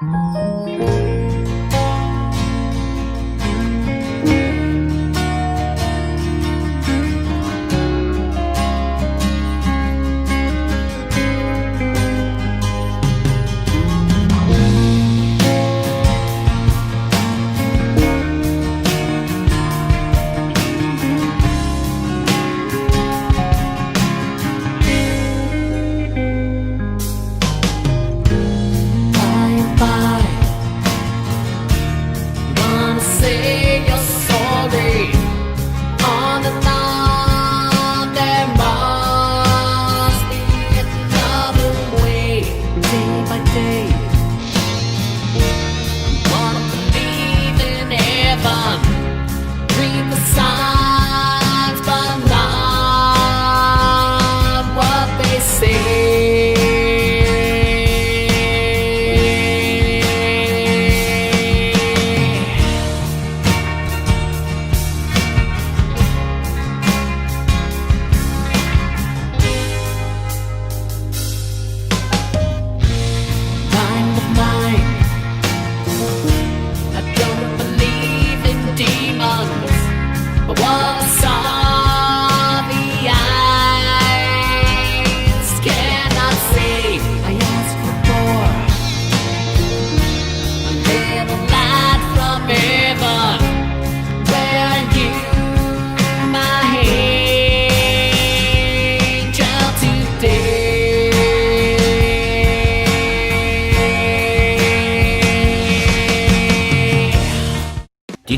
Did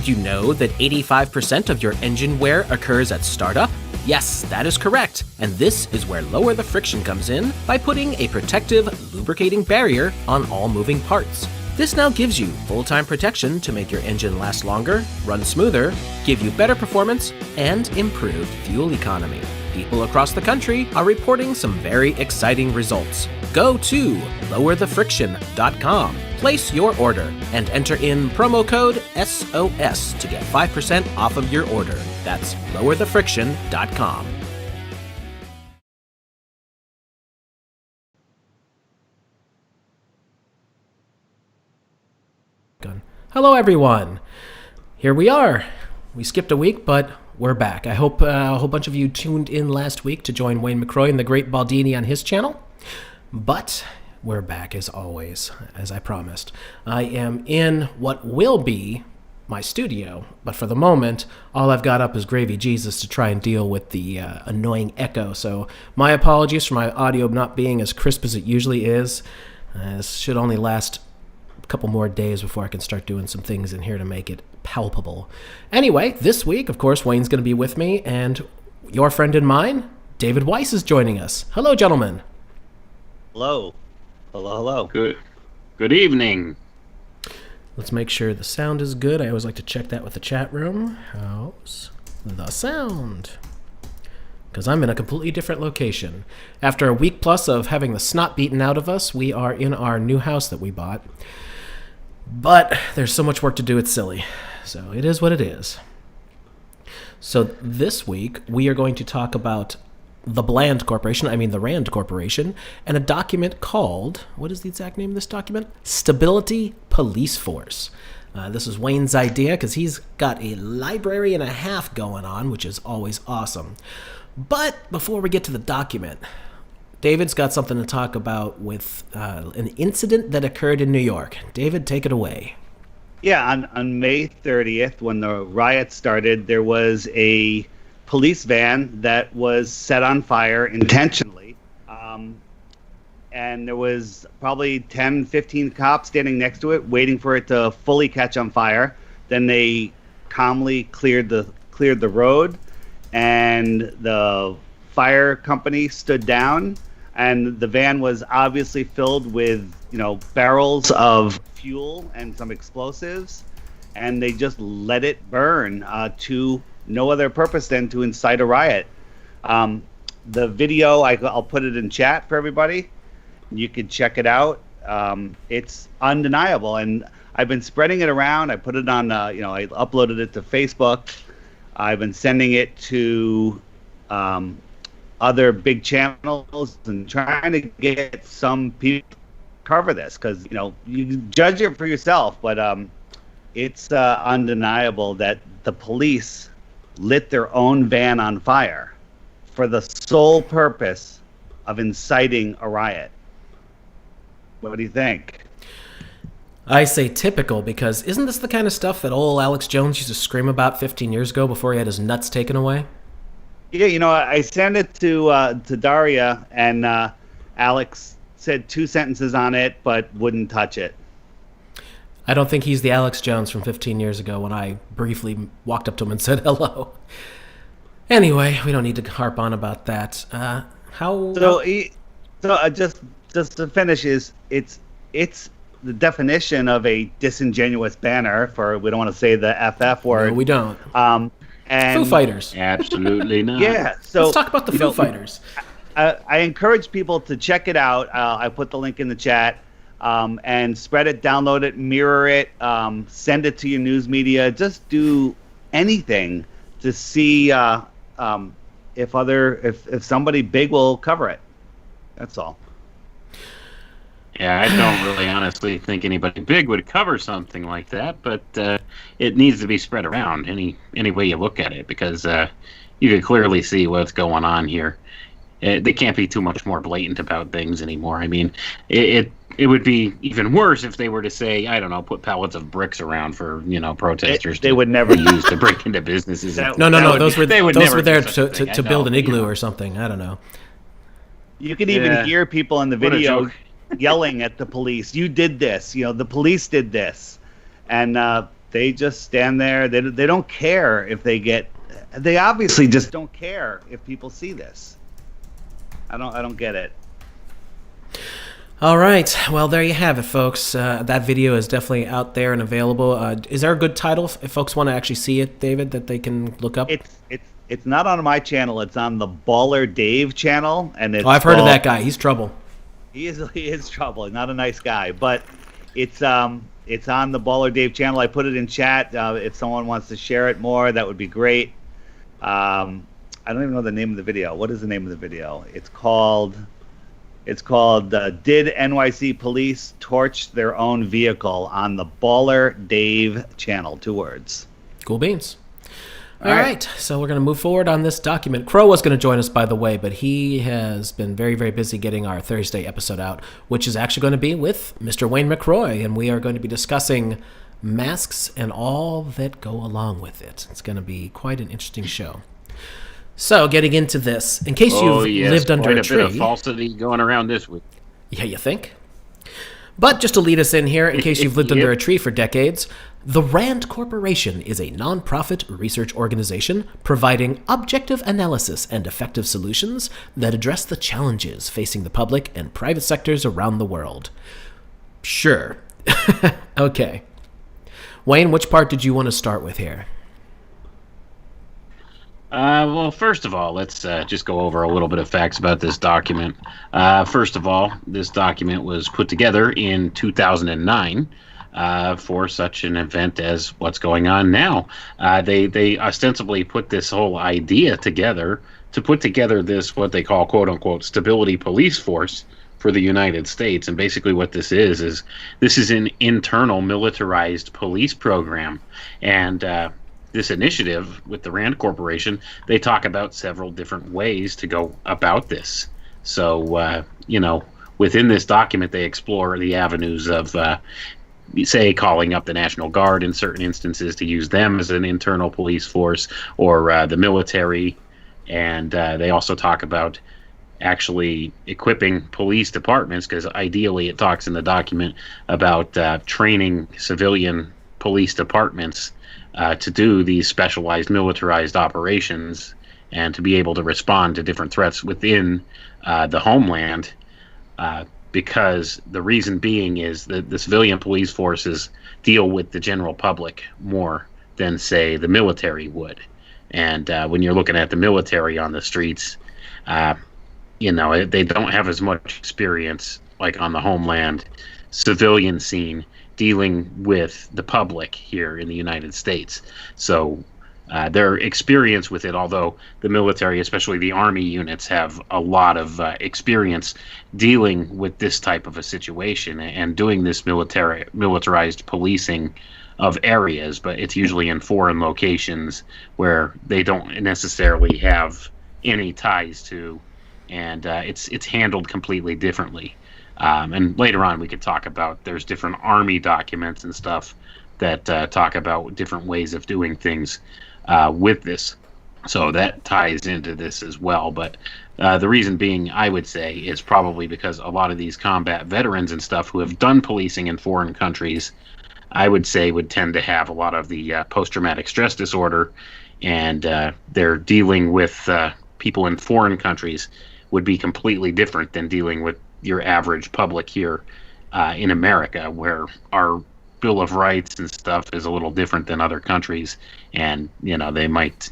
you know that 85% of your engine wear occurs at startup? Yes, that is correct, and this is where Lower the Friction comes in by putting a protective, lubricating barrier on all moving parts. This now gives you full-time protection to make your engine last longer, run smoother, give you better performance, and improved fuel economy. People across the country are reporting some very exciting results. Go to lowerthefriction.com, place your order, and enter in promo code SOS to get 5% off of your order. That's lowerthefriction.com. Hello everyone! Here we are. We skipped a week, but we're back. I hope a whole bunch of you tuned in last week to join Wayne McCroy and the Great Baldini on his channel. But we're back as always, as I promised. I am in what will be my studio, but for the moment, all I've got up is Gravy Jesus to try and deal with the annoying echo. So my apologies for my audio not being as crisp as it usually is. This should only last a couple more days before I can start doing some things in here to make it palpable. Anyway, this week, of course, Wayne's going to be with me, and your friend and mine, David Weiss, is joining us. Hello, gentlemen. Hello. Hello. Good evening. Let's make sure the sound is good. I always like to check that with the chat room. How's the sound? Because I'm in a completely different location. After a week plus of having the snot beaten out of us, we are in our new house that we bought. But there's so much work to do, it's silly. So it is what it is. So this week, we are going to talk about the RAND Corporation, and a document called, what is the exact name of this document? Stability Police Force. This is Wayne's idea because he's got a library and a half going on, which is always awesome. But before we get to the document, David's got something to talk about with an incident that occurred in New York. David, take it away. Yeah, on May 30th, when the riot started, there was a police van that was set on fire intentionally. And there was probably 10, 15 cops standing next to it, waiting for it to fully catch on fire. Then they calmly cleared the road, and the fire company stood down. And the van was obviously filled with, barrels of fuel and some explosives, and they just let it burn to no other purpose than to incite a riot. The video, I'll put it in chat for everybody. You can check it out. It's undeniable, and I've been spreading it around. I put it on, I uploaded it to Facebook. I've been sending it to other big channels and trying to get some people cover this, because you judge it for yourself, but it's undeniable that the police lit their own van on fire for the sole purpose of inciting a riot. What do you think? I say typical, because isn't this the kind of stuff that old Alex Jones used to scream about 15 years ago before he had his nuts taken away? Yeah, I sent it to Daria, and Alex said 2 sentences on it, but wouldn't touch it. I don't think he's the Alex Jones from 15 years ago when I briefly walked up to him and said hello. Anyway, we don't need to harp on about that. Just to finish, it's the definition of a disingenuous banner for, we don't want to say the FF word. No, we don't. And Foo Fighters. Absolutely not. Yeah. So let's talk about the Foo Fighters. I encourage people to check it out. I put the link in the chat. And spread it, download it, mirror it, send it to your news media. Just do anything to see if somebody big will cover it. That's all. Yeah, I don't really honestly think anybody big would cover something like that, but it needs to be spread around any way you look at it, because you can clearly see what's going on here. They can't be too much more blatant about things anymore. I mean, it would be even worse if they were to say, I don't know, put pallets of bricks around for protesters. They would never use to break into businesses. No. Those were there to build an igloo or something. I don't know. You can even hear people in the video yelling at the police. You did this. The police did this, and they just stand there. They don't care if they get. They obviously just don't care if people see this. I don't get it. All right. Well, there you have it, folks. That video is definitely out there and available. Is there a good title if folks want to actually see it, David, that they can look up? It's not on my channel. It's on the Baller Dave channel, and I've heard of that guy. He's trouble. He is trouble. He's not a nice guy, but it's on the Baller Dave channel. I put it in chat. If someone wants to share it more, that would be great. I don't even know the name of the video. What is the name of the video? It's called Did NYC Police Torch Their Own Vehicle, on the Baller Dave channel. 2 words. Cool beans. All right. So we're going to move forward on this document. Crow was going to join us, by the way, but he has been very, very busy getting our Thursday episode out, which is actually going to be with Mr. Wayne McCroy, and we are going to be discussing masks and all that go along with it. It's going to be quite an interesting show. So, getting into this, in case you've lived under a tree... quite a bit of falsity going around this week. Yeah, you think? But just to lead us in here, in case you've lived under a tree for decades, the RAND Corporation is a nonprofit research organization providing objective analysis and effective solutions that address the challenges facing the public and private sectors around the world. Sure. Okay. Wayne, which part did you want to start with here? Well, first of all, let's just go over a little bit of facts about this document. First of all, this document was put together in 2009 for such an event as what's going on now. They ostensibly put this whole idea together to put together this, what they call, quote-unquote, stability police force for the United States. And basically what this is this is an internal militarized police program. And this initiative with the RAND Corporation, they talk about several different ways to go about this. So, within this document, they explore the avenues of, say, calling up the National Guard in certain instances to use them as an internal police force, or the military. And they also talk about actually equipping police departments, because ideally it talks in the document about training civilian police departments to do these specialized militarized operations and to be able to respond to different threats within the homeland, because the reason being is that the civilian police forces deal with the general public more than, say, the military would. And when you're looking at the military on the streets, they don't have as much experience, like on the homeland civilian scene, dealing with the public here in the United States. So their experience with it, although the military, especially the Army units, have a lot of experience dealing with this type of a situation and doing this militarized policing of areas, but it's usually in foreign locations where they don't necessarily have any ties to, and it's handled completely differently. And later on, we could talk about there's different Army documents and stuff that talk about different ways of doing things with this. So that ties into this as well. But the reason being, I would say, is probably because a lot of these combat veterans and stuff who have done policing in foreign countries, I would say, would tend to have a lot of the post-traumatic stress disorder, and they're dealing with people in foreign countries would be completely different than dealing with your average public here in America, where our Bill of Rights and stuff is a little different than other countries, and they might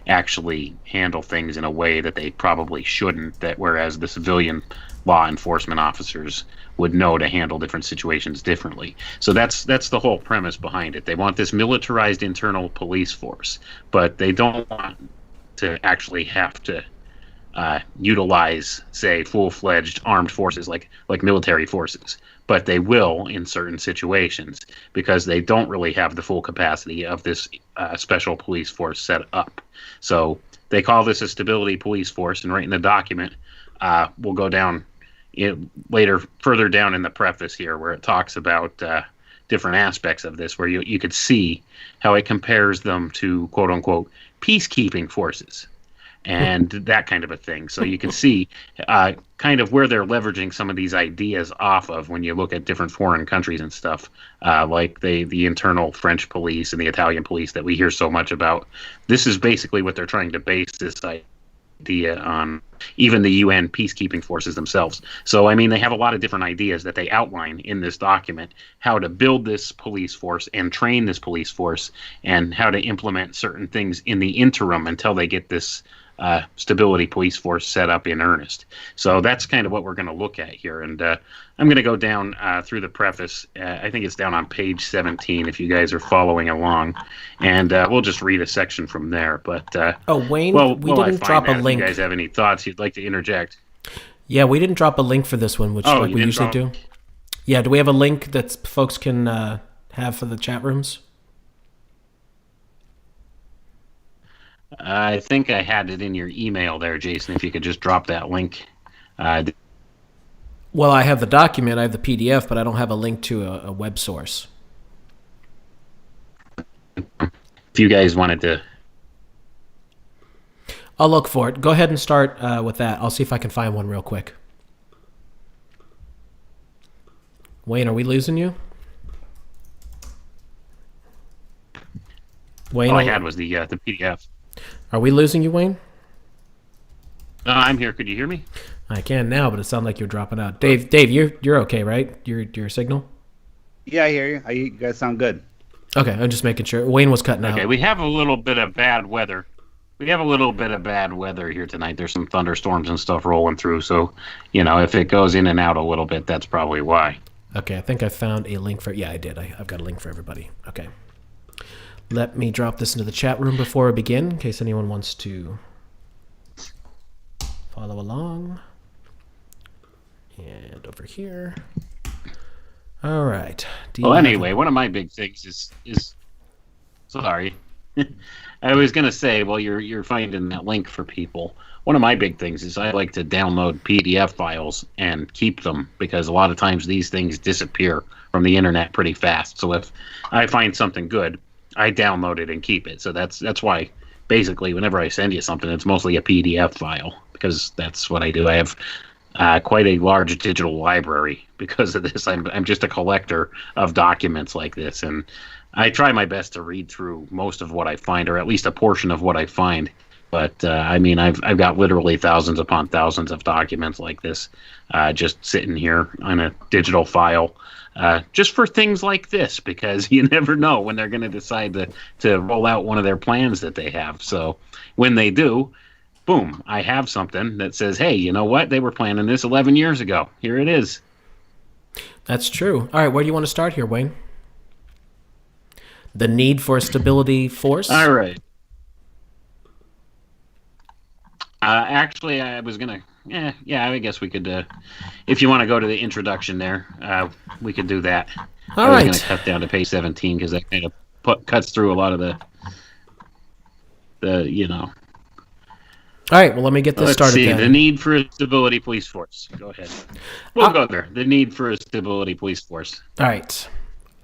actually handle things in a way that they probably shouldn't, that whereas the civilian law enforcement officers would know to handle different situations differently. So that's the whole premise behind it. They want this militarized internal police force, but they don't want to actually have to utilize, say, full-fledged armed forces like military forces. But they will in certain situations because they don't really have the full capacity of this special police force set up. So they call this a stability police force, and right in the document, we'll go down further down in the preface here, where it talks about different aspects of this, where you could see how it compares them to quote-unquote peacekeeping forces and that kind of a thing. So you can see kind of where they're leveraging some of these ideas off of when you look at different foreign countries and stuff, like the internal French police and the Italian police that we hear so much about. This is basically what they're trying to base this idea on, even the UN peacekeeping forces themselves. So, I mean, they have a lot of different ideas that they outline in this document, how to build this police force and train this police force, and how to implement certain things in the interim until they get this stability police force set up in earnest. So that's kind of what we're going to look at here. And I'm going to go down through the preface. I think it's down on page 17 if you guys are following along. And we'll just read a section from there. But Wayne, we didn't drop a link. If you guys have any thoughts you'd like to interject. Yeah, we didn't drop a link for this one, which we usually do. Yeah, do we have a link that folks can have for the chat rooms? I think I had it in your email there, Jason, if you could just drop that link. Well, I have the document, I have the PDF, but I don't have a link to a web source. If you guys wanted to... I'll look for it. Go ahead and start with that. I'll see if I can find one real quick. Wayne, are we losing you? Wayne, all I had was the PDF. Are we losing you, Wayne? No, I'm here. Could you hear me? I can now, but it sounded like you're dropping out. Dave, you're okay, right? Your signal? Yeah, I hear you. You guys sound good. Okay, I'm just making sure. Wayne was cutting out. Okay, we have a little bit of bad weather. Here tonight. There's some thunderstorms and stuff rolling through, so, if it goes in and out a little bit, that's probably why. Okay, I think I found a link for... Yeah, I did. I've got a link for everybody. Okay. Let me drop this into the chat room before I begin, in case anyone wants to follow along. And over here. All right. Well, anyway, one of my big things is sorry. I was going to say, well, you're finding that link for people. One of my big things is I like to download PDF files and keep them, because a lot of times these things disappear from the internet pretty fast. So if I find something good, I download it and keep it. So that's why basically whenever I send you something, it's mostly a PDF file, because that's what I do. I have quite a large digital library because of this. I'm just a collector of documents like this, and I try my best to read through most of what I find, or at least a portion of what I find. But I mean, I've got literally thousands upon thousands of documents like this, just sitting here on a digital file. Just for things like this, because you never know when they're going to decide to roll out one of their plans that they have. So when they do, boom, I have something that says, hey, you know what? They were planning this 11 years ago. Here it is. That's true. All right, where do you want to start here, Wayne? The need for a stability force? All right. Actually, I was gonna. Yeah, I guess we could. If you want to go to the introduction there, we could do that. All I was right. gonna cut down to page 17 because that kind of cuts through a lot of the All right. Well, let me get this Let's started see, then. the need for a stability police force. Go ahead. We'll go there. The need for a stability police force. All right.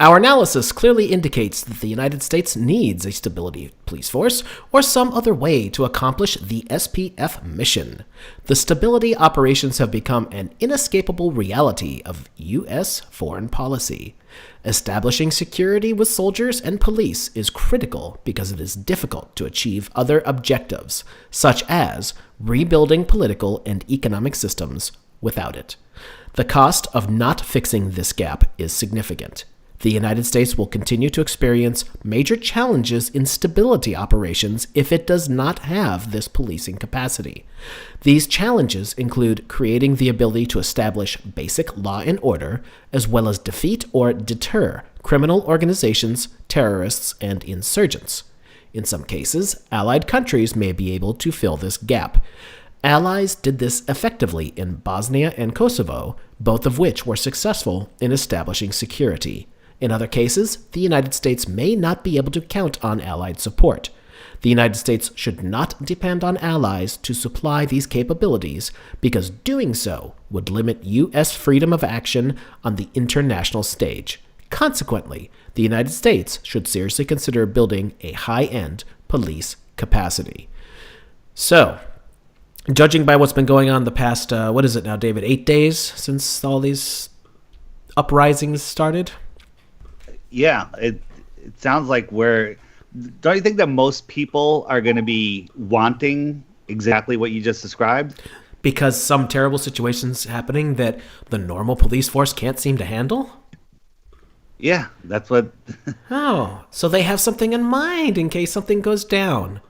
Our analysis clearly indicates that the United States needs a stability police force or some other way to accomplish the SPF mission. The stability operations have become an inescapable reality of U.S. foreign policy. Establishing security with soldiers and police is critical because it is difficult to achieve other objectives, such as rebuilding political and economic systems, without it. The cost of not fixing this gap is significant. The United States will continue to experience major challenges in stability operations if it does not have this policing capacity. These challenges include creating the ability to establish basic law and order, as well as defeat or deter criminal organizations, terrorists, and insurgents. In some cases, allied countries may be able to fill this gap. Allies did this effectively in Bosnia and Kosovo, both of which were successful in establishing security. In other cases, the United States may not be able to count on Allied support. The United States should not depend on allies to supply these capabilities because doing so would limit U.S. freedom of action on the international stage. Consequently, the United States should seriously consider building a high-end police capacity. So, judging by what's been going on the past, what is it now, David, 8 days since all these uprisings started? Yeah, it sounds like don't you think that most people are going to be wanting exactly what you just described? Because some terrible situation's happening that the normal police force can't seem to handle? Yeah, that's what... Oh, so they have something in mind in case something goes down.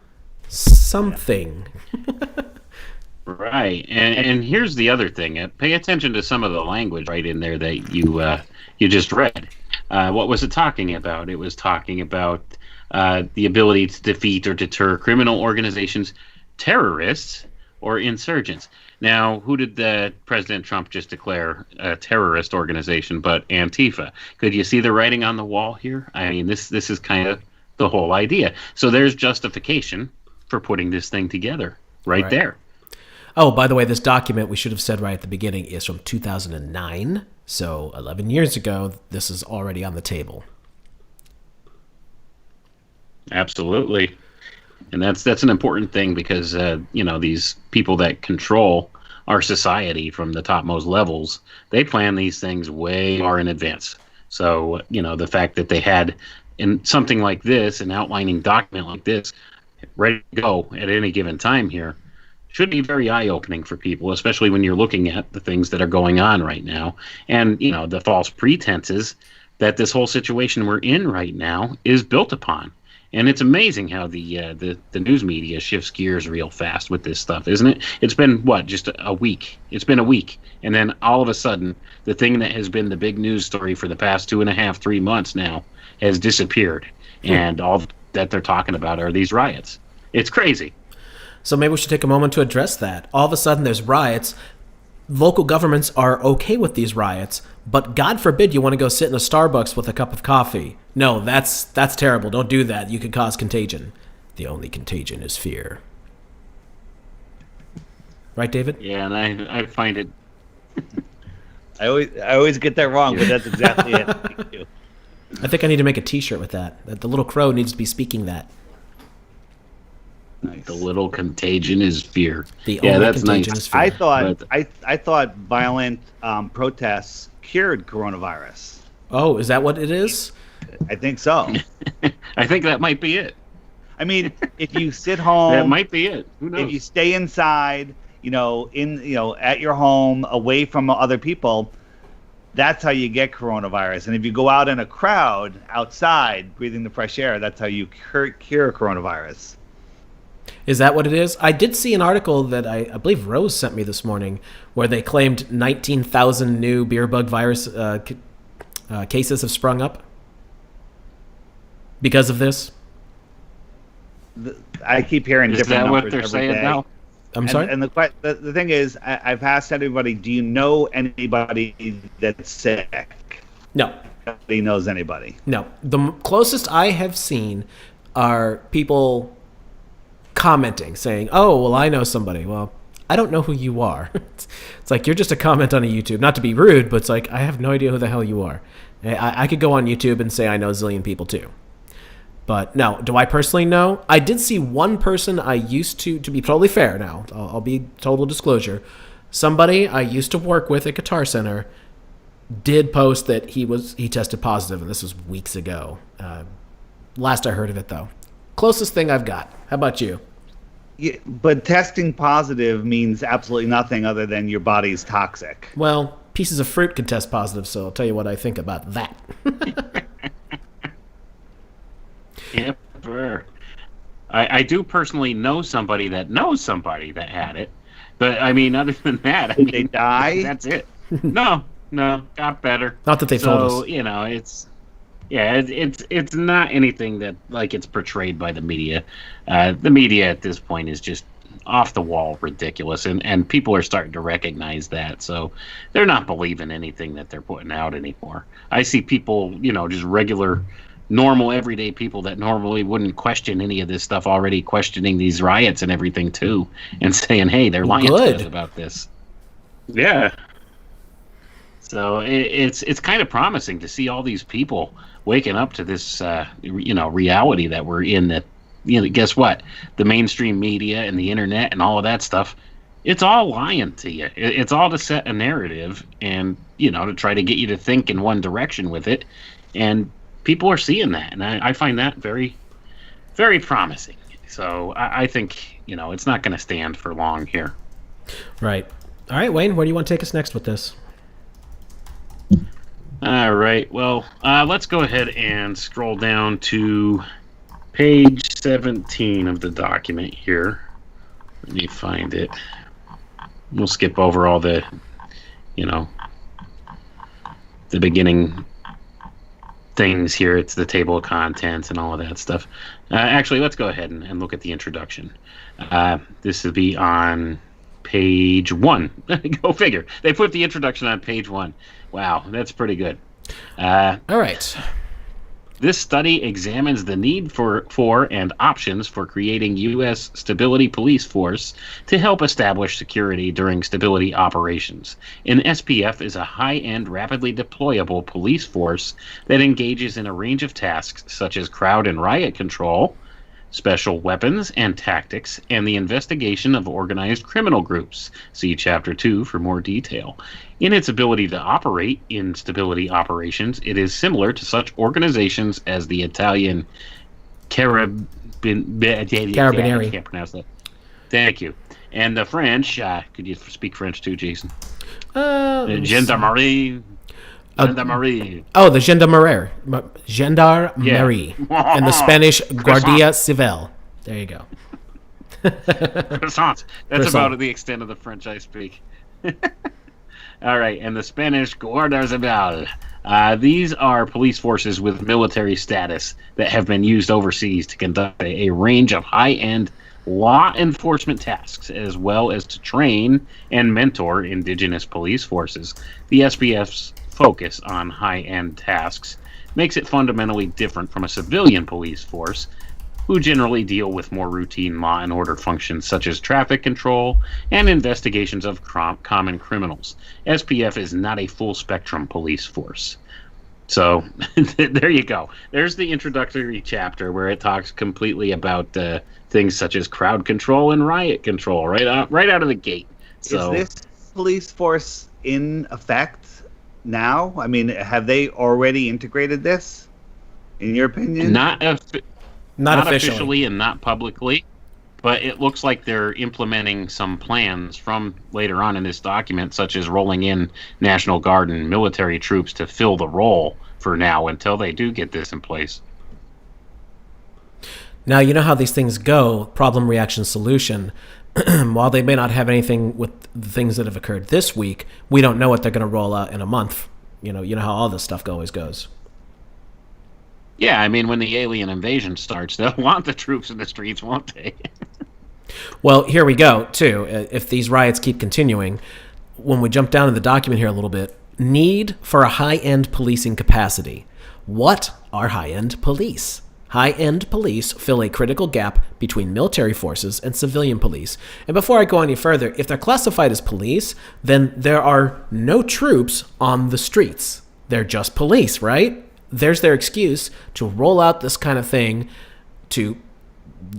Something. Right, and here's the other thing. Pay attention to some of the language right in there that you just read. What was it talking about? It was talking about the ability to defeat or deter criminal organizations, terrorists, or insurgents. Now, who did President Trump just declare a terrorist organization but Antifa? Could you see the writing on the wall here? I mean, this is kind of the whole idea. So there's justification for putting this thing together right there. Oh, by the way, this document, we should have said right at the beginning, is from 2009. So 11 years ago, this is already on the table. Absolutely. And that's an important thing because, these people that control our society from the topmost levels, they plan these things way far in advance. So, the fact that they had in something like this, an outlining document like this, ready to go at any given time here, should be very eye-opening for people, especially when you're looking at the things that are going on right now and, the false pretenses that this whole situation we're in right now is built upon. And it's amazing how the news media shifts gears real fast with this stuff, isn't it? It's been, just a week? It's been a week. And then all of a sudden, the thing that has been the big news story for the past 2.5, 3 months now has disappeared. And all that they're talking about are these riots. It's crazy. So maybe we should take a moment to address that. All of a sudden there's riots. Local governments are okay with these riots, but God forbid you want to go sit in a Starbucks with a cup of coffee. No, that's terrible. Don't do that. You could cause contagion. The only contagion is fear. Right, David? Yeah, and I find it... I always get that wrong, but that's exactly it. Thank you. I think I need to make a t-shirt with that. The little crow needs to be speaking that. Nice. The little contagion is fear. That's contagion is fear. I thought violent protests cured coronavirus. Oh, is that what it is? I think so. I think that might be it. I mean, if you sit home, that might be it. Who knows? If you stay inside, at your home, away from other people, that's how you get coronavirus. And if you go out in a crowd outside, breathing the fresh air, that's how you cure coronavirus. Is that what it is? I did see an article that I believe Rose sent me this morning where they claimed 19,000 new beer bug virus cases have sprung up because of this. I keep hearing different numbers every day. Is that what they're saying now? I'm sorry? And the thing is, I've asked everybody, do you know anybody that's sick? No. Nobody knows anybody. No. The closest I have seen are people commenting, saying, oh, well, I know somebody. Well, I don't know who you are. It's like, you're just a comment on a YouTube. Not to be rude, but it's like, I have no idea who the hell you are. I could go on YouTube and say I know a zillion people too. But no, do I personally know? I did see one person I used to be totally fair now, I'll be total disclosure. Somebody I used to work with at Guitar Center did post that he tested positive, and this was weeks ago. Last I heard of it, though. Closest thing I've got. How about you? Yeah, but testing positive means absolutely nothing other than your body's toxic. Well, pieces of fruit can test positive, so I'll tell you what I think about that. Yep. I do personally know somebody that knows somebody that had it, but I mean, other than that, they die. That's it. No, got better. Not that they told us. So it's not anything that like it's portrayed by the media. The media at this point is just off the wall ridiculous, and people are starting to recognize that, so they're not believing anything that they're putting out anymore. I see people, just regular, normal, everyday people that normally wouldn't question any of this stuff already questioning these riots and everything too, and saying, hey, they're lying to us about this. Yeah. So it's kind of promising to see all these people waking up to this reality that we're in, that guess what? The mainstream media and the internet and all of that stuff, it's all lying to you. It's all to set a narrative and, to try to get you to think in one direction with it. And people are seeing that. And I find that very, very promising. So I think, it's not going to stand for long here. Right. All right, Wayne, where do you want to take us next with this? All right. Well, let's go ahead and scroll down to page 17 of the document here. Let me find it. We'll skip over all the, the beginning things here. It's the table of contents and all of that stuff. Actually, let's go ahead and look at the introduction. This will be on page 1. Go figure. They put the introduction on page 1. Wow, that's pretty good. All right. This study examines the need for and options for creating U.S. Stability Police Force to help establish security during stability operations. An SPF is a high-end, rapidly deployable police force that engages in a range of tasks such as crowd and riot control, special weapons and tactics, and the investigation of organized criminal groups. See Chapter 2 for more detail. In its ability to operate in stability operations, it is similar to such organizations as the Italian Carabinieri. I can't pronounce that. Thank you. And the French, could you speak French too, Jason? Gendarmerie. Gendarmerie. The Gendarmerie. Gendarmerie. Yeah. And the Spanish Guardia Civil. There you go. Croissant. That's about the extent of the French I speak. All right, and the Spanish Guardia Civil. These are police forces with military status that have been used overseas to conduct a range of high-end law enforcement tasks, as well as to train and mentor indigenous police forces. The SPF's focus on high-end tasks makes it fundamentally different from a civilian police force, who generally deal with more routine law and order functions such as traffic control and investigations of common criminals. SPF is not a full-spectrum police force. So there you go. There's the introductory chapter where it talks completely about things such as crowd control and riot control right out of the gate. So, is this police force in effect now? I mean, have they already integrated this, in your opinion? Not officially and not publicly, but it looks like they're implementing some plans from later on in this document, such as rolling in National Guard and military troops to fill the role for now until they do get this in place. Now, you know how these things go, problem, reaction, solution. While they may not have anything with the things that have occurred this week, we don't know what they're going to roll out in a month. You know how all this stuff always goes. Yeah, I mean, when the alien invasion starts, they'll want the troops in the streets, won't they? Well, here we go, too. If these riots keep continuing, when we jump down to the document here a little bit, need for a high-end policing capacity. What are high-end police? High-end police fill a critical gap between military forces and civilian police. And before I go any further, if they're classified as police, then there are no troops on the streets. They're just police, right? There's their excuse to roll out this kind of thing to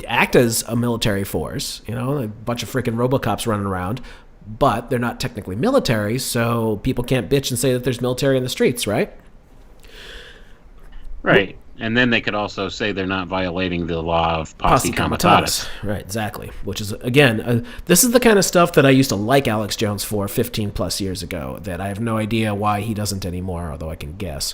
act as a military force, a bunch of freaking RoboCops running around, but they're not technically military, so people can't bitch and say that there's military in the streets, right? Right. And then they could also say they're not violating the law of Posse Comitatus. Right, exactly. Which is, again, this is the kind of stuff that I used to like Alex Jones for 15 plus years ago, that I have no idea why he doesn't anymore, although I can guess.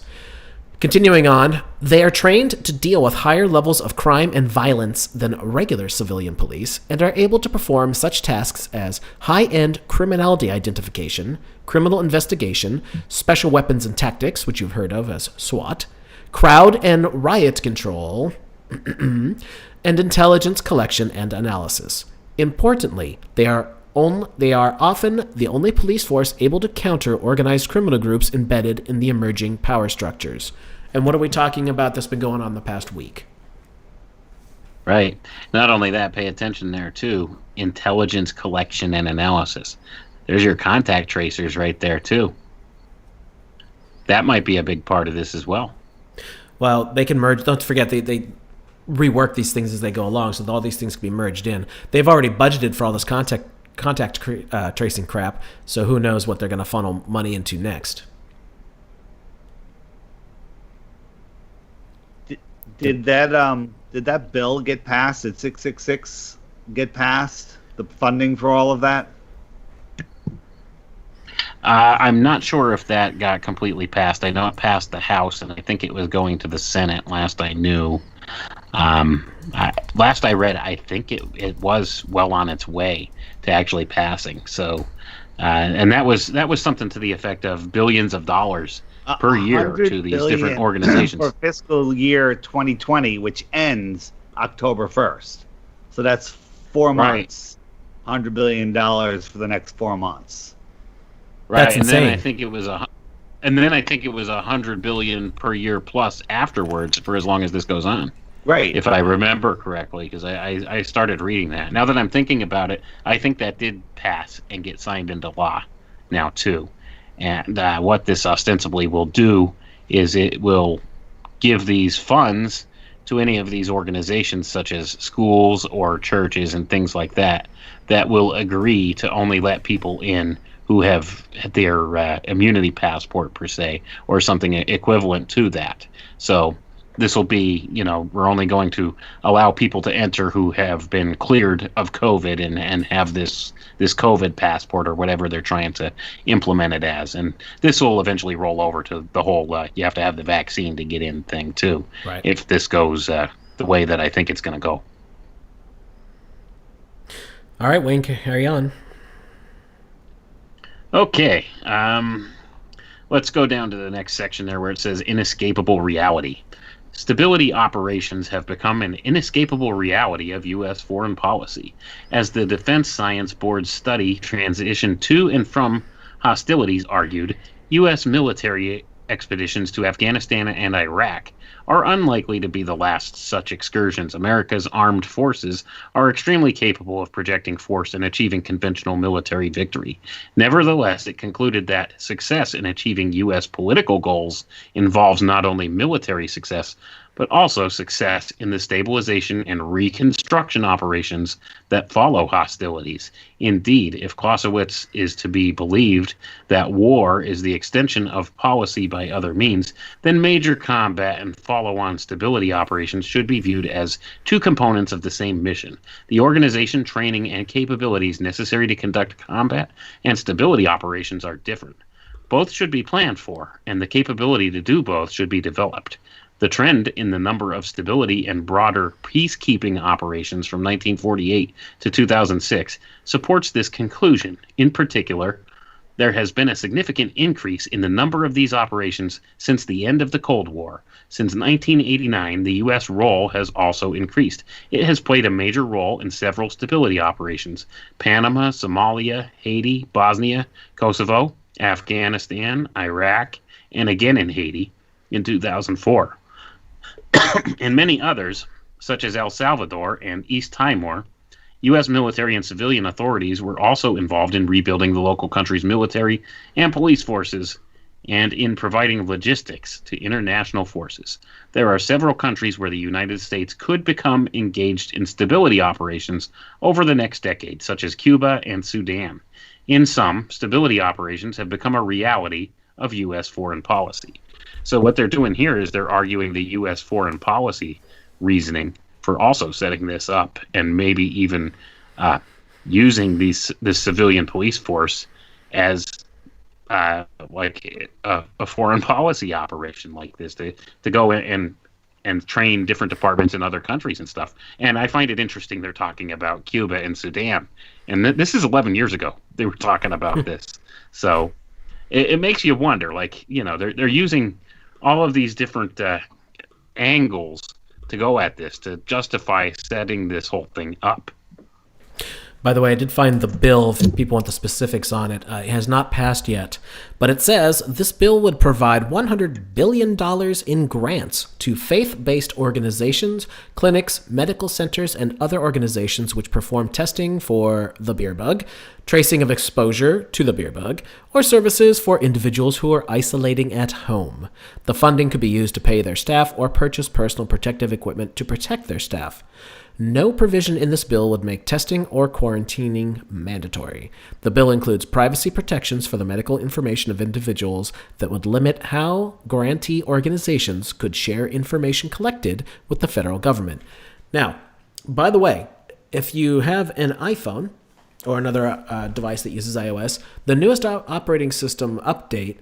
Continuing on, they are trained to deal with higher levels of crime and violence than regular civilian police and are able to perform such tasks as high-end criminality identification, criminal investigation, special weapons and tactics, which you've heard of as SWAT, crowd and riot control, and intelligence collection and analysis. Importantly, they are often the only police force able to counter organized criminal groups embedded in the emerging power structures. And what are we talking about that's been going on the past week? Right. Not only that, pay attention there, too. Intelligence collection and analysis. There's your contact tracers right there, too. That might be a big part of this as well. Well, they can merge. Don't forget, they rework these things as they go along, so all these things can be merged in. They've already budgeted for all this contact tracing crap, so who knows what they're going to funnel money into next. Did that bill get passed? Did 666 get passed? The funding for all of that? I'm not sure if that got completely passed. I know it passed the House, and I think it was going to the Senate last I knew. Last I read, I think it was well on its way to actually passing. So, and that was something to the effect of billions of dollars per year to these different organizations for fiscal year 2020, which ends October 1st. So that's 4 months. $100 billion for the next 4 months. Right, That's insane. Then I think it was $100 billion per year plus afterwards for as long as this goes on. Right. If I remember correctly, because I started reading that. Now that I'm thinking about it, I think that did pass and get signed into law now too. And what this ostensibly will do is it will give these funds to any of these organizations, such as schools or churches and things like that, that will agree to only let people in who have their immunity passport, per se, or something equivalent to that. So this will be, we're only going to allow people to enter who have been cleared of COVID and have this COVID passport or whatever they're trying to implement it as. And this will eventually roll over to the whole you have to have the vaccine to get in thing, too, right, if this goes the way that I think it's going to go. All right, Wayne, carry on. Okay, let's go down to the next section there where it says inescapable reality. Stability operations have become an inescapable reality of U.S. foreign policy. As the Defense Science Board's study Transition to and from Hostilities argued, U.S. military expeditions to Afghanistan and Iraq are unlikely to be the last such excursions. America's armed forces are extremely capable of projecting force and achieving conventional military victory. Nevertheless, it concluded that success in achieving U.S. political goals involves not only military success, but also success in the stabilization and reconstruction operations that follow hostilities. Indeed, if Clausewitz is to be believed that war is the extension of policy by other means, then major combat and follow-on stability operations should be viewed as two components of the same mission. The organization, training, and capabilities necessary to conduct combat and stability operations are different. Both should be planned for, and the capability to do both should be developed. The trend in the number of stability and broader peacekeeping operations from 1948 to 2006 supports this conclusion. In particular, There has been a significant increase in the number of these operations since the end of the Cold War. Since 1989, the U.S. role has also increased. It has played a major role in several stability operations: Panama, Somalia, Haiti, Bosnia, Kosovo, Afghanistan, Iraq, and again in Haiti in 2004. And many others, such as El Salvador and East Timor. U.S. military and civilian authorities were also involved in rebuilding the local country's military and police forces and in providing logistics to international forces. There are several countries where the United States could become engaged in stability operations over the next decade, such as Cuba and Sudan. In some, stability operations have become a reality of U.S. foreign policy. So what they're doing here is they're arguing the U.S. foreign policy reasoning for also setting this up and maybe even using this civilian police force as like a foreign policy operation like this to go in and train different departments in other countries and stuff. And I find it interesting they're talking about Cuba and Sudan. And this is 11 years ago they were talking about this. So it makes you wonder, like, you know, they're using all of these different angles to go at this to justify setting this whole thing up. By the way, I did find the bill, if people want the specifics on it. It has not passed yet, but it says this bill would provide $100 billion in grants to faith-based organizations, clinics, medical centers, and other organizations which perform testing for the beer bug, tracing of exposure to the beer bug, or services for individuals who are isolating at home. The funding could be used to pay their staff or purchase personal protective equipment to protect their staff. No provision in this bill would make testing or quarantining mandatory. The bill includes privacy protections for the medical information of individuals that would limit how grantee organizations could share information collected with the federal government. Now, by the way, if you have an iPhone or another device that uses iOS, the newest operating system update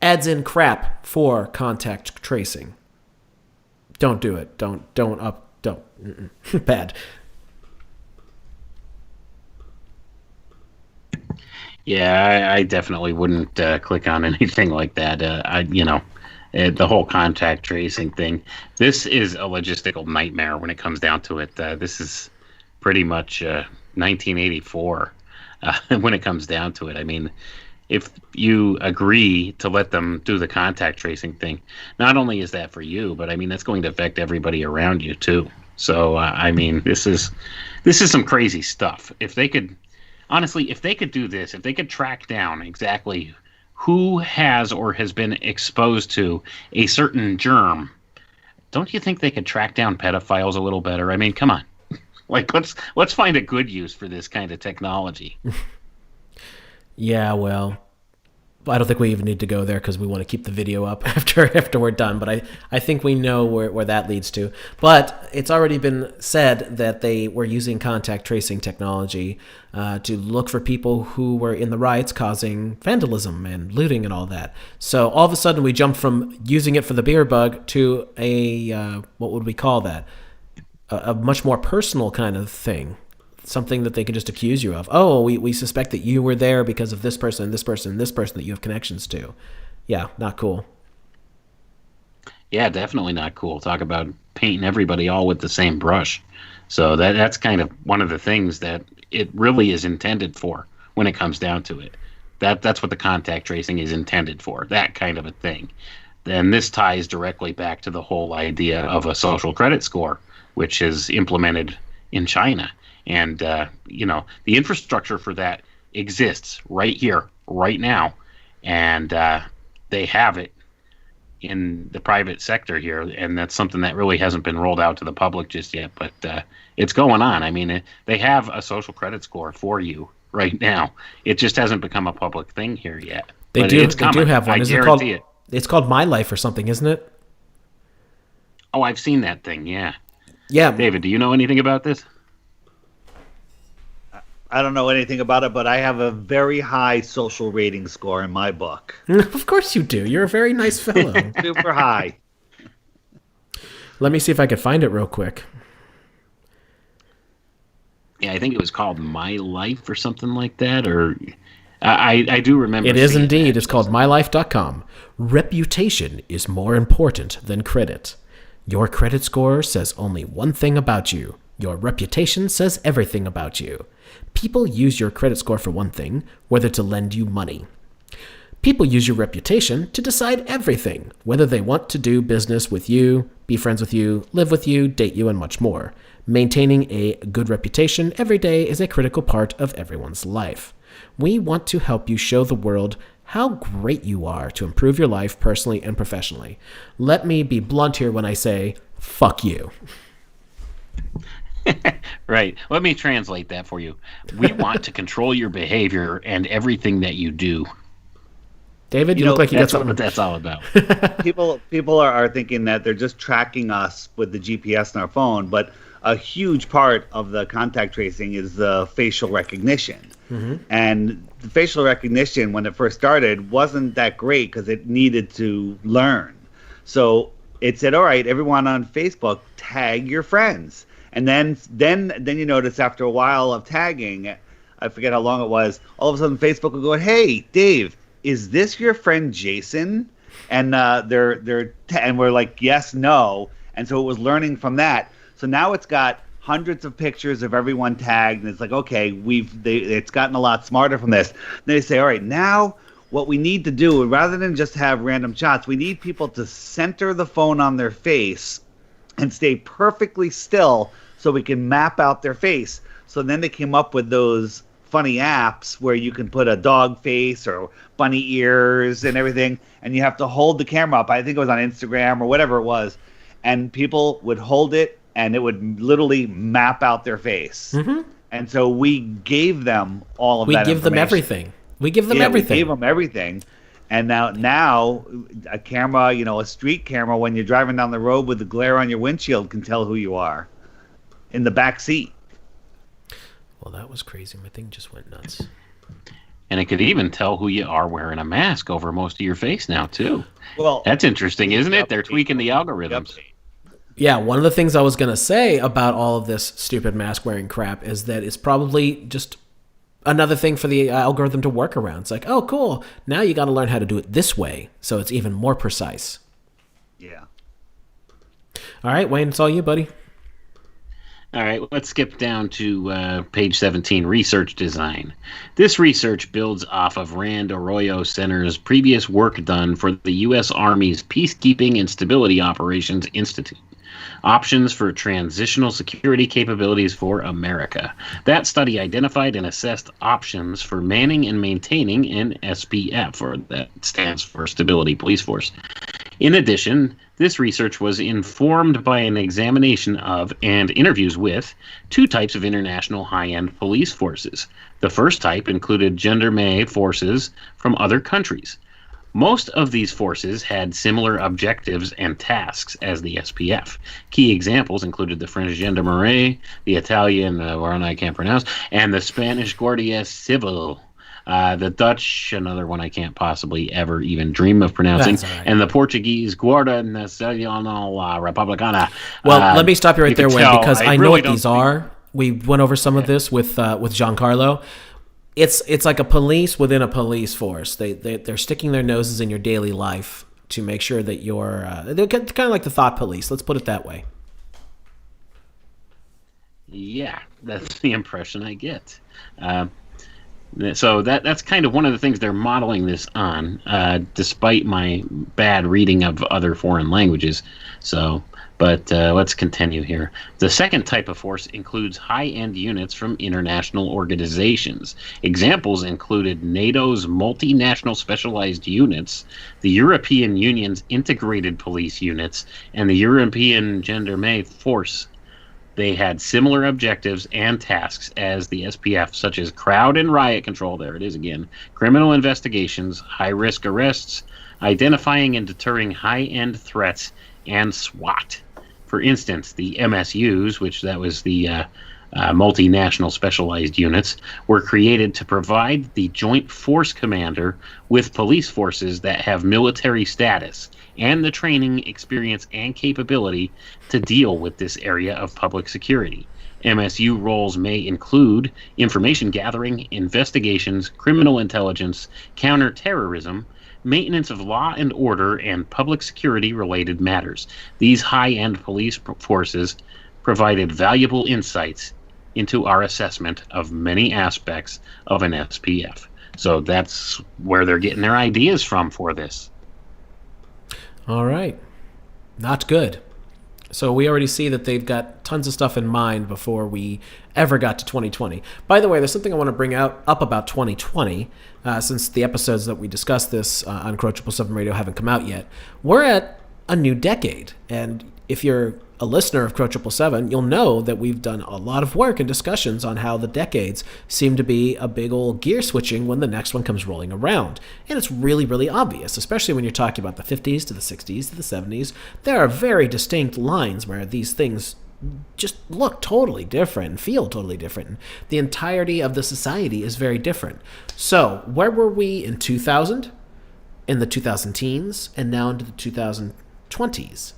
adds in crap for contact tracing. Don't do it. Don't. Bad. Yeah, I definitely wouldn't click on anything like that. The whole contact tracing thing. This is a logistical nightmare when it comes down to it. This is pretty much 1984 when it comes down to it. I mean, if you agree to let them do the contact tracing thing, not only is that for you, but I mean, that's going to affect everybody around you too. So, I mean, this is some crazy stuff. If they could, honestly, if they could do this, if they could track down exactly who has or has been exposed to a certain germ, don't you think they could track down pedophiles a little better? I mean, come on. Like, let's find a good use for this kind of technology. Yeah, well, I don't think we even need to go there because we want to keep the video up after we're done. But I think we know where that leads to. But it's already been said that they were using contact tracing technology to look for people who were in the riots causing vandalism and looting and all that. So all of a sudden we jumped from using it for the beer bug to a, what would we call that? A much more personal kind of thing. Something that they can just accuse you of. Oh, we suspect that you were there because of this person, this person, this person that you have connections to. Yeah, not cool. Yeah, definitely not cool. Talk about painting everybody all with the same brush. So that's kind of one of the things that it really is intended for when it comes down to it. That's what the contact tracing is intended for, that kind of a thing. And this ties directly back to the whole idea of a social credit score, which is implemented in China. And, the infrastructure for that exists right here, right now. And they have it in the private sector here. And that's something that really hasn't been rolled out to the public just yet. But it's going on. I mean, they have a social credit score for you right now. It just hasn't become a public thing here yet. They do have one. I guarantee it. It's called My Life or something, isn't it? Oh, I've seen that thing, yeah. Yeah. David, do you know anything about this? I don't know anything about it, but I have a very high social rating score in my book. Of course you do. You're a very nice fellow. Super high. Let me see if I can find it real quick. Yeah, I think it was called My Life or something like that, or I do remember. It is indeed. That. It's called mylife.com. Reputation is more important than credit. Your credit score says only one thing about you. Your reputation says everything about you. People use your credit score for one thing, whether to lend you money. People use your reputation to decide everything, whether they want to do business with you, be friends with you, live with you, date you, and much more. Maintaining a good reputation every day is a critical part of everyone's life. We want to help you show the world how great you are to improve your life personally and professionally. Let me be blunt here when I say, fuck you. Right. Let me translate that for you. We want to control your behavior and everything that you do. David, you look like you got something. What that's all about. People are thinking that they're just tracking us with the GPS on our phone, but a huge part of the contact tracing is the facial recognition. Mm-hmm. And the facial recognition, when it first started, wasn't that great because it needed to learn. So it said, all right, everyone on Facebook, tag your friends. And then you notice after a while of tagging, I forget how long it was, all of a sudden Facebook will go, hey, Dave, is this your friend Jason? And and we're like, yes, no. And so it was learning from that. So now it's got hundreds of pictures of everyone tagged, and it's like, okay, it's gotten a lot smarter from this. Then they say, all right, now what we need to do, rather than just have random shots, we need people to center the phone on their face and stay perfectly still so we can map out their face. So then they came up with those funny apps where you can put a dog face or bunny ears and everything, and you have to hold the camera up. I think it was on Instagram or whatever it was, and people would hold it and it would literally map out their face. Mm-hmm. And so we gave them all of that information. We give them everything. We gave them everything. And now a camera, a street camera, when you're driving down the road with the glare on your windshield, can tell who you are in the back seat. Well, that was crazy. My thing just went nuts. And it could even tell who you are wearing a mask over most of your face now, too. Well, that's interesting, isn't it? They're tweaking the algorithms. Yeah, one of the things I was going to say about all of this stupid mask-wearing crap is that it's probably just another thing for the algorithm to work around. It's like, oh, cool. Now you got to learn how to do it this way, so it's even more precise. Yeah. All right, Wayne, it's all you, buddy. All right, let's skip down to page 17, research design. This research builds off of RAND Arroyo Center's previous work done for the U.S. Army's Peacekeeping and Stability Operations Institute. Options for transitional security capabilities for America. That study identified and assessed options for manning and maintaining an SPF, or that stands for Stability Police Force. In addition, this research was informed by an examination of and interviews with two types of international high-end police forces. The first type included gendarmerie forces from other countries. Most of these forces had similar objectives and tasks as the SPF. Key examples included the French Gendarmerie, the Italian, one I can't pronounce, and the Spanish Guardia Civil. The Dutch, another one I can't possibly ever even dream of pronouncing, right. And the Portuguese Guarda Nacional Republicana. Well, let me stop you right there, Wayne, because I know what these are. We went over some of this with Giancarlo. It's like a police within a police force. They're sticking their noses in your daily life to make sure that you're they're kind of like the thought police. Let's put it that way. Yeah, that's the impression I get. So that's kind of one of the things they're modeling this on, despite my bad reading of other foreign languages. But let's continue here. The second type of force includes high-end units from international organizations. Examples included NATO's multinational specialized units, the European Union's integrated police units, and the European Gendarmerie Force. They had similar objectives and tasks as the SPF, such as crowd and riot control, there it is again, criminal investigations, high-risk arrests, identifying and deterring high-end threats, and SWAT. For instance, the MSUs, which that was the multinational specialized units, were created to provide the Joint Force Commander with police forces that have military status and the training, experience, and capability to deal with this area of public security. MSU roles may include information gathering, investigations, criminal intelligence, counterterrorism, maintenance of law and order, and public security related matters. These high-end police forces provided valuable insights into our assessment of many aspects of an SPF. So that's where they're getting their ideas from for this. All right. Not good. So we already see that they've got tons of stuff in mind before we ever got to 2020. By the way, there's something I want to bring up about 2020, since the episodes that we discussed this on Crow 777 Radio haven't come out yet. We're at a new decade, and if you're a listener of Crow 777, you'll know that we've done a lot of work and discussions on how the decades seem to be a big old gear switching when the next one comes rolling around. And it's really, really obvious, especially when you're talking about the 50s to the 60s to the 70s. There are very distinct lines where these things just look totally different and feel totally different. The entirety of the society is very different. So where were we in 2000, in the 2000 teens, and now into the 2020s?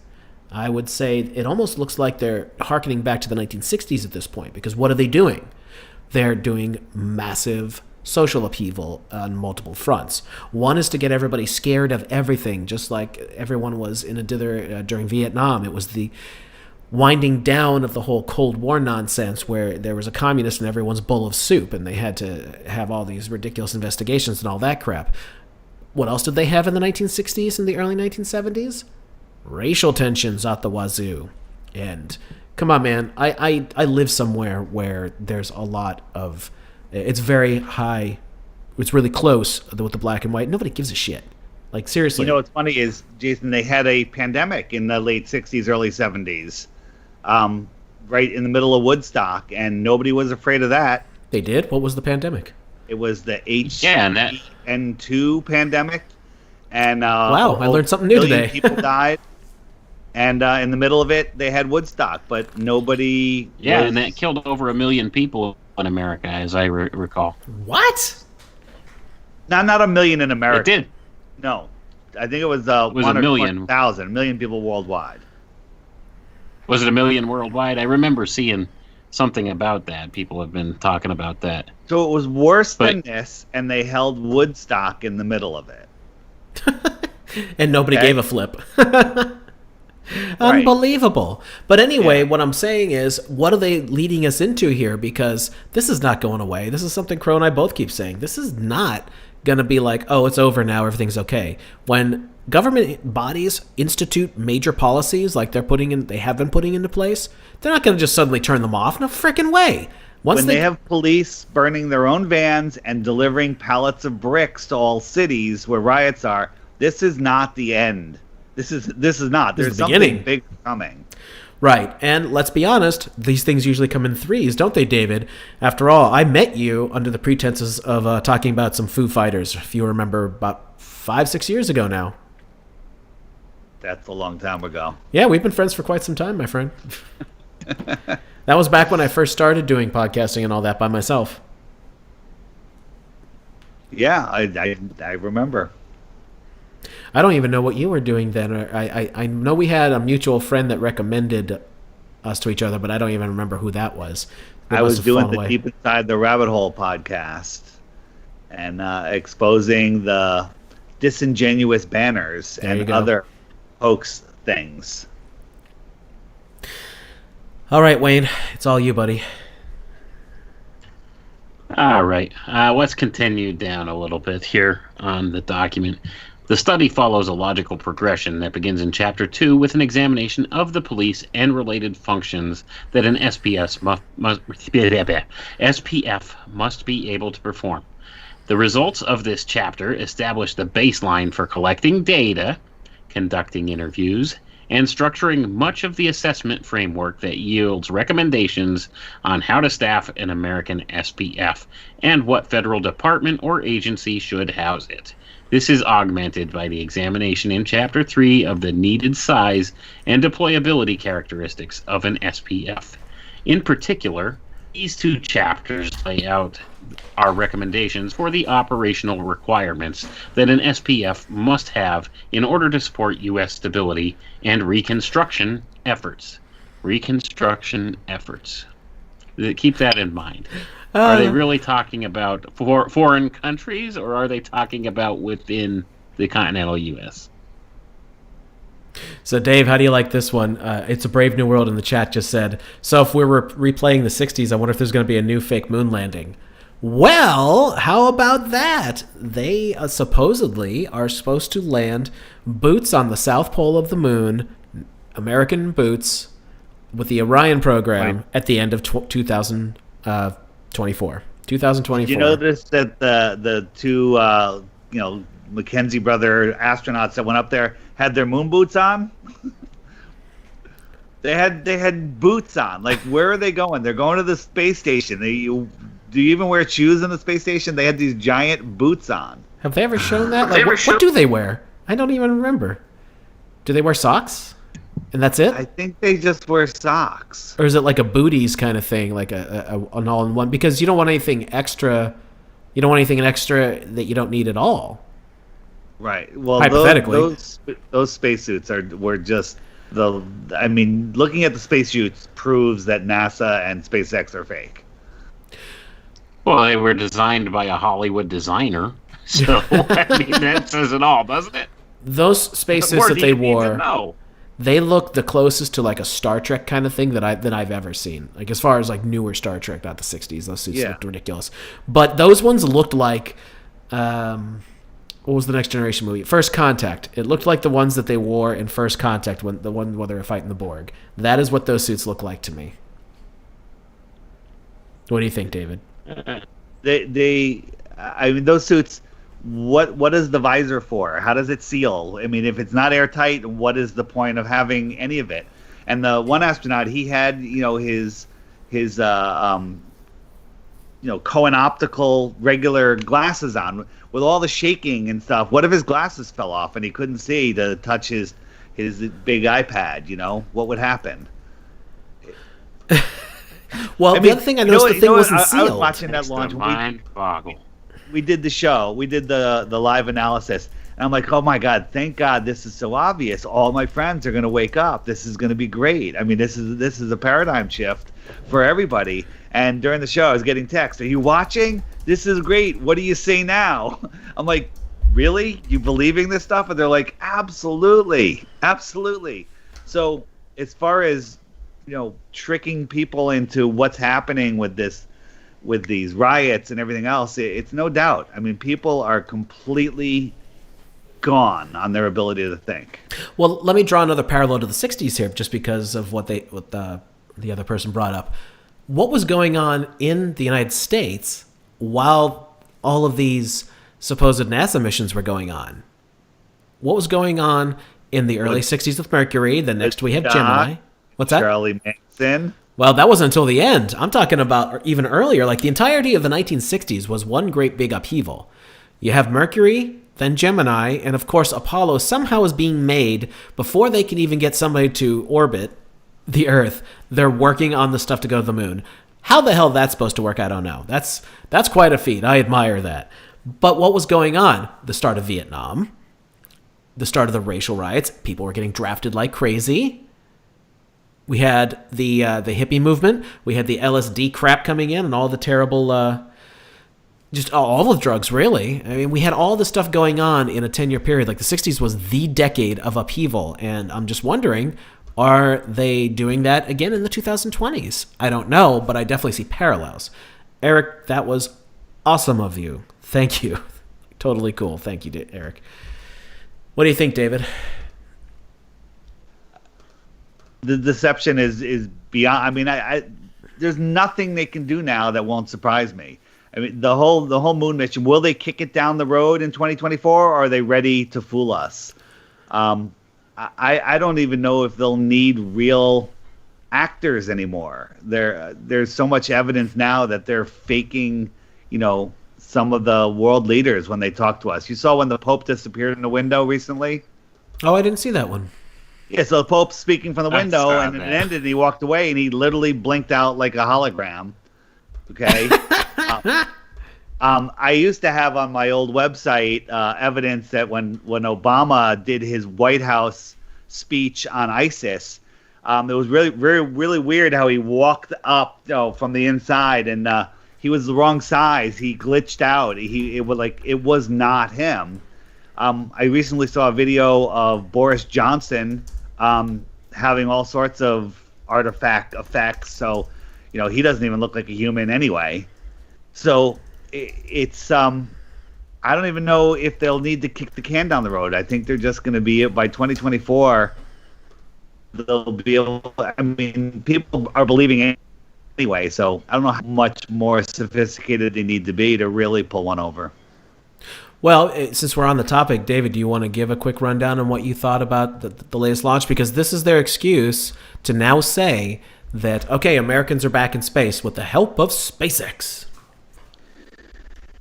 I would say it almost looks like they're hearkening back to the 1960s at this point, because what are they doing? They're doing massive social upheaval on multiple fronts. One is to get everybody scared of everything, just like everyone was in a dither during Vietnam. It was the winding down of the whole Cold War nonsense where there was a communist in everyone's bowl of soup, and they had to have all these ridiculous investigations and all that crap. What else did they have in the 1960s and the early 1970s? Racial tensions out the wazoo. And come on, man, I live somewhere where there's a lot of, it's very high, it's really close with the black and white. Nobody gives a shit. Like, seriously. You know what's funny is, Jason, they had a pandemic in the late 60s, early 70s, right in the middle of Woodstock, and nobody was afraid of that. They did? What was the pandemic? It was the H2 pandemic. And wow, I learned something new today. People died. And in the middle of it, they had Woodstock, but nobody... Yeah, and that killed over 1 million people in America, as I recall. What? Not 1 million in America. It did. No. I think it was, 1 million. 1,000. 1 million people worldwide. Was it 1 million worldwide? I remember seeing something about that. People have been talking about that. So it was worse than this, and they held Woodstock in the middle of it. And nobody gave a flip. Unbelievable. But anyway, what I'm saying is, what are they leading us into here? Because this is not going away. This is something Crow and I both keep saying. This is not going to be like, oh, it's over now, everything's okay. When government bodies institute major policies like they have been putting into place, they're not going to just suddenly turn them off. No freaking way. When they have police burning their own vans and delivering pallets of bricks to all cities where riots are, this is not the end. This is not. There's something big coming. Right. And let's be honest, these things usually come in threes, don't they, David? After all, I met you under the pretenses of talking about some Foo Fighters, if you remember, about 5-6 years ago now. That's a long time ago. Yeah, we've been friends for quite some time, my friend. That was back when I first started doing podcasting and all that by myself. Yeah, I remember. I don't even know what you were doing then. I know we had a mutual friend that recommended us to each other, but I don't even remember who that was. I was doing the Deep Inside the Rabbit Hole podcast and exposing the disingenuous banners and other hoax things. All right, Wayne, it's all you, buddy. All right, let's continue down a little bit here on the document. The study follows a logical progression that begins in Chapter 2 with an examination of the police and related functions that an SPF must be able to perform. The results of this chapter establish the baseline for collecting data, conducting interviews, and structuring much of the assessment framework that yields recommendations on how to staff an American SPF and what federal department or agency should house it. This is augmented by the examination in Chapter 3 of the needed size and deployability characteristics of an SPF. In particular, these two chapters lay out our recommendations for the operational requirements that an SPF must have in order to support U.S. stability and reconstruction efforts. Keep that in mind. Are they really talking about foreign countries, or are they talking about within the continental U.S.? So, Dave, how do you like this one? It's a Brave New World in the chat just said, so if we're replaying the 60s, I wonder if there's going to be a new fake moon landing. Well, how about that? They supposedly are supposed to land boots on the south pole of the moon, American boots, with the Orion program at the end of 2024. 2024. Did you notice that the two Mackenzie brother astronauts that went up there had their moon boots on? They had boots on. Like, where are they going? They're going to the space station. Do you even wear shoes in the space station? They had these giant boots on. Have they ever shown that? Like, what do they wear? I don't even remember. Do they wear socks? And that's it? I think they just wear socks. Or is it like a booties kind of thing, like an all-in-one? Because you don't want anything extra. You don't want anything extra that you don't need at all. Right. Well, hypothetically, those spacesuits were just the. I mean, looking at the spacesuits proves that NASA and SpaceX are fake. Well, they were designed by a Hollywood designer, so I mean that says it all, doesn't it? Those spacesuits that they wore, they look the closest to like a Star Trek kind of thing that I've ever seen. Like, as far as like newer Star Trek, not the 60s. Those suits looked ridiculous. But those ones looked like, what was the Next Generation movie? First Contact. It looked like the ones that they wore in First Contact, when they were fighting the Borg. That is what those suits look like to me. What do you think, David? I mean, those suits. What is the visor for? How does it seal? I mean, if it's not airtight, what is the point of having any of it? And the one astronaut, he had his co-optical regular glasses on with all the shaking and stuff. What if his glasses fell off and he couldn't see to touch his big iPad? What would happen? Well, the other thing I noticed, the thing wasn't sealed. I was watching that launch. Mind boggle. We did the show. We did the live analysis. And I'm like, oh, my God, thank God this is so obvious. All my friends are going to wake up. This is going to be great. I mean, this is a paradigm shift for everybody. And during the show, I was getting texts. Are you watching? This is great. What do you say now? I'm like, really? You believing this stuff? And they're like, absolutely. Absolutely. So as far as, tricking people into what's happening with these riots and everything else, it's no doubt. I mean, people are completely gone on their ability to think. Well, let me draw another parallel to the 60s here, just because of what the other person brought up. What was going on in the United States while all of these supposed NASA missions were going on? What was going on in the early 60s with Mercury? Then next we have Gemini. What's that? Charlie Manson. Well, that wasn't until the end. I'm talking about even earlier. Like, the entirety of the 1960s was one great big upheaval. You have Mercury, then Gemini, and of course Apollo somehow is being made before they can even get somebody to orbit the Earth. They're working on the stuff to go to the moon. How the hell that's supposed to work, I don't know. That's quite a feat. I admire that. But what was going on? The start of Vietnam, the start of the racial riots. People were getting drafted like crazy. We had the hippie movement. We had the LSD crap coming in and all the terrible, just all the drugs, really. I mean, we had all this stuff going on in a 10-year period. Like, the 60s was the decade of upheaval. And I'm just wondering, are they doing that again in the 2020s? I don't know, but I definitely see parallels. Eric, that was awesome of you. Thank you. Totally cool. Thank you, Eric. What do you think, David? The deception is beyond. I mean, there's nothing they can do now that won't surprise me. I mean, the whole moon mission. Will they kick it down the road in 2024, or are they ready to fool us? I don't even know if they'll need real actors anymore. There's so much evidence now that they're faking, some of the world leaders when they talk to us. You saw when the Pope disappeared in the window recently? Oh, I didn't see that one. Yeah, so the Pope's speaking from the window, and it ended, and he walked away, and he literally blinked out like a hologram. Okay? I used to have on my old website evidence that when Obama did his White House speech on ISIS, It was really weird how he walked up, from the inside, and he was the wrong size. He glitched out. It was not him. I recently saw a video of Boris Johnson having all sorts of artifact effects. So, he doesn't even look like a human anyway. So it's I don't even know if they'll need to kick the can down the road. I think they're just going to be by 2024. They'll be able. I mean, people are believing it anyway. So I don't know how much more sophisticated they need to be to really pull one over. Well, since we're on the topic, David, do you want to give a quick rundown on what you thought about the latest launch? Because this is their excuse to now say that, okay, Americans are back in space with the help of SpaceX.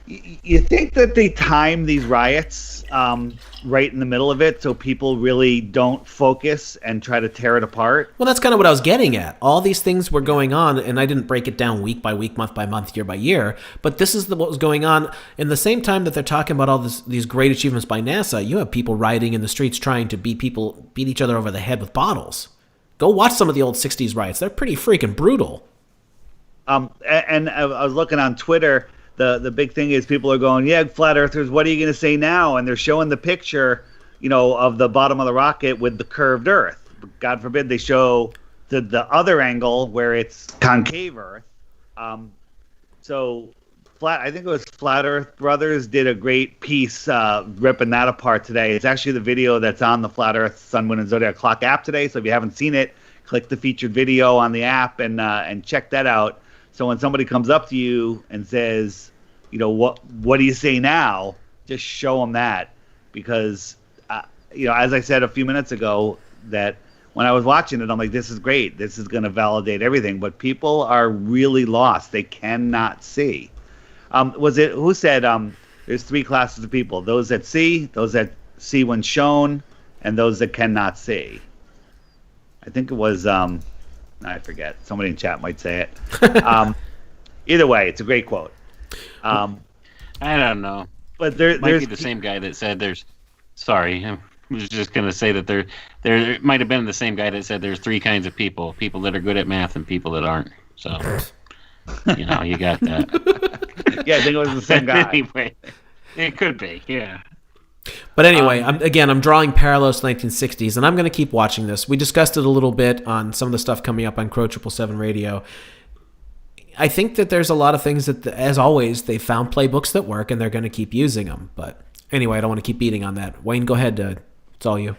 You think that they time these riots right in the middle of it so people really don't focus and try to tear it apart? Well, that's kind of what I was getting at. All these things were going on, and I didn't break it down week by week, month by month, year by year, but this is what was going on. In the same time that they're talking about all these great achievements by NASA, you have people rioting in the streets trying to beat each other over the head with bottles. Go watch some of the old 60s riots. They're pretty freaking brutal. And I was looking on Twitter. The big thing is people are going, yeah, flat earthers, what are you going to say now? And they're showing the picture, of the bottom of the rocket with the curved earth. God forbid they show the other angle where it's concave earth. So I think it was Flat Earth Brothers did a great piece ripping that apart today. It's actually the video that's on the Flat Earth Sun, Wind, and Zodiac Clock app today. So if you haven't seen it, click the featured video on the app and check that out. So when somebody comes up to you and says, what do you say now? Just show them that, because, as I said a few minutes ago, that when I was watching it, I'm like, this is great. This is going to validate everything. But people are really lost. They cannot see. Who said there's three classes of people? Those that see when shown, and those that cannot see. I think it was I forget. Somebody in chat might say it. Either way, it's a great quote. I don't know. But there's might be the same guy that said there's. Sorry, I was just gonna say that there might have been the same guy that said there's three kinds of people: people that are good at math and people that aren't. So, you got that. Yeah, I think it was the same guy. Anyway, it could be. Yeah. But anyway, I'm drawing parallels to 1960s, and I'm going to keep watching this. We discussed it a little bit on some of the stuff coming up on Crow 777 Radio. I think that there's a lot of things that, as always, they found playbooks that work, and they're going to keep using them. But anyway, I don't want to keep beating on that. Wayne, go ahead. It's all you.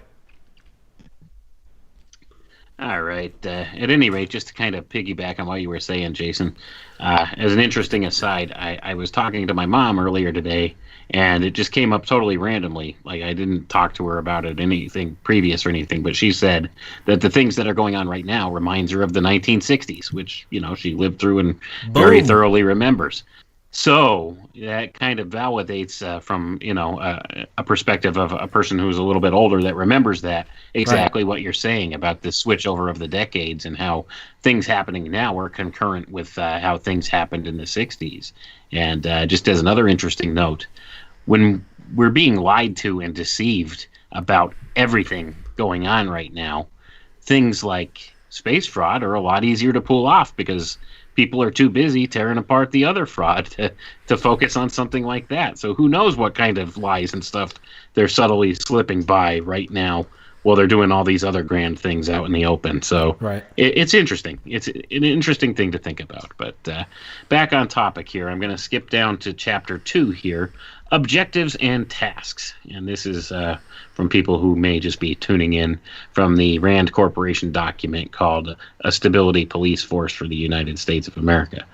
All right. At any rate, just to kind of piggyback on what you were saying, Jason, as an interesting aside, I was talking to my mom earlier today, and it just came up totally randomly. Like, I didn't talk to her about it, anything previous or anything, but she said that the things that are going on right now reminds her of the 1960s, which, she lived through and very thoroughly remembers. So that kind of validates from, a perspective of a person who's a little bit older that remembers that exactly what you're saying about this switch over of the decades and how things happening now are concurrent with how things happened in the 60s. And just as another interesting note, when we're being lied to and deceived about everything going on right now, things like space fraud are a lot easier to pull off because people are too busy tearing apart the other fraud to focus on something like that. So who knows what kind of lies and stuff they're subtly slipping by right now while they're doing all these other grand things out in the open. So it's interesting. It's an interesting thing to think about. But back on topic here, I'm going to skip down to Chapter 2 here, Objectives and Tasks. And this is from people who may just be tuning in from the RAND Corporation document called A Stability Police Force for the United States of America.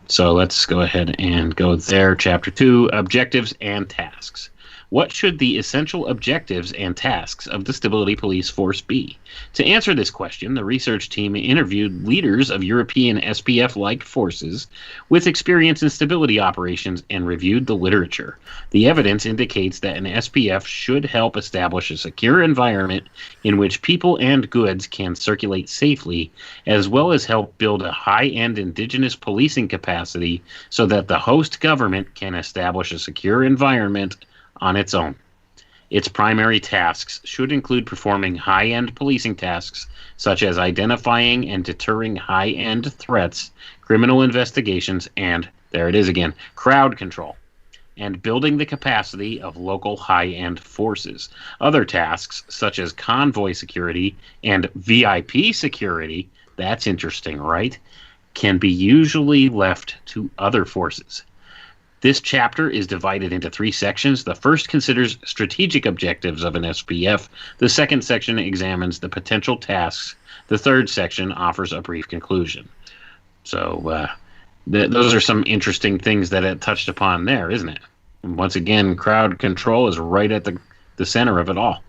So let's go ahead and go there. Chapter 2, Objectives and Tasks. What should the essential objectives and tasks of the Stability Police Force be? To answer this question, the research team interviewed leaders of European SPF-like forces with experience in stability operations and reviewed the literature. The evidence indicates that an SPF should help establish a secure environment in which people and goods can circulate safely, as well as help build a high-end indigenous policing capacity so that the host government can establish a secure environment on its own. Its primary tasks should include performing high-end policing tasks such as identifying and deterring high-end threats, criminal investigations, and, there it is again, crowd control, and building the capacity of local high-end forces. Other tasks, such as convoy security and VIP security, that's interesting, right, can be usually left to other forces. This chapter is divided into 3 sections. The first considers strategic objectives of an SPF. The second section examines the potential tasks. The third section offers a brief conclusion. So those are some interesting things that it touched upon there, isn't it? And once again, crowd control is right at the center of it all.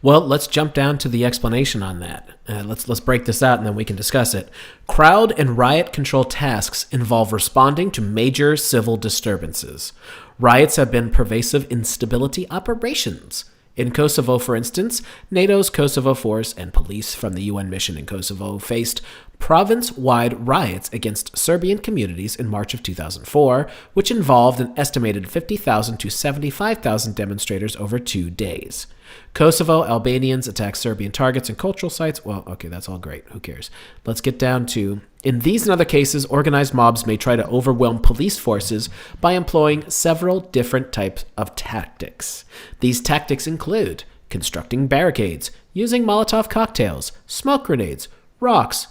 Well, let's jump down to the explanation on that. Let's break this out and then we can discuss it. Crowd and riot control tasks involve responding to major civil disturbances. Riots have been pervasive instability operations. In Kosovo, for instance, NATO's Kosovo force and police from the UN mission in Kosovo faced province-wide riots against Serbian communities in March of 2004, which involved an estimated 50,000 to 75,000 demonstrators over 2 days. Kosovo Albanians attacked Serbian targets and cultural sites. Well, okay, that's all great. Who cares? Let's get down to, in these and other cases, organized mobs may try to overwhelm police forces by employing several different types of tactics. These tactics include constructing barricades, using Molotov cocktails, smoke grenades, rocks,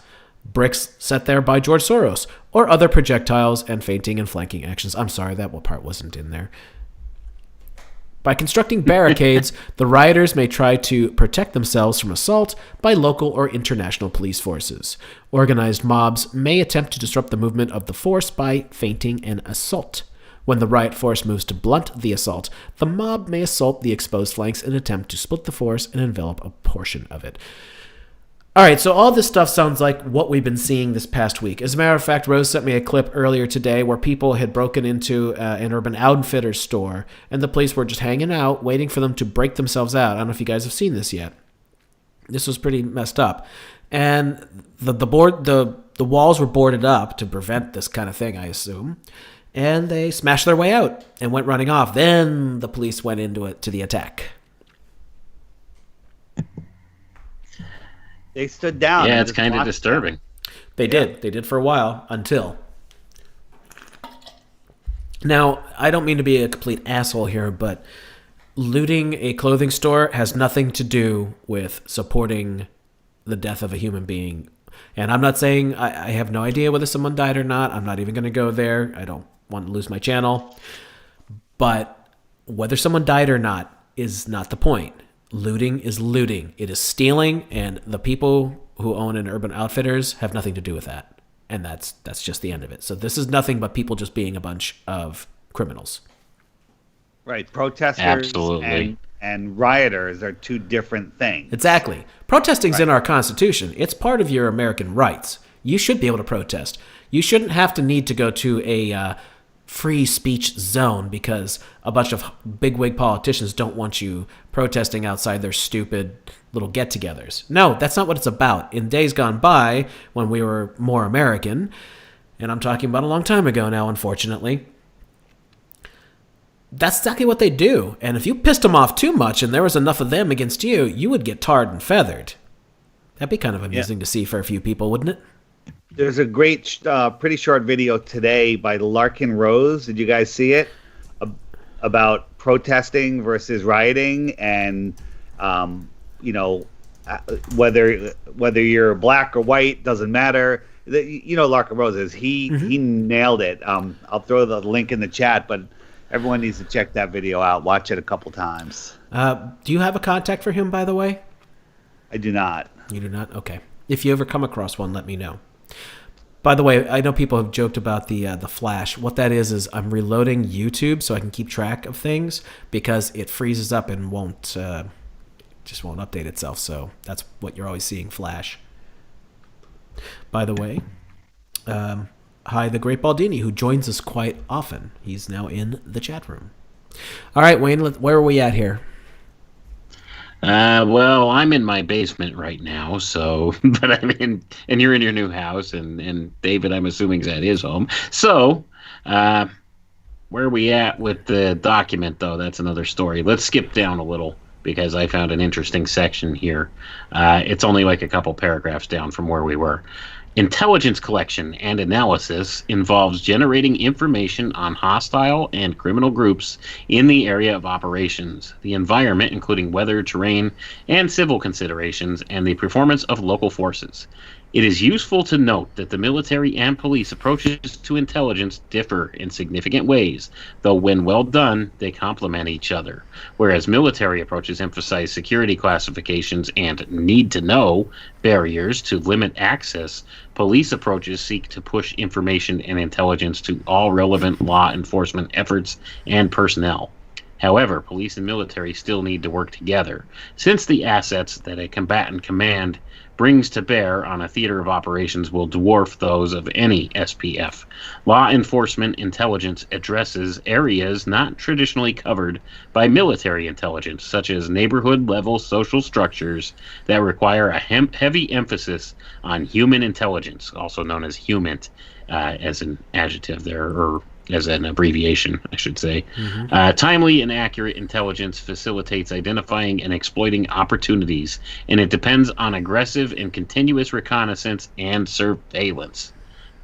bricks set there by George Soros, or other projectiles and feinting and flanking actions. I'm sorry, that part wasn't in there. By constructing barricades, the rioters may try to protect themselves from assault by local or international police forces. Organized mobs may attempt to disrupt the movement of the force by feinting an assault. When the riot force moves to blunt the assault, the mob may assault the exposed flanks and attempt to split the force and envelop a portion of it. All right, so all this stuff sounds like what we've been seeing this past week. As a matter of fact, Rose sent me a clip earlier today where people had broken into an Urban Outfitters store, and the police were just hanging out, waiting for them to break themselves out. I don't know if you guys have seen this yet. This was pretty messed up. And the walls were boarded up to prevent this kind of thing, I assume. And they smashed their way out and went running off. Then the police went to the attack. They stood down. Yeah, it's kind of disturbing. They did. They did for a while until. Now, I don't mean to be a complete asshole here, but looting a clothing store has nothing to do with supporting the death of a human being. And I'm not saying I have no idea whether someone died or not. I'm not even going to go there. I don't want to lose my channel. But whether someone died or not is not the point. Looting is looting. It is stealing, and the people who own an Urban Outfitters have nothing to do with that. And that's just the end of it. So this is nothing but people just being a bunch of criminals. Right. Protesters Absolutely. and rioters are 2 different things. Exactly. Protesting's in our Constitution. It's part of your American rights. You should be able to protest. You shouldn't have to need to go to a free speech zone because a bunch of bigwig politicians don't want you protesting outside their stupid little get-togethers. No, that's not what it's about. In days gone by, when we were more American, and I'm talking about a long time ago now, unfortunately, that's exactly what they do. And if you pissed them off too much and there was enough of them against you, you would get tarred and feathered. That'd be kind of amusing to see for a few people, wouldn't it? There's a great, pretty short video today by Larkin Rose. Did you guys see it? About protesting versus rioting, and whether you're black or white doesn't matter. Larkin Rose is. He nailed it. I'll throw the link in the chat, but everyone needs to check that video out. Watch it a couple times. Do you have a contact for him, by the way? I do not. You do not? Okay. If you ever come across one, let me know. By the way, I know people have joked about the Flash. What that is I'm reloading YouTube so I can keep track of things because it freezes up and just won't update itself. So that's what you're always seeing, Flash. By the way, hi, the Great Baldini, who joins us quite often. He's now in the chat room. All right, Wayne, where are we at here? Well, I'm in my basement right now, so, but I'm in, and you're in your new house, and David, I'm assuming, is at his home. So, Where are we at with the document, though? That's another story. Let's skip down a little because I found an interesting section here. It's only like a couple paragraphs down from where we were. Intelligence collection and analysis involves generating information on hostile and criminal groups in the area of operations, the environment, including weather, terrain, and civil considerations, and the performance of local forces. It is useful to note that the military and police approaches to intelligence differ in significant ways, though when well done, they complement each other. Whereas military approaches emphasize security classifications and need-to-know barriers to limit access, police approaches seek to push information and intelligence to all relevant law enforcement efforts and personnel. However, police and military still need to work together, since the assets that a combatant command brings to bear on a theater of operations will dwarf those of any SPF. Law enforcement intelligence addresses areas not traditionally covered by military intelligence, such as neighborhood-level social structures that require a heavy emphasis on human intelligence, also known as HUMINT, as an adjective there, or as an abbreviation, I should say. Timely and accurate intelligence facilitates identifying and exploiting opportunities, and it depends on aggressive and continuous reconnaissance and surveillance.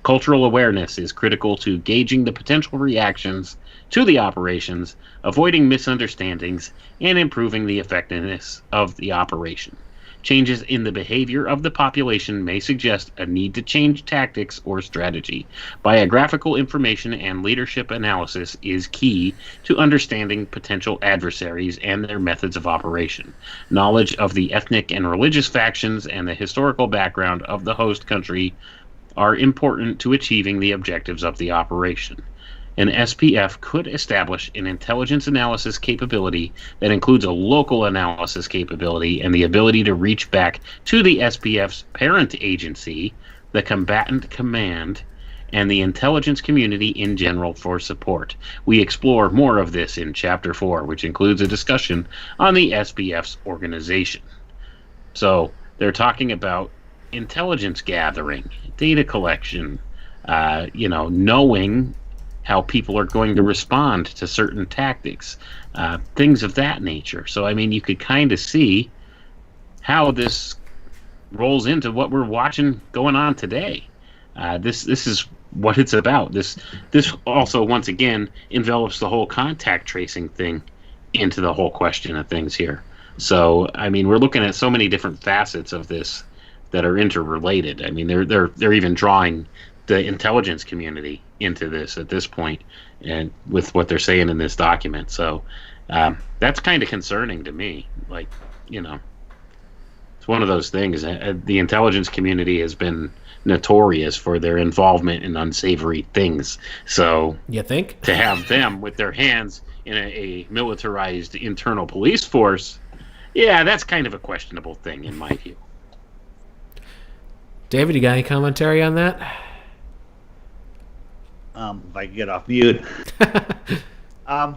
Cultural awareness is critical to gauging the potential reactions to the operations, avoiding misunderstandings, and improving the effectiveness of the operation. Changes in the behavior of the population may suggest a need to change tactics or strategy. Biographical information and leadership analysis is key to understanding potential adversaries and their methods of operation. Knowledge of the ethnic and religious factions and the historical background of the host country are important to achieving the objectives of the operation. An SPF could establish an intelligence analysis capability that includes a local analysis capability and the ability to reach back to the SPF's parent agency, the combatant command, and the intelligence community in general for support. We explore more of this in Chapter 4, which includes a discussion on the SPF's organization. So they're talking about intelligence gathering, data collection, knowing how people are going to respond to certain tactics, things of that nature. So, I mean, you could kind of see how this rolls into what we're watching going on today. This is what it's about. This also, once again, envelops the whole contact tracing thing into the whole question of things here. So, I mean, we're looking at so many different facets of this that are interrelated. I mean, they're even drawing the intelligence community into this at this point, and with what they're saying in this document. So that's kind of concerning to me. Like, it's one of those things. The intelligence community has been notorious for their involvement in unsavory things. So you think to have them with their hands in a militarized internal police force, yeah, that's kind of a questionable thing in my view. David, you got any commentary on that? If I can get off mute. My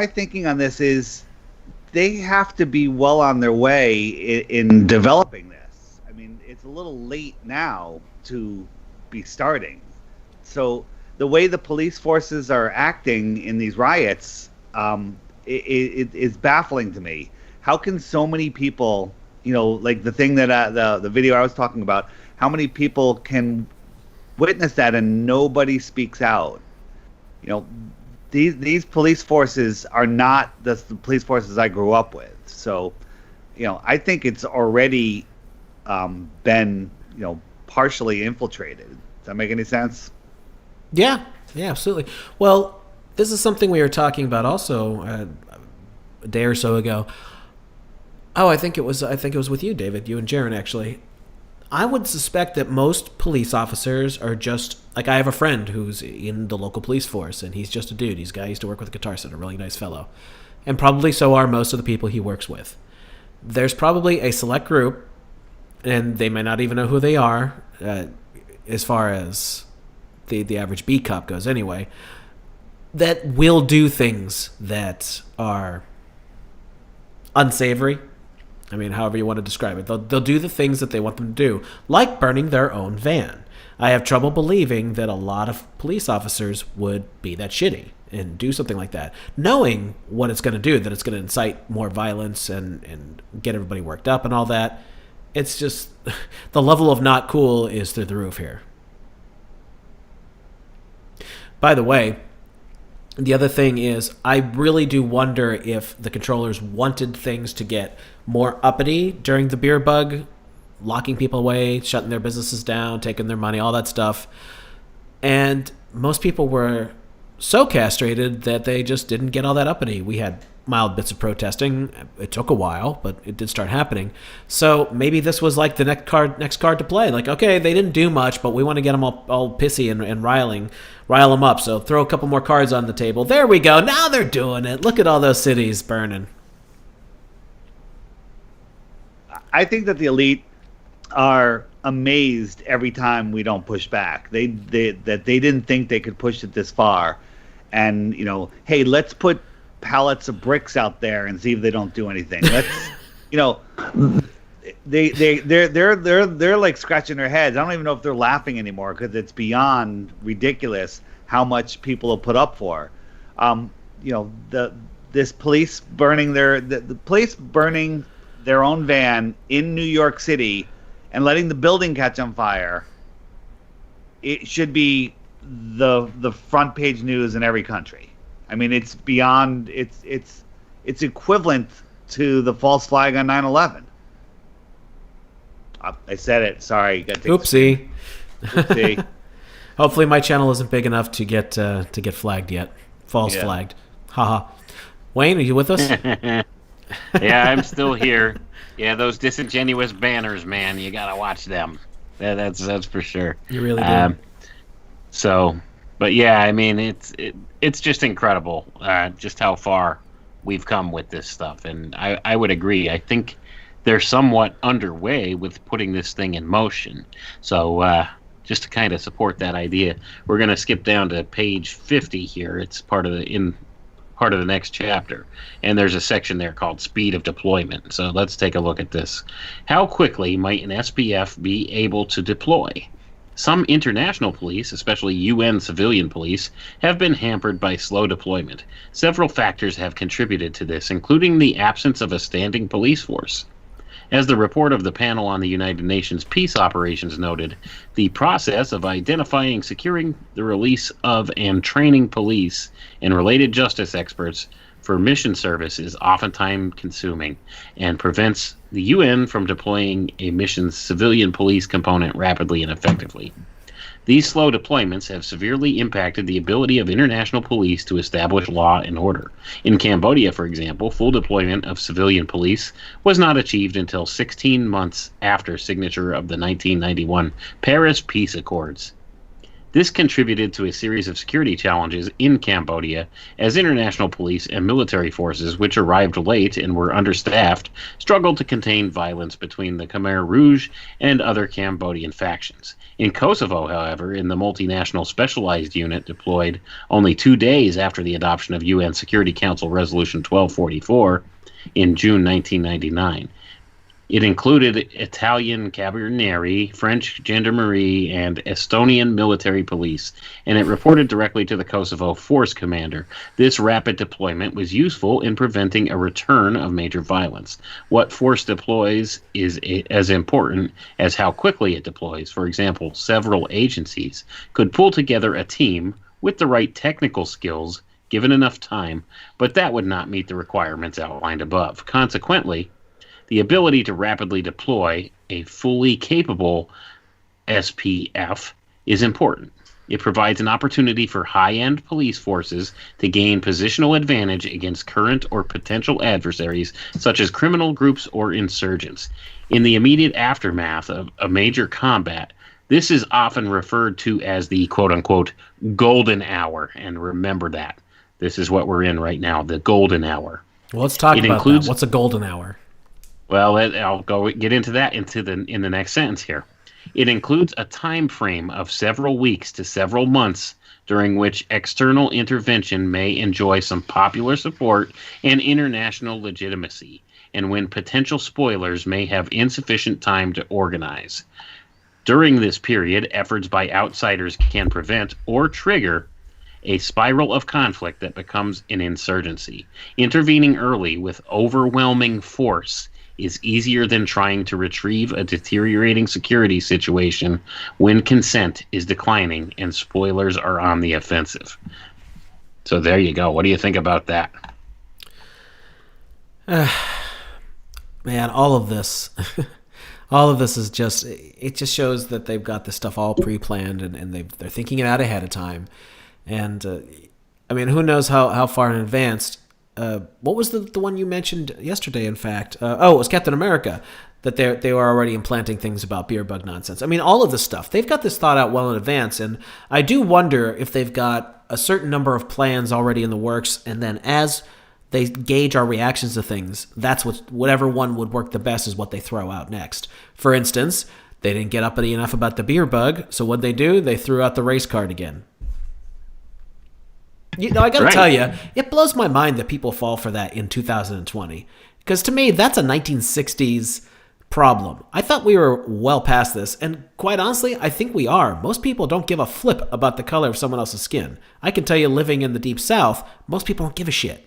thinking on this is they have to be well on their way in developing this. I mean, it's a little late now to be starting. So the way the police forces are acting in these riots, it is baffling to me. How can so many people, like the thing that the video I was talking about, how many people can witness that and nobody speaks out? These police forces are not the police forces I grew up with. So, I think it's already been, partially infiltrated. Does that make any sense? Yeah, absolutely. Well, this is something we were talking about also a day or so ago. Oh, I think it was with you, David, you and Jaron, actually. I would suspect that most police officers are just, like, I have a friend who's in the local police force, and he's just a dude. He's a guy I used to work with at Guitar Center, a really nice fellow. And probably so are most of the people he works with. There's probably a select group, and they may not even know who they are, as far as the average B cop goes anyway, that will do things that are unsavory. I mean, however you want to describe it. They'll do the things that they want them to do, like burning their own van. I have trouble believing that a lot of police officers would be that shitty and do something like that, knowing what it's going to do, that it's going to incite more violence and get everybody worked up and all that. It's just the level of not cool is through the roof here. By the way, the other thing is I really do wonder if the controllers wanted things to get more uppity during the beer bug, locking people away, shutting their businesses down, taking their money, all that stuff. And most people were so castrated that they just didn't get all that uppity. We had mild bits of protesting. It took a while, but it did start happening. So maybe this was like the next card to play. Like, okay, they didn't do much, but we want to get them all pissy and rile them up. So throw a couple more cards on the table. There we go. Now they're doing it. Look at all those cities burning. I think that the elite are amazed every time we don't push back. They didn't think they could push it this far. And, hey, let's put pallets of bricks out there and see if they don't do anything. Let's, they're like scratching their heads. I don't even know if they're laughing anymore because it's beyond ridiculous how much people will put up for. This police burning the police burning their own van in New York City and letting the building catch on fire. It should be the front page news in every country. I mean, it's beyond. It's equivalent to the false flag on 9/11. I said it. Sorry. Oopsie. Oopsie. Hopefully, my channel isn't big enough to get flagged yet. False flagged. Haha. Wayne, are you with us? Yeah, I'm still here. Yeah, those disingenuous banners, man. You gotta watch them. That's for sure. You really do. But yeah, I mean, it's just incredible, just how far we've come with this stuff, and I would agree. I think they're somewhat underway with putting this thing in motion. So just to kind of support that idea, we're going to skip down to page 50 here. It's part of the next chapter, and there's a section there called Speed of Deployment. So let's take a look at this. How quickly might an SPF be able to deploy? Some international police, especially UN civilian police, have been hampered by slow deployment. Several factors have contributed to this, including the absence of a standing police force. As the report of the panel on the United Nations peace operations noted, the process of identifying, securing the release of, and training police and related justice experts for mission service is often time-consuming and prevents the UN from deploying a mission's civilian police component rapidly and effectively. These slow deployments have severely impacted the ability of international police to establish law and order. In Cambodia, for example, full deployment of civilian police was not achieved until 16 months after signature of the 1991 Paris Peace Accords. This contributed to a series of security challenges in Cambodia as international police and military forces, which arrived late and were understaffed, struggled to contain violence between the Khmer Rouge and other Cambodian factions. In Kosovo, however, in the multinational specialized unit deployed only 2 days after the adoption of UN Security Council Resolution 1244 in June 1999. It included Italian Carabinieri, French Gendarmerie, and Estonian military police, and it reported directly to the Kosovo force commander. This rapid deployment was useful in preventing a return of major violence. What force deploys is as important as how quickly it deploys. For example, several agencies could pull together a team with the right technical skills, given enough time, but that would not meet the requirements outlined above. Consequently, the ability to rapidly deploy a fully capable SPF is important. It provides an opportunity for high-end police forces to gain positional advantage against current or potential adversaries, such as criminal groups or insurgents. In the immediate aftermath of a major combat, this is often referred to as the quote-unquote golden hour, and remember that. This is what we're in right now, the golden hour. Well, let's talk about that. What's a golden hour? Well, I'll get into that in the next sentence here. It includes a time frame of several weeks to several months during which external intervention may enjoy some popular support and international legitimacy, and when potential spoilers may have insufficient time to organize. During this period, efforts by outsiders can prevent or trigger a spiral of conflict that becomes an insurgency. Intervening early with overwhelming force is easier than trying to retrieve a deteriorating security situation when consent is declining and spoilers are on the offensive. So there you go. What do you think about that? Man, all of this is just, it just shows that they've got this stuff all pre-planned and they're thinking it out ahead of time. And I mean, who knows how far in advance. What was the one you mentioned yesterday, in fact? It was Captain America, that they were already implanting things about beer bug nonsense. I mean, all of this stuff, they've got this thought out well in advance, and I do wonder if they've got a certain number of plans already in the works, and then as they gauge our reactions to things, that's whatever one would work the best is what they throw out next. For instance, they didn't get uppity enough about the beer bug, so what'd they do? They threw out the race card again. You know, I got to tell you, it blows my mind that people fall for that in 2020. Because to me, that's a 1960s problem. I thought we were well past this, and quite honestly, I think we are. Most people don't give a flip about the color of someone else's skin. I can tell you, living in the Deep South, most people don't give a shit.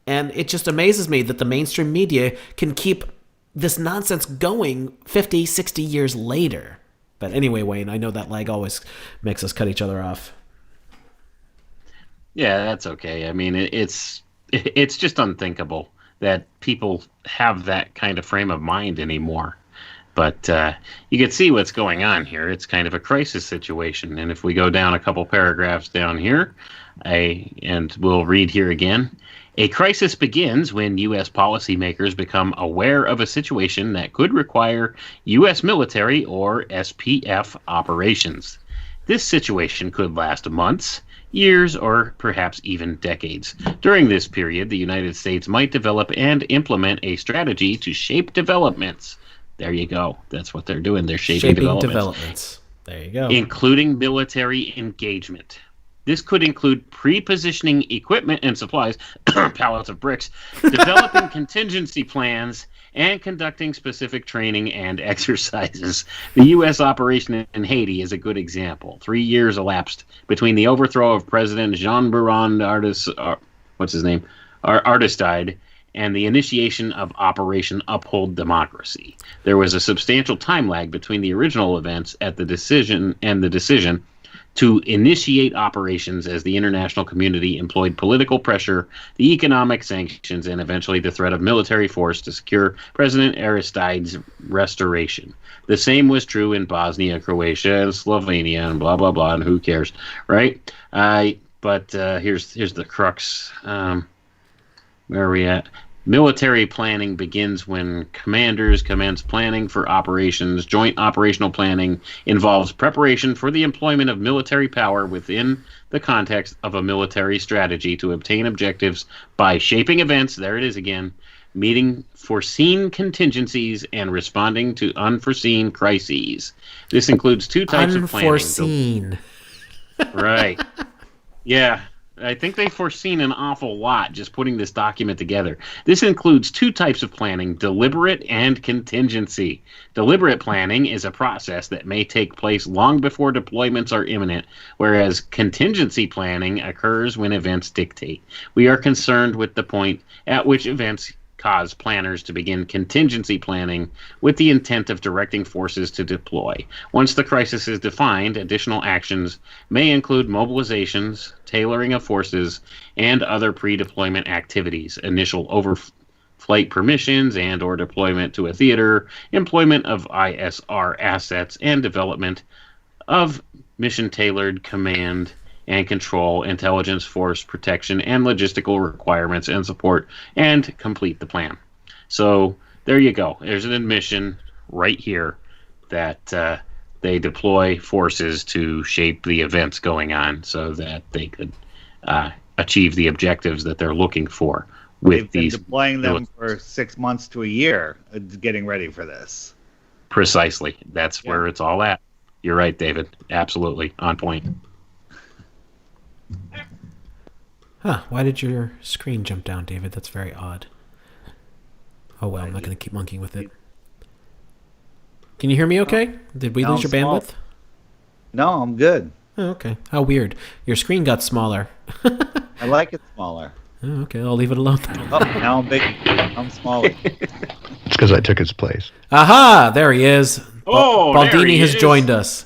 And it just amazes me that the mainstream media can keep this nonsense going 50, 60 years later. But anyway, Wayne, I know that lag always makes us cut each other off. Yeah, that's okay. I mean, it's just unthinkable that people have that kind of frame of mind anymore. But you can see what's going on here. It's kind of a crisis situation. And if we go down a couple paragraphs down here, and we'll read here again. A crisis begins when U.S. policymakers become aware of a situation that could require U.S. military or SPF operations. This situation could last months, years, or perhaps even decades. During this period, the United States might develop and implement a strategy to shape developments. There you go. That's what they're doing. They're shaping developments. There you go. Including military engagement. This could include pre-positioning equipment and supplies, pallets of bricks, developing contingency plans, and conducting specific training and exercises. The U.S. operation in Haiti is a good example. 3 years elapsed between the overthrow of President Jean-Bertrand Aristide and the initiation of Operation Uphold Democracy. There was a substantial time lag between the original events and the decision to initiate operations as the international community employed political pressure, the economic sanctions, and eventually the threat of military force to secure President Aristide's restoration. The same was true in Bosnia, Croatia, and Slovenia, and blah, blah, blah, and who cares, right? But here's the crux. Where are we at? Military planning begins when commanders commence planning for operations. Joint operational planning involves preparation for the employment of military power within the context of a military strategy to obtain objectives by shaping events, there it is again, meeting foreseen contingencies, and responding to unforeseen crises. This includes two types of planning. Unforeseen. Right. Yeah. I think they've foreseen an awful lot just putting this document together. This includes two types of planning, deliberate and contingency. Deliberate planning is a process that may take place long before deployments are imminent, whereas contingency planning occurs when events dictate. We are concerned with the point at which events cause planners to begin contingency planning with the intent of directing forces to deploy. Once the crisis is defined, additional actions may include mobilizations, tailoring of forces, and other pre-deployment activities, initial overflight permissions and or deployment to a theater, employment of ISR assets, and development of mission-tailored command and control, intelligence, force protection, and logistical requirements and support, and complete the plan. So there you go. There's an admission right here that they deploy forces to shape the events going on so that they could achieve the objectives that they're looking for. With these deploying them for 6 months to a year, getting ready for this. Precisely. That's where it's all at. You're right, David. Absolutely. On point. Huh, why did your screen jump down, David? That's very odd. Oh well, I'm not going to keep monkeying with it. Can you hear me okay? Did we lose your bandwidth? No, I'm good. Oh, okay. How weird. Your screen got smaller. I like it smaller. Oh, okay, I'll leave it alone then. Oh, now I'm big. I'm smaller. It's because I took his place. Aha! There he is. Oh, Baldini there he has is. joined us.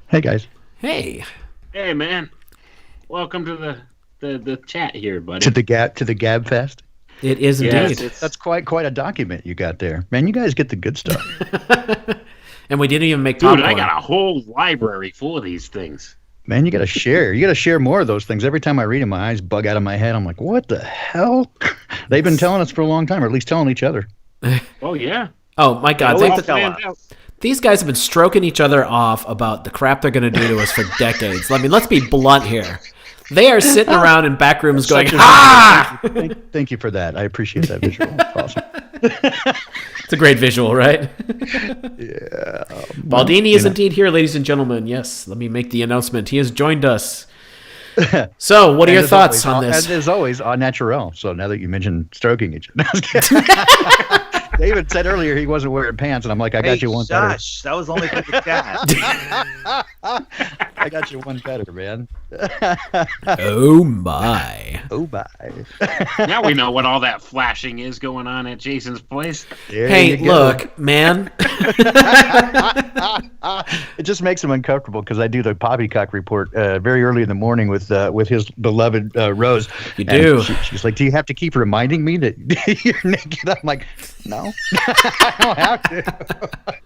Hey, guys. Hey. Hey, man. Welcome to the chat here, buddy. To the Gab Fest. It is Yes, indeed. That's quite a document you got there. Man, you guys get the good stuff. And we didn't even make Dude, popcorn. I got a whole library full of these things. Man, you got to share. You got to share more of those things. Every time I read them, my eyes bug out of my head. I'm like, what the hell? They've been telling us for a long time, or at least telling each other. Oh, yeah. Oh, my God. Always tell us. These guys have been stroking each other off about the crap they're going to do to us for decades. I mean, let's be blunt here. They are sitting around in back rooms going, ah! Thank you for that. I appreciate that visual. It's awesome. It's a great visual, right? Yeah. Baldini is indeed here, ladies and gentlemen. Yes, let me make the announcement. He has joined us. So, what are your thoughts on this? As always, au naturel. So now that you mentioned stroking each other. David said earlier he wasn't wearing pants, and I'm like, I got you one better. That was only for the cat. I got you one better, man. Oh, my. Oh, bye. Now we know what all that flashing is going on at Jason's place. Hey, look, man. It just makes him uncomfortable because I do the poppycock report very early in the morning with his beloved Rose. You do. She's like, do you have to keep reminding me that you're naked? I'm like, no, I don't have to.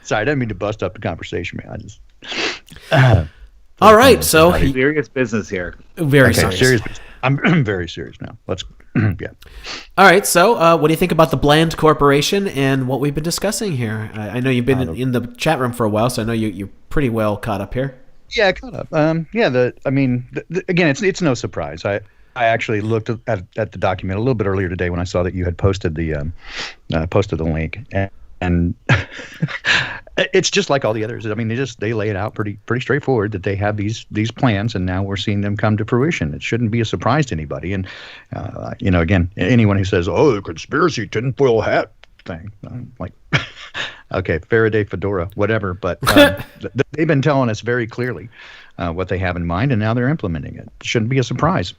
Sorry, I didn't mean to bust up the conversation, man. I just. All right, so Serious business here. very Okay, serious. I'm very serious now. Let's. Yeah. All right, so what do you think about the Bland Corporation and what we've been discussing here? I know you've been in the chat room for a while, so I know you're pretty well caught up here. Yeah, caught up. Again, it's no surprise. I actually looked at the document a little bit earlier today when I saw that you had posted the link, and it's just like all the others. I mean, they lay it out pretty straightforward that they have these plans, and now we're seeing them come to fruition. It shouldn't be a surprise to anybody. And again, anyone who says, "Oh, the conspiracy tinfoil hat thing," I'm like, okay, Faraday fedora, whatever. But they've been telling us very clearly what they have in mind, and now they're implementing it. It shouldn't be a surprise.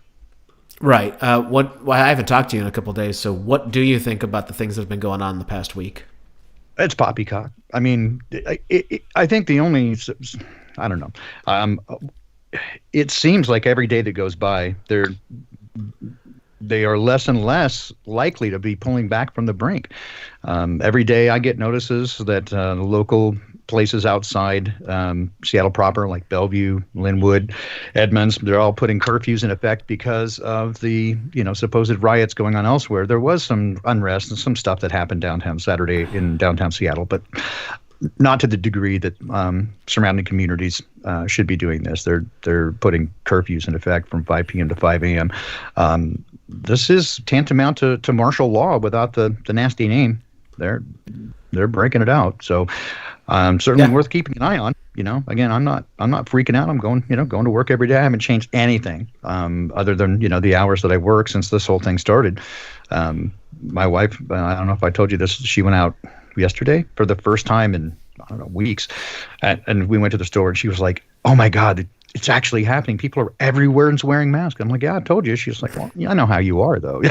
Right. Well, I haven't talked to you in a couple of days, so what do you think about the things that have been going on in the past week? It's poppycock. I mean, I think the only, I don't know. It seems like every day that goes by, they are less and less likely to be pulling back from the brink. Every day I get notices that local places outside Seattle proper, like Bellevue, Linwood, Edmonds, they're all putting curfews in effect because of the supposed riots going on elsewhere. There was some unrest and some stuff that happened downtown Saturday in downtown Seattle, but not to the degree that surrounding communities should be doing this. They're putting curfews in effect from 5 p.m. to 5 a.m. This is tantamount to martial law without the nasty name. They're breaking it out. So certainly worth keeping an eye on. Again, I'm not freaking out. I'm going to work every day. I haven't changed anything other than the hours that I work since this whole thing started. My wife, I don't know if I told you this, she went out yesterday for the first time in weeks, and we went to the store, and she was like, "Oh my God, it's actually happening. People are everywhere and wearing masks." I'm like, "Yeah, I told you." She's like, "Well, yeah, I know how you are, though."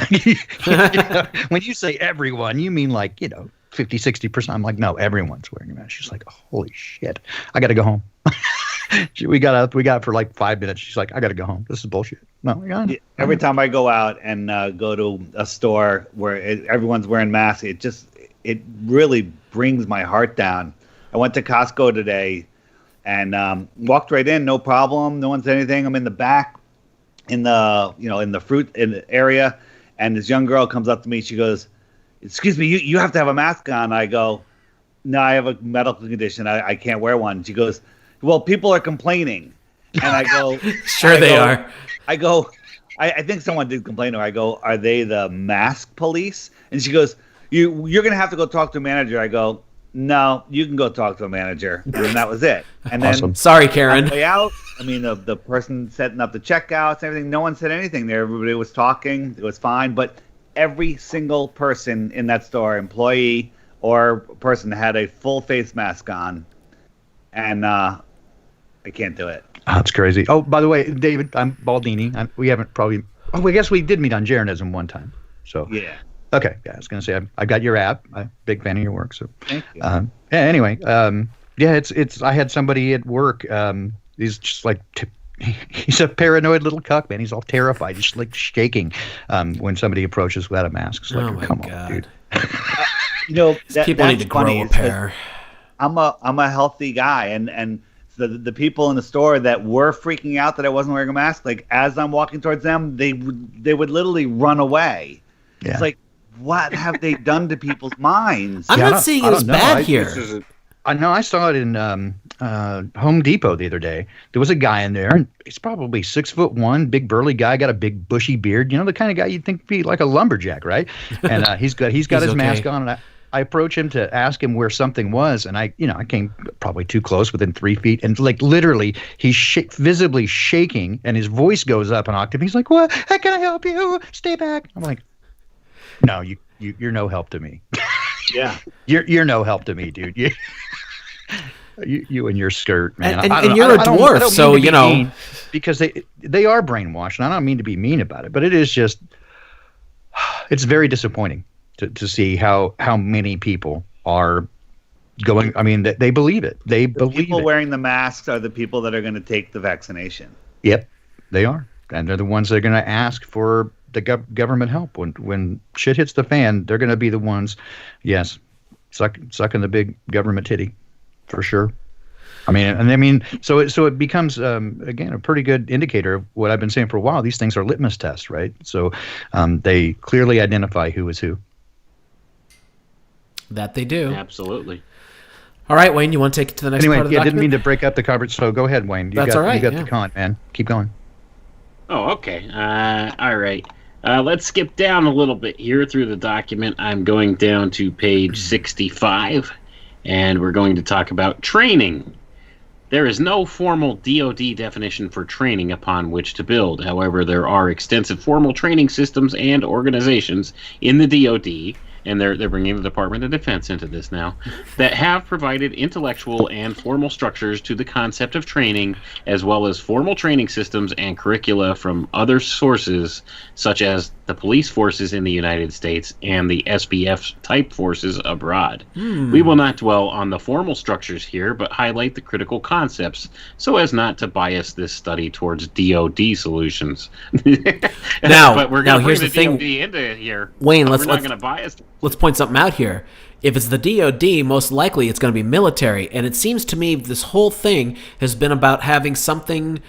When you say everyone, you mean like 50-60%. I'm like, no, everyone's wearing a mask. She's like, holy shit, I got to go home. we got for like 5 minutes. She's like, I got to go home. This is bullshit. No, every time I go out and go to a store where everyone's wearing masks, it really brings my heart down. I went to Costco today and walked right in, no problem. No one said anything. I'm in the back, in the fruit area, and this young girl comes up to me. She goes, "Excuse me, you have to have a mask on." I go, "No, I have a medical condition. I can't wear one." She goes, "Well, people are complaining." And I go, "Sure they are." I go, I think someone did complain to her. I go, "Are they the mask police?" And she goes, you're going to have to go talk to a manager. I go, "No, you can go talk to a manager." And then that was it. And then, awesome. Sorry, Karen. on the way out, I mean, the person setting up the checkouts and everything, no one said anything there. Everybody was talking. It was fine. But every single person in that store, employee or a person that had a full face mask on, and I can't do it. Oh, that's crazy. Oh, by the way, David, I'm Baldini. We haven't probably. Oh, I guess we did meet on Jeranism one time. So Yeah. Okay. Yeah, I was gonna say I got your app. I'm a big fan of your work. So Thank you. Anyway, yeah, it's. I had somebody at work. He's just like. He's a paranoid little cuck, man. He's all terrified, just like shaking when somebody approaches without a mask. It's like, oh my come God. on, dude. People need to grow a pair. I'm a healthy guy, and the people in the store that were freaking out that I wasn't wearing a mask, like as I'm walking towards them, they would literally run away. Yeah. It's like, what have they done to people's minds? I'm not seeing it as bad here. I know I saw it in Home Depot the other day. There was a guy in there, and he's probably 6'1", big burly guy, got a big bushy beard. You know, the kind of guy you'd think would be like a lumberjack, right? And he's got his okay. mask on, and I approach him to ask him where something was, and I came probably too close, within 3 feet, and like literally he's visibly shaking, and his voice goes up an octave. He's like, "What? How can I help you? Stay back." I'm like, "No, you're no help to me." Yeah, you're no help to me, dude. You and your skirt, man. And you're a dwarf, so you know. Because they are brainwashed, and I don't mean to be mean about it, but it is just, it's very disappointing to see how many people are going. I mean, they believe it. They believe it. People wearing the masks are the people that are going to take the vaccination. Yep, they are, and they're the ones that are going to ask for the government help when shit hits the fan. They're going to be the ones, yes, sucking the big government titty. For sure. So it becomes, again, a pretty good indicator of what I've been saying for a while. These things are litmus tests, right? So they clearly identify who is who. That they do. Absolutely. All right, Wayne, you want to take it to the next part of the document? I didn't mean to break up the coverage, so go ahead, Wayne. That's all right. You got the con, man. Keep going. Oh, okay. All right. Let's skip down a little bit here through the document. I'm going down to page 65. And we're going to talk about training. There is no formal DoD definition for training upon which to build. However, there are extensive formal training systems and organizations in the DoD, and they're bringing the Department of Defense into this now, that have provided intellectual and formal structures to the concept of training, as well as formal training systems and curricula from other sources, such as the police forces in the United States and the SBF type forces abroad. We will not dwell on the formal structures here, but highlight the critical concepts so as not to bias this study towards DoD solutions. But we're going to bring the DoD into here. Wayne, we're not going to bias. Let's point something out here. If it's the DoD, most likely it's going to be military. And it seems to me this whole thing has been about having some kind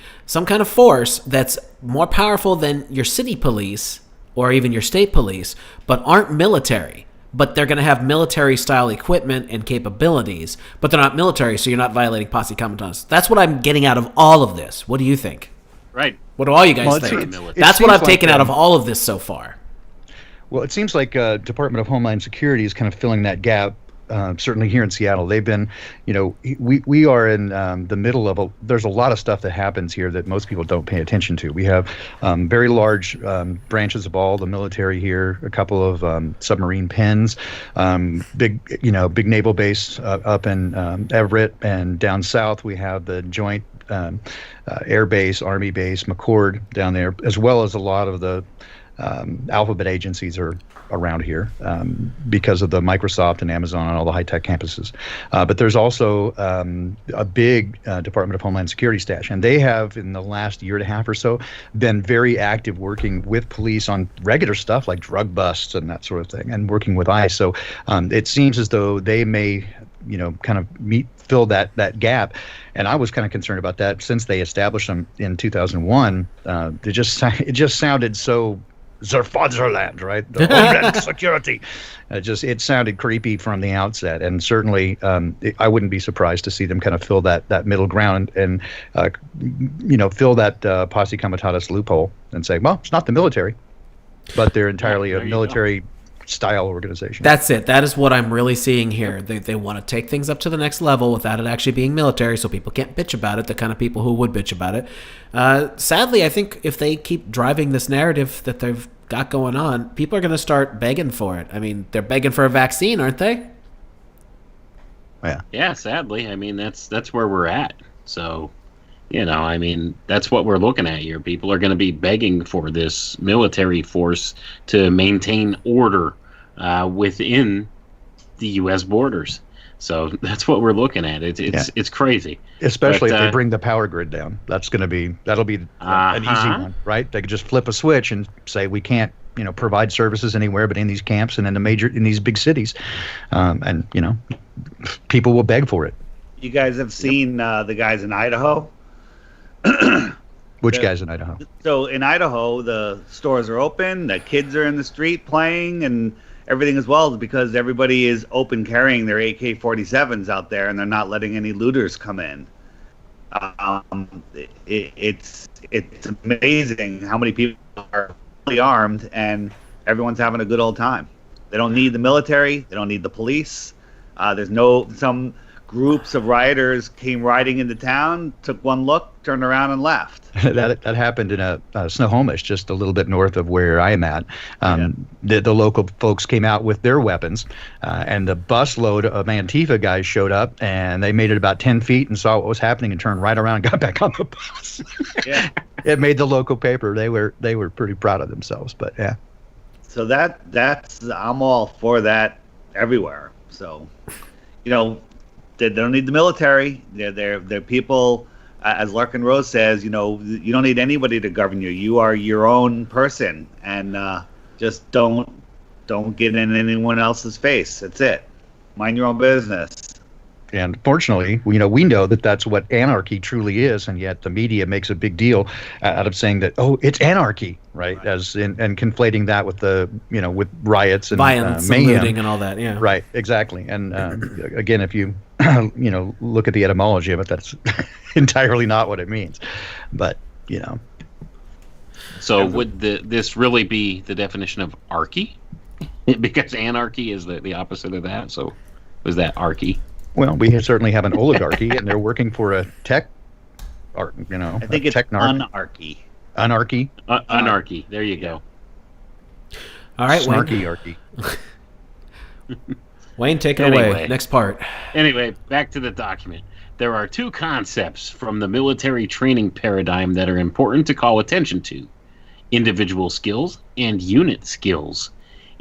of force that's more powerful than your city police or even your state police, but aren't military. But they're going to have military-style equipment and capabilities, but they're not military, so you're not violating Posse Comitatus. That's what I'm getting out of all of this. What do you think? Right. What do all you guys think? That's what I've taken out of all of this so far. Well, it seems like Department of Homeland Security is kind of filling that gap. Certainly here in Seattle, they've been, we are in the middle of there's a lot of stuff that happens here that most people don't pay attention to. We have very large branches of all the military here, a couple of submarine pens, big naval base up in Everett, and down south we have the joint air base, Army base, McCord down there, as well as a lot of the alphabet agencies are around here because of the Microsoft and Amazon and all the high-tech campuses. But there's also a big Department of Homeland Security stash, and they have, in the last year and a half or so, been very active working with police on regular stuff like drug busts and that sort of thing, and working with ICE. So it seems as though they may kind of fill that gap. And I was kind of concerned about that since they established them in 2001. It just sounded so Zerfatherland, right? The Homeland Security. It sounded creepy from the outset, and certainly I wouldn't be surprised to see them kind of fill that middle ground and fill that Posse Comitatus loophole and say, well, it's not the military, but they're entirely a military style organization. That's it. That is what I'm really seeing here. They want to take things up to the next level without it actually being military, so people can't bitch about it, the kind of people who would bitch about it. Sadly, I think if they keep driving this narrative that they've got going on, people are going to start begging for it. I mean, they're begging for a vaccine, aren't they? Yeah, sadly, I mean that's where we're at. So, I mean, that's what we're looking at here. People are going to be begging for this military force to maintain order within the U.S. borders. So that's what we're looking at. It's crazy. Especially if they bring the power grid down. That'll be an easy one, right? They could just flip a switch and say we can't, provide services anywhere but in these camps and in these big cities, and people will beg for it. You guys have seen the guys in Idaho? Which guys in Idaho? So in Idaho, the stores are open, the kids are in the street playing, and everything as well is because everybody is open carrying their AK-47s out there, and they're not letting any looters come in. It's amazing how many people are fully armed, and everyone's having a good old time. They don't need the military. They don't need the police. Some groups of rioters came riding into town, took one look, turned around, and left. That happened in Snohomish, just a little bit north of where I am at. The local folks came out with their weapons, and the busload of Antifa guys showed up, and they made it about 10 feet and saw what was happening and turned right around and got back on the bus. Yeah. It made the local paper. They were pretty proud of themselves, but yeah. So I'm all for that everywhere. So, they don't need the military. They're people, as Larkin Rose says, you don't need anybody to govern you. You are your own person, and just don't get in anyone else's face. That's it. Mind your own business. And fortunately, we know that that's what anarchy truly is, and yet the media makes a big deal out of saying that, it's anarchy, right? And conflating that with with riots and violence, mayhem, and looting, and all that. Yeah, right, exactly. And again, if you look at the etymology of it, that's entirely not what it means. But So would this really be the definition of archy? Because anarchy is the opposite of that. So was that archy? Well, we certainly have an oligarchy, and they're working for a tech, I think it's anarchy. Anarchy. Anarchy. There you go. All right, Snarky-archy. Wayne, take it away. Next part. Anyway, back to the document. There are two concepts from the military training paradigm that are important to call attention to: individual skills and unit skills.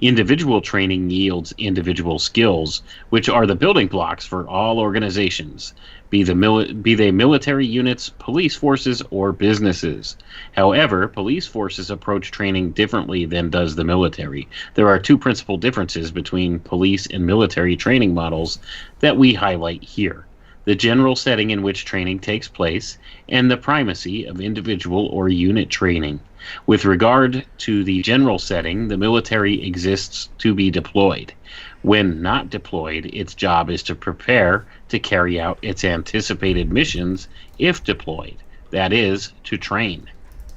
Individual training yields individual skills, which are the building blocks for all organizations, be they military units, police forces, or businesses. However, police forces approach training differently than does the military. There are two principal differences between police and military training models that we highlight here: the general setting in which training takes place, and the primacy of individual or unit training. With regard to the general setting, the military exists to be deployed. When not deployed, its job is to prepare to carry out its anticipated missions if deployed, that is, to train.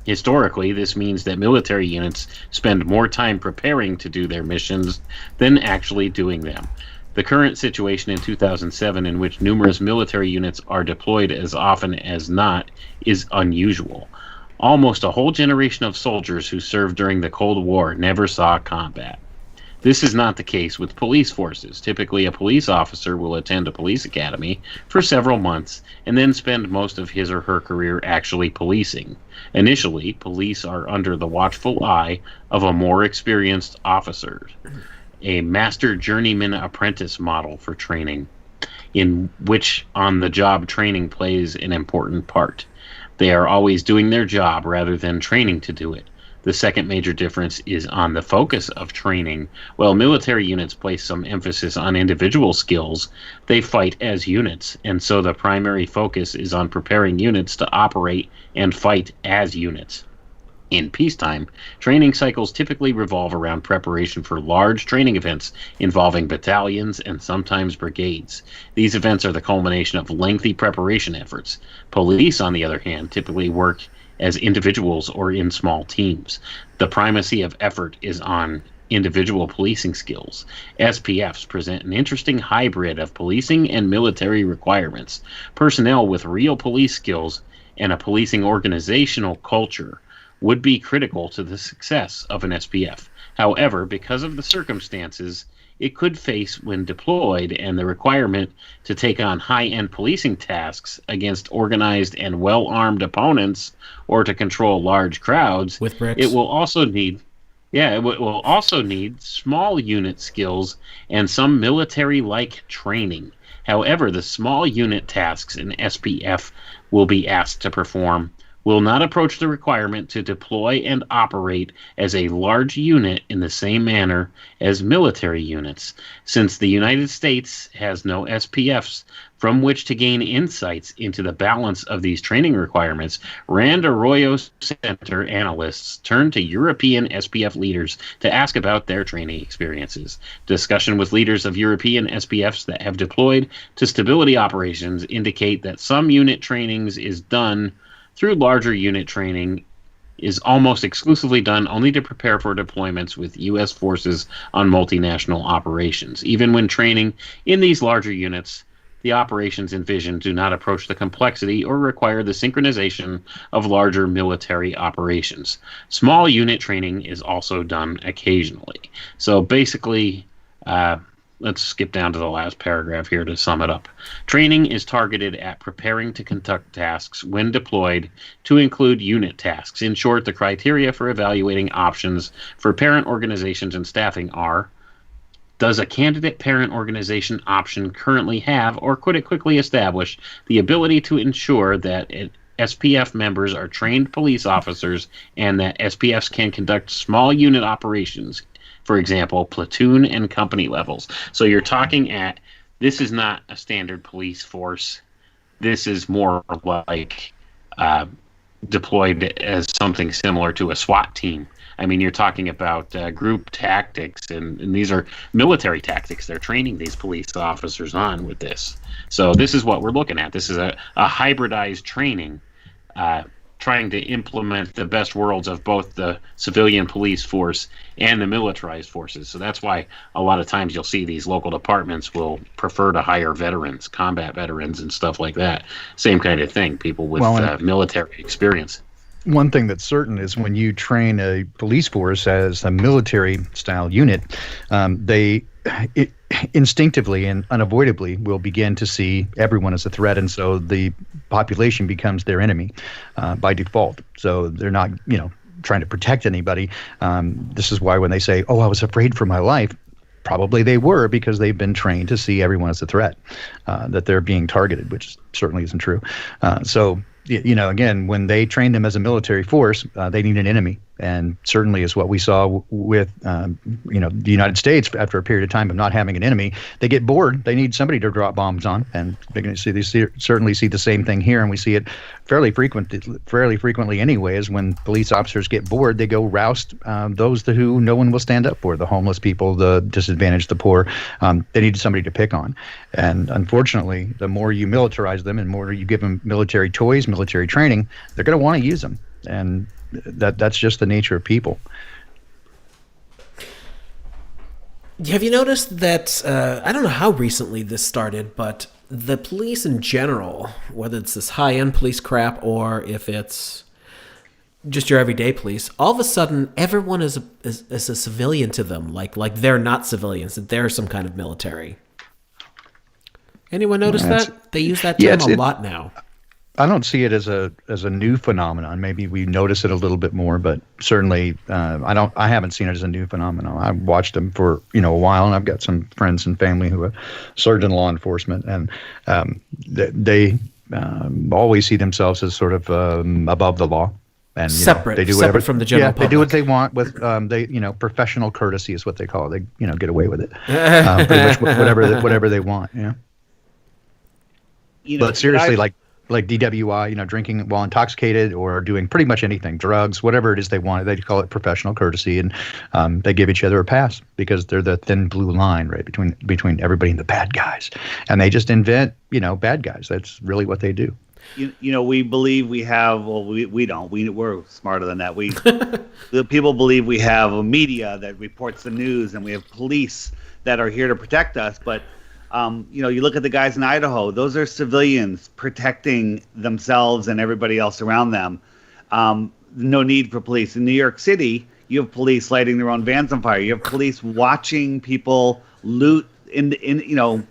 Historically, this means that military units spend more time preparing to do their missions than actually doing them. The current situation in 2007, in which numerous military units are deployed as often as not, is unusual. Almost a whole generation of soldiers who served during the Cold War never saw combat. This is not the case with police forces. Typically, a police officer will attend a police academy for several months and then spend most of his or her career actually policing. Initially, police are under the watchful eye of a more experienced officer, a master journeyman apprentice model for training, in which on-the-job training plays an important part. They are always doing their job rather than training to do it. The second major difference is on the focus of training. While military units place some emphasis on individual skills, they fight as units, and so the primary focus is on preparing units to operate and fight as units. In peacetime, training cycles typically revolve around preparation for large training events involving battalions and sometimes brigades. These events are the culmination of lengthy preparation efforts. Police, on the other hand, typically work as individuals or in small teams. The primacy of effort is on individual policing skills. SPFs present an interesting hybrid of policing and military requirements. Personnel with real police skills and a policing organizational culture would be critical to the success of an SPF. However, because of the circumstances it could face when deployed, and the requirement to take on high-end policing tasks against organized and well-armed opponents or to control large crowds. With bricks. It will also need it will also need small unit skills and some military-like training. However, the small unit tasks an SPF will be asked to perform will not approach the requirement to deploy and operate as a large unit in the same manner as military units, since the United States has no SPFs from which to gain insights into the balance of these training requirements. RAND Arroyo Center analysts turn to European SPF leaders to ask about their training experiences. Discussion with leaders of European SPFs that have deployed to stability operations indicate that some unit trainings is done through larger unit training is almost exclusively done only to prepare for deployments with U.S. forces on multinational operations. Even when training in these larger units, the operations envisioned do not approach the complexity or require the synchronization of larger military operations. Small unit training is also done occasionally. So basically, let's skip down to the last paragraph here to sum it up. Training is targeted at preparing to conduct tasks when deployed to include unit tasks. In short, the criteria for evaluating options for parent organizations and staffing are: does a candidate parent organization option currently have, or could it quickly establish, the ability to ensure that SPF members are trained police officers and that SPFs can conduct small unit operations, for example, platoon and company levels? So you're talking at, this is not a standard police force. This is more like deployed as something similar to a SWAT team. I mean, you're talking about group tactics, and these are military tactics they're training these police officers on with this. So this is what we're looking at. This is a hybridized training, trying to implement the best worlds of both the civilian police force and the militarized forces. So that's why a lot of times you'll see these local departments will prefer to hire veterans, combat veterans and stuff like that. Same kind of thing, people with military experience. One thing that's certain is when you train a police force as a military-style unit, they instinctively and unavoidably will begin to see everyone as a threat, and so the population becomes their enemy by default. So they're not, trying to protect anybody. This is why when they say, "Oh, I was afraid for my life," probably they were, because they've been trained to see everyone as a threat, that they're being targeted, which certainly isn't true. So again, when they train them as a military force, they need an enemy. And certainly is what we saw with, the United States after a period of time of not having an enemy. They get bored. They need somebody to drop bombs on. And certainly see the same thing here. And we see it fairly frequently anyways. When police officers get bored, they go roust those who no one will stand up for, the homeless people, the disadvantaged, the poor. They need somebody to pick on. And unfortunately, the more you militarize them and more you give them military toys, military training, they're going to want to use them. And that's just the nature of people. Have you noticed that, I don't know how recently this started, but the police in general, whether it's this high-end police crap or if it's just your everyday police, all of a sudden everyone is a civilian to them, like they're not civilians, that they're some kind of military. Anyone notice that? They use that term a lot now. I don't see it as a new phenomenon. Maybe we notice it a little bit more, but certainly I haven't seen it as a new phenomenon. I've watched them for a while, and I've got some friends and family who have served in law enforcement, and they always see themselves as sort of above the law. And separate, they do separate from the general public. They do what they want with professional courtesy is what they call it. They get away with it, pretty much whatever they want. Yeah. But seriously, like DWI, drinking while intoxicated or doing pretty much anything, drugs, whatever it is they want. They call it professional courtesy, and they give each other a pass because they're the thin blue line, right, between everybody and the bad guys. And they just invent, bad guys. That's really what they do. We believe we have, well, we don't. We're smarter than that. The people believe we have a media that reports the news, and we have police that are here to protect us, but you look at the guys in Idaho, those are civilians protecting themselves and everybody else around them. No need for police. In New York City, you have police lighting their own vans on fire. You have police watching people loot in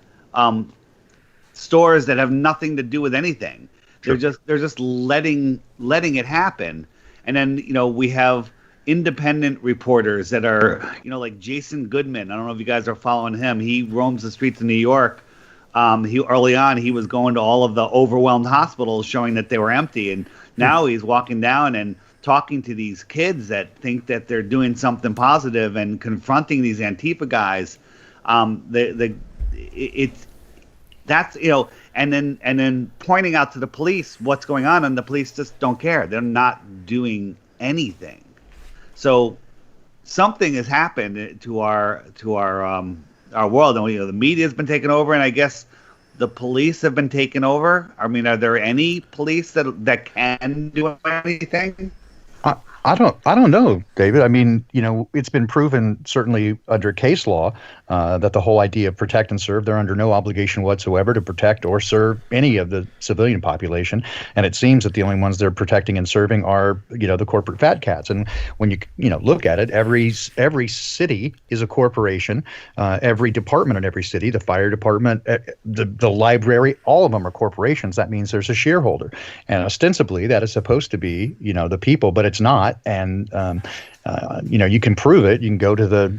stores that have nothing to do with anything. Sure. They're just letting it happen. And then, we have independent reporters that are, like Jason Goodman. I don't know if you guys are following him. He roams the streets of New York. Early on, he was going to all of the overwhelmed hospitals showing that they were empty. And now he's walking down and talking to these kids that think that they're doing something positive and confronting these Antifa guys. And then pointing out to the police what's going on, and the police just don't care. They're not doing anything. So something has happened to our world, and the media has been taken over, and I guess the police have been taken over. I mean, are there any police that can do anything? I don't know, David. I mean, it's been proven certainly under case law that the whole idea of protect and serve, they're under no obligation whatsoever to protect or serve any of the civilian population. And it seems that the only ones they're protecting and serving are, the corporate fat cats. And when you look at it, every city is a corporation. Every department in every city, the fire department, the library, all of them are corporations. That means there's a shareholder. And ostensibly that is supposed to be, the people, but it's not. And, you can prove it. You can go to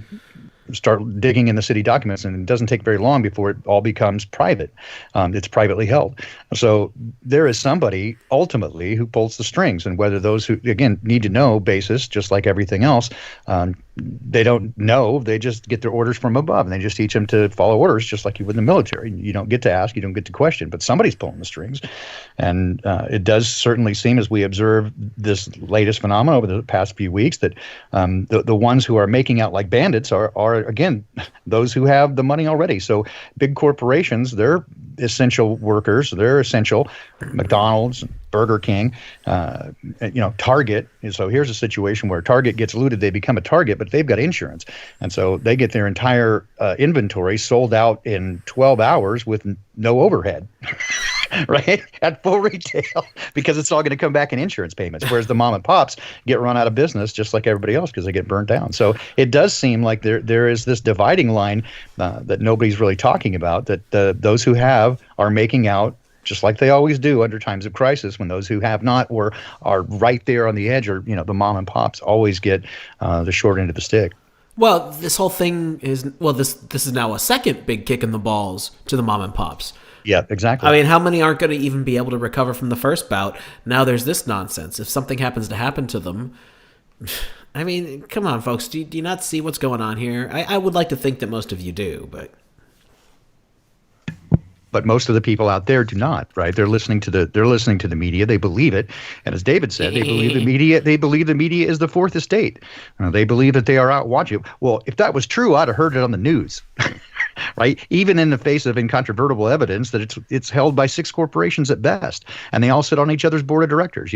start digging in the city documents, and it doesn't take very long before it all becomes private. It's privately held. So there is somebody ultimately who pulls the strings, and whether those who, again, need to know basis, just like everything else, they don't know. They just get their orders from above, and they just teach them to follow orders, just like you would in the military. You don't get to ask, you don't get to question, but somebody's pulling the strings. And it does certainly seem, as we observe this latest phenomenon over the past few weeks, that the ones who are making out like bandits are again, those who have the money already. So big corporations, they're essential workers. They're essential. McDonald's, Burger King, Target. And so here's a situation where Target gets looted. They become a target, but they've got insurance. And so they get their entire inventory sold out in 12 hours with no overhead. Right? At full retail, because it's all going to come back in insurance payments, whereas the mom and pops get run out of business just like everybody else because they get burnt down. So it does seem like there is this dividing line that nobody's really talking about, that those who have are making out just like they always do under times of crisis, when those who have not or are right there on the edge, or the mom and pops always get the short end of the stick. Well, this whole thing is, this is now a second big kick in the balls to the mom and pops. Yeah, exactly. I mean, how many aren't going to even be able to recover from the first bout? Now there's this nonsense. If something happens to happen to them, I mean, come on, folks. Do you not see what's going on here? I would like to think that most of you do, but most of the people out there do not, right? They're listening to the media. They believe it, and as David said, they believe the media. They believe the media is the fourth estate. They believe that they are out watching. Well, if that was true, I'd have heard it on the news. Right? Even in the face of incontrovertible evidence that it's held by 6 corporations at best, and they all sit on each other's board of directors.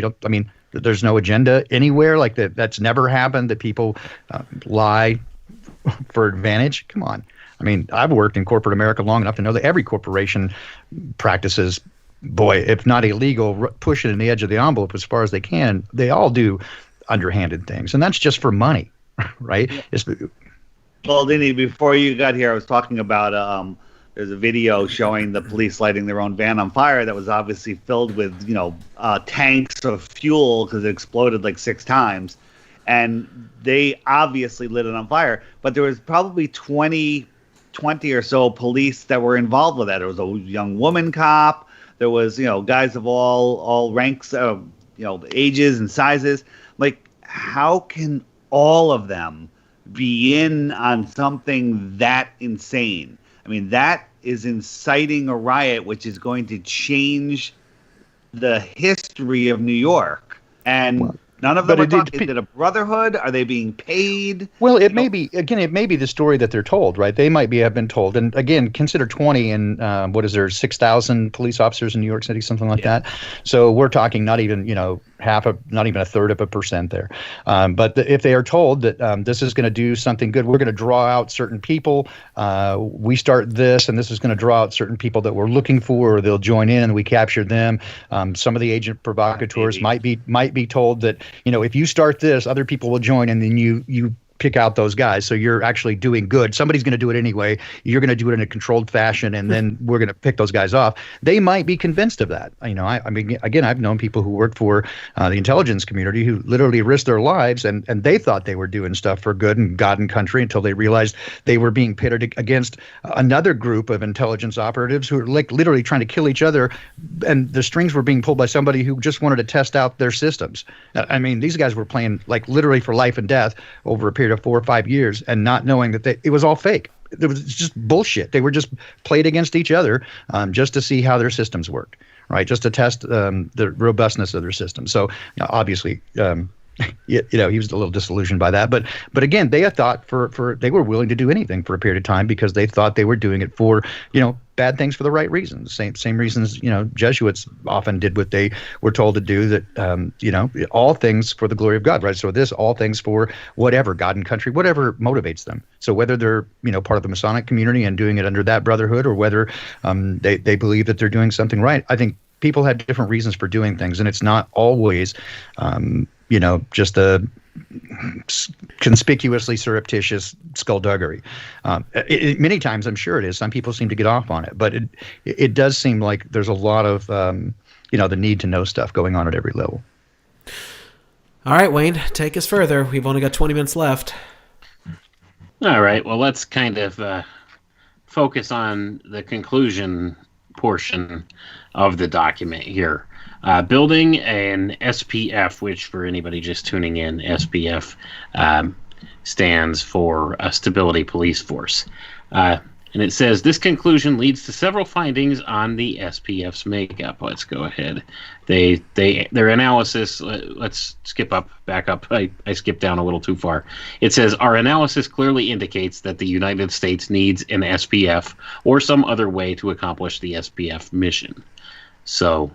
There's no agenda anywhere like that. That's never happened, that people lie for advantage. Come on. I mean, I've worked in corporate America long enough to know that every corporation practices, if not illegal, push it in the edge of the envelope as far as they can. They all do underhanded things, and that's just for money, right? Yeah. Baldini, before you got here, I was talking about there's a video showing the police lighting their own van on fire that was obviously filled with tanks of fuel because it exploded like 6 times, and they obviously lit it on fire. But there was probably 20 or so police that were involved with that. There was a young woman cop. There was guys of all ranks, ages and sizes. Like, how can all of them be in on something that insane? I mean, that is inciting a riot, which is going to change the history of New York. And none of them are talking. Is it a brotherhood? Are they being paid? Well, it may be the story that they're told, right? They might have been told. And again, consider 20 and 6,000 police officers in New York City, something like that. So we're talking not even, not even a third of a percent there. But if they are told that this is going to do something good, we're going to draw out certain people. We start this, and this is going to draw out certain people that we're looking for, or they'll join in, and we capture them. Some of the agent provocateurs might be told that if you start this, other people will join, and then you pick out those guys. So you're actually doing good. Somebody's going to do it anyway. You're going to do it in a controlled fashion, and then we're going to pick those guys off. They might be convinced of that. I mean, again, I've known people who worked for the intelligence community who literally risked their lives, and they thought they were doing stuff for good and God and country until they realized they were being pitted against another group of intelligence operatives who were like literally trying to kill each other, and the strings were being pulled by somebody who just wanted to test out their systems. I mean, these guys were playing like literally for life and death over a period of 4 or 5 years, and not knowing that it was all fake. It was just bullshit. They were just played against each other just to see how their systems worked, right? Just to test the robustness of their system. So obviously, he was a little disillusioned by that. But again, they had thought they were willing to do anything for a period of time because they thought they were doing it for bad things for the right reasons. Same reasons Jesuits often did what they were told to do. That all things for the glory of God, right? So all things for whatever God and country, whatever motivates them. So whether they're part of the Masonic community and doing it under that brotherhood, or whether they believe that they're doing something right, I think people had different reasons for doing things, and it's not always just a conspicuously surreptitious skullduggery. Many times, I'm sure it is. Some people seem to get off on it, but it does seem like there's a lot of the need to know stuff going on at every level. All right, Wayne, take us further. We've only got 20 minutes left. All right. Well, let's kind of focus on the conclusion portion of the document here. Building an SPF, which for anybody just tuning in, SPF stands for a Stability Police Force. And it says, this conclusion leads to several findings on the SPF's makeup. Let's go ahead. Their analysis, let's back up. I skipped down a little too far. It says, our analysis clearly indicates that the United States needs an SPF or some other way to accomplish the SPF mission. So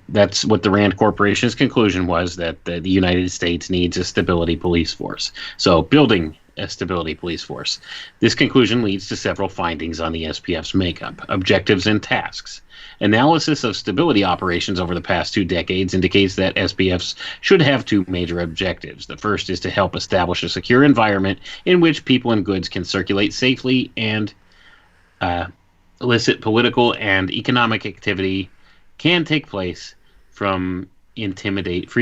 that's what the RAND Corporation's conclusion was, that the United States needs a Stability Police Force. So building a Stability Police Force. This conclusion leads to several findings on the SPF's makeup, objectives, and tasks. Analysis of stability operations over the past 2 decades indicates that SPFs should have 2 major objectives. The first is to help establish a secure environment in which people and goods can circulate safely, and illicit political and economic activity can take place free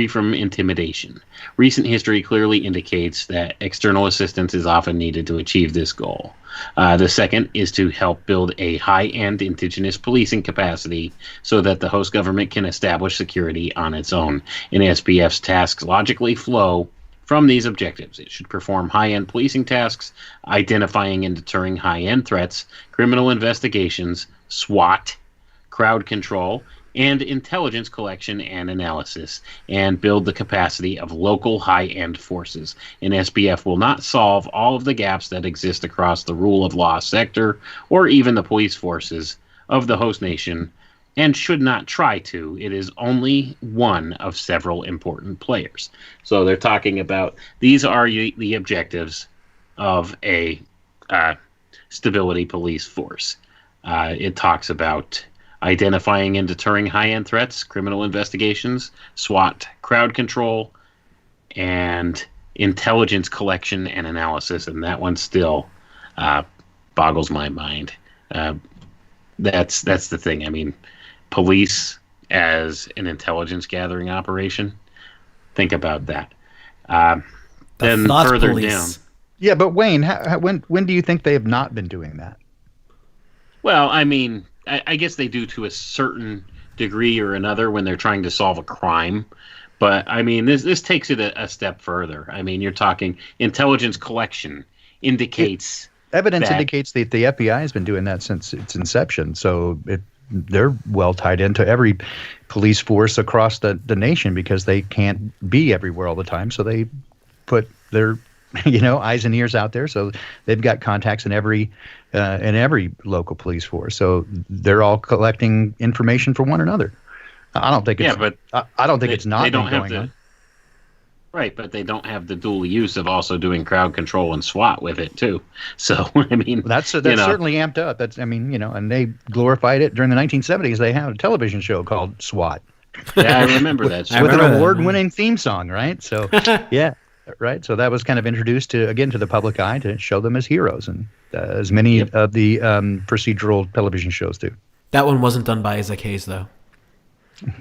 from intimidation. Recent history clearly indicates that external assistance is often needed to achieve this goal. The second is to help build a high-end indigenous policing capacity so that the host government can establish security on its own. And SPF's tasks logically flow from these objectives. It should perform high-end policing tasks, identifying and deterring high-end threats, criminal investigations, SWAT, crowd control, and intelligence collection and analysis, and build the capacity of local high-end forces. An SPF will not solve all of the gaps that exist across the rule of law sector, or even the police forces of the host nation, and should not try to. It is only one of several important players. So they're talking about, these are the objectives of a stability police force. It talks about identifying and deterring high-end threats, criminal investigations, SWAT, crowd control, and intelligence collection and analysis. And that one still boggles my mind. That's the thing. I mean, police as an intelligence gathering operation. Think about that. Then further police. Down. Yeah, but Wayne, when do you think they have not been doing that? Well, I mean, I guess they do to a certain degree or another when they're trying to solve a crime. But, I mean, this takes it a step further. I mean, you're talking intelligence collection indicates... Evidence indicates that the FBI has been doing that since its inception. So they're well tied into every police force across the nation because they can't be everywhere all the time. So they put their eyes and ears out there. So they've got contacts in every local police force. So they're all collecting information for one another. I don't think it's not going on. Right, but they don't have the dual use of also doing crowd control and SWAT with it too. So I mean, that's certainly amped up. And they glorified it during the 1970s. They had a television show called SWAT. Yeah, I remember that. with an award-winning theme song, right? So yeah. right? So that was kind of introduced to the public eye to show them as heroes, and as many of the procedural television shows do. That one wasn't done by Isaac Hayes, though.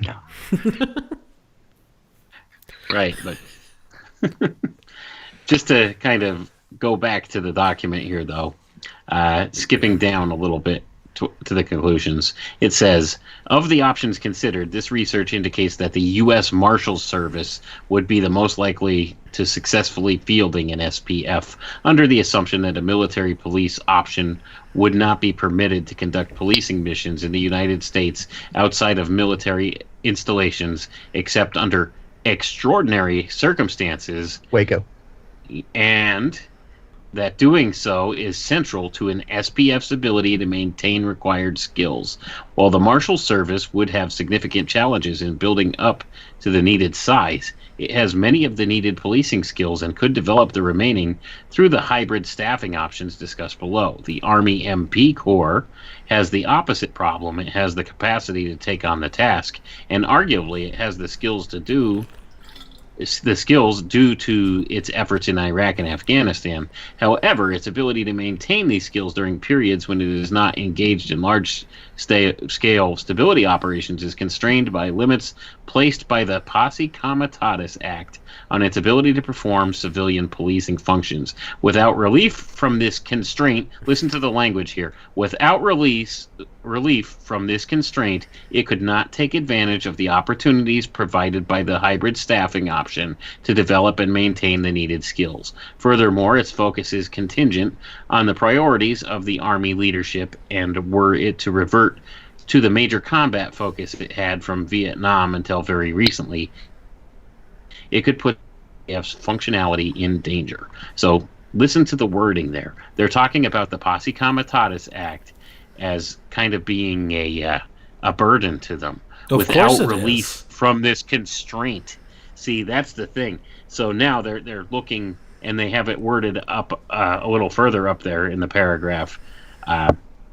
No. Right, but just to kind of go back to the document here, though, skipping down a little bit to the conclusions, it says, of the options considered, this research indicates that the U.S. Marshals Service would be the most likely to successfully fielding an SPF, under the assumption that a military police option would not be permitted to conduct policing missions in the United States outside of military installations, except under extraordinary circumstances. Waco. And that doing so is central to an SPF's ability to maintain required skills. While the Marshal Service would have significant challenges in building up to the needed size, it has many of the needed policing skills and could develop the remaining through the hybrid staffing options discussed below. The Army MP Corps has the opposite problem. It has the capacity to take on the task, and arguably it has the skills due to its efforts in Iraq and Afghanistan. However, its ability to maintain these skills during periods when it is not engaged in large-scale stability operations is constrained by limits placed by the Posse Comitatus Act on its ability to perform civilian policing functions. Without relief from this constraint, listen to the language here, without relief from this constraint, it could not take advantage of the opportunities provided by the hybrid staffing option to develop and maintain the needed skills. Furthermore, its focus is contingent on the priorities of the Army leadership, and were it to revert to the major combat focus it had from Vietnam until very recently, it could put F's functionality in danger. So listen to the wording there. They're talking about the Posse Comitatus Act as kind of being a burden to them without relief from this constraint. See, that's the thing. So now they're looking, and they have it worded up a little further up there in the paragraph,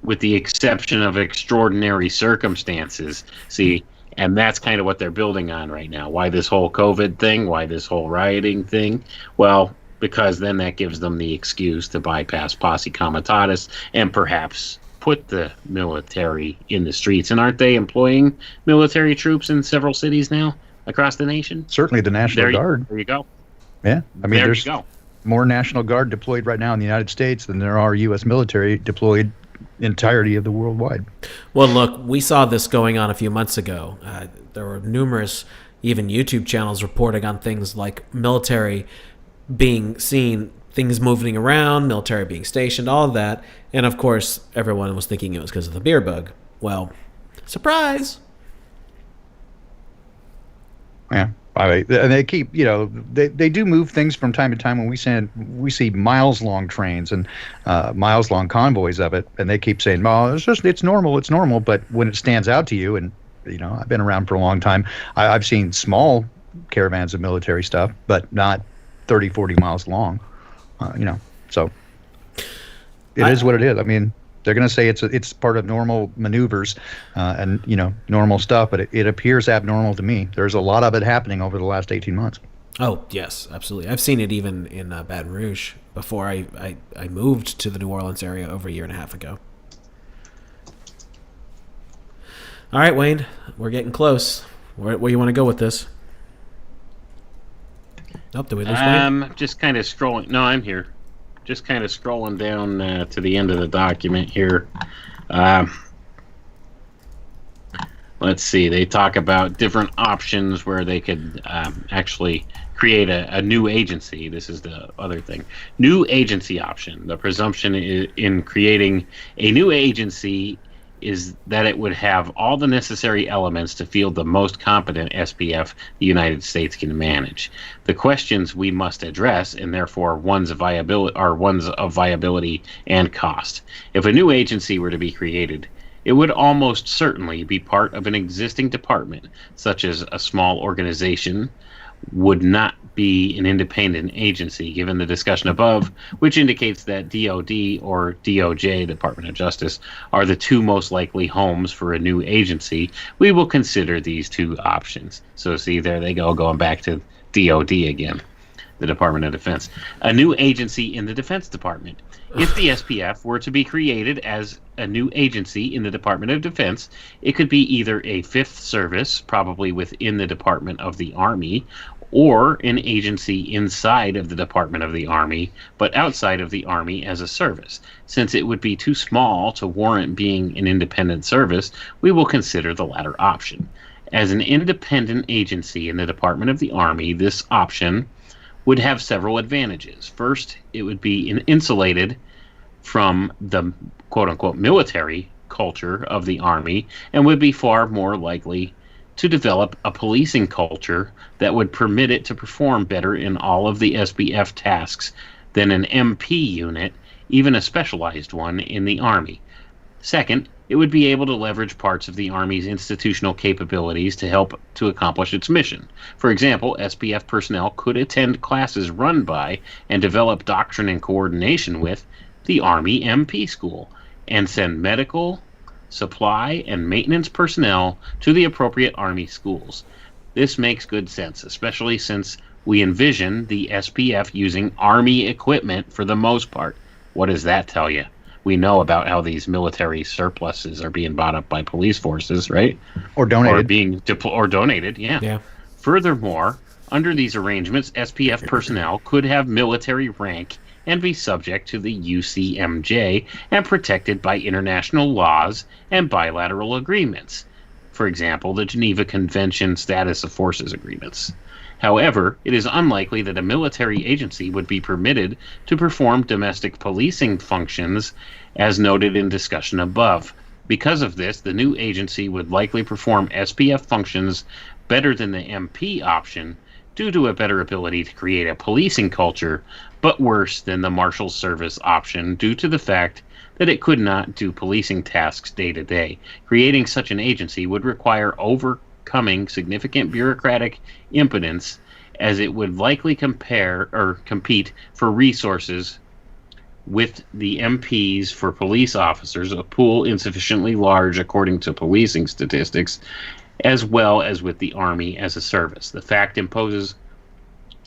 with the exception of extraordinary circumstances. See, and that's kind of what they're building on right now. Why this whole COVID thing? Why this whole rioting thing? Well, because then that gives them the excuse to bypass Posse Comitatus and perhaps put the military in the streets. And aren't they employing military troops in several cities now across the nation? Certainly the National Guard. There you go. Yeah. I mean, there's more National Guard deployed right now in the United States than there are U.S. military deployed entirety of the worldwide. Well, look, we saw this going on a few months ago. There were numerous, even YouTube channels reporting on things like military being seen, things moving around, military being stationed, all of that. And of course, everyone was thinking it was because of the beer bug. Well, surprise. Yeah. And they keep, they do move things from time to time when we see miles-long trains and miles-long convoys of it, and they keep saying, "Oh, it's normal." But when it stands out to you, and I've been around for a long time, I've seen small caravans of military stuff, but not 30, 40 miles long. So it is what it is. I mean, they're going to say it's part of normal maneuvers and normal stuff, but it appears abnormal to me. There's a lot of it happening over the last 18 months. Oh, yes, absolutely. I've seen it even in Baton Rouge before I moved to the New Orleans area over a year and a half ago. All right, Wayne, we're getting close. Where you want to go with this? Nope, did we lose Wayne? Just kind of scrolling. No, I'm here. Just kind of scrolling down to the end of the document here. Let's see. They talk about different options where they could actually create a new agency. This is the other thing. New agency option. The presumption in creating a new agency is that it would have all the necessary elements to field the most competent SPF the United States can manage. The questions we must address, and therefore ones of viability and cost. If a new agency were to be created, it would almost certainly be part of an existing department, such as a small organization would not be an independent agency, given the discussion above, which indicates that DOD or DOJ, Department of Justice, are the two most likely homes for a new agency. We will consider these two options. So see, there they go, going back to DOD again. the Department of Defense. A new agency in the Defense Department. If the SPF were to be created as a new agency in the Department of Defense, it could be either a fifth service, probably within the Department of the Army, or an agency inside of the Department of the Army, but outside of the Army as a service. Since it would be too small to warrant being an independent service, we will consider the latter option. As an independent agency in the Department of the Army, this option would have several advantages. First, it would be insulated from the quote-unquote military culture of the Army and would be far more likely to develop a policing culture that would permit it to perform better in all of the SPF tasks than an MP unit, even a specialized one in the Army. Second, it would be able to leverage parts of the Army's institutional capabilities to help to accomplish its mission. For example, SPF personnel could attend classes run by and develop doctrine in coordination with the Army MP School and send medical, supply, and maintenance personnel to the appropriate Army schools. This makes good sense, especially since we envision the SPF using Army equipment for the most part. What does that tell you? We know about how these military surpluses are being bought up by police forces, right? Or donated. Or being or donated, yeah. Furthermore, under these arrangements, SPF personnel could have military rank and be subject to the UCMJ and protected by international laws and bilateral agreements. For example, the Geneva Convention Status of Forces Agreements. However, it is unlikely that a military agency would be permitted to perform domestic policing functions as noted in discussion above. Because of this, the new agency would likely perform SPF functions better than the MP option due to a better ability to create a policing culture, but worse than the Marshal Service option due to the fact that it could not do policing tasks day to day. Creating such an agency would require overcoming significant bureaucratic impotence, as it would likely compete for resources with the MPs for police officers, a pool insufficiently large according to policing statistics, as well as with the Army as a service. The fact imposes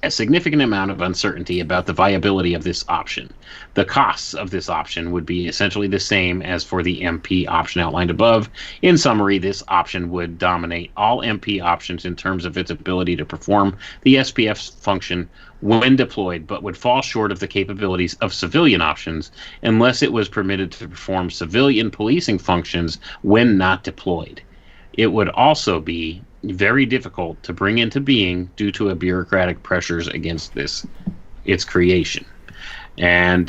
a significant amount of uncertainty about the viability of this option. The costs of this option would be essentially the same as for the MP option outlined above. In summary, this option would dominate all MP options in terms of its ability to perform the SPF function when deployed, but would fall short of the capabilities of civilian options unless it was permitted to perform civilian policing functions when not deployed. It would also be very difficult to bring into being due to a bureaucratic pressures against its creation. And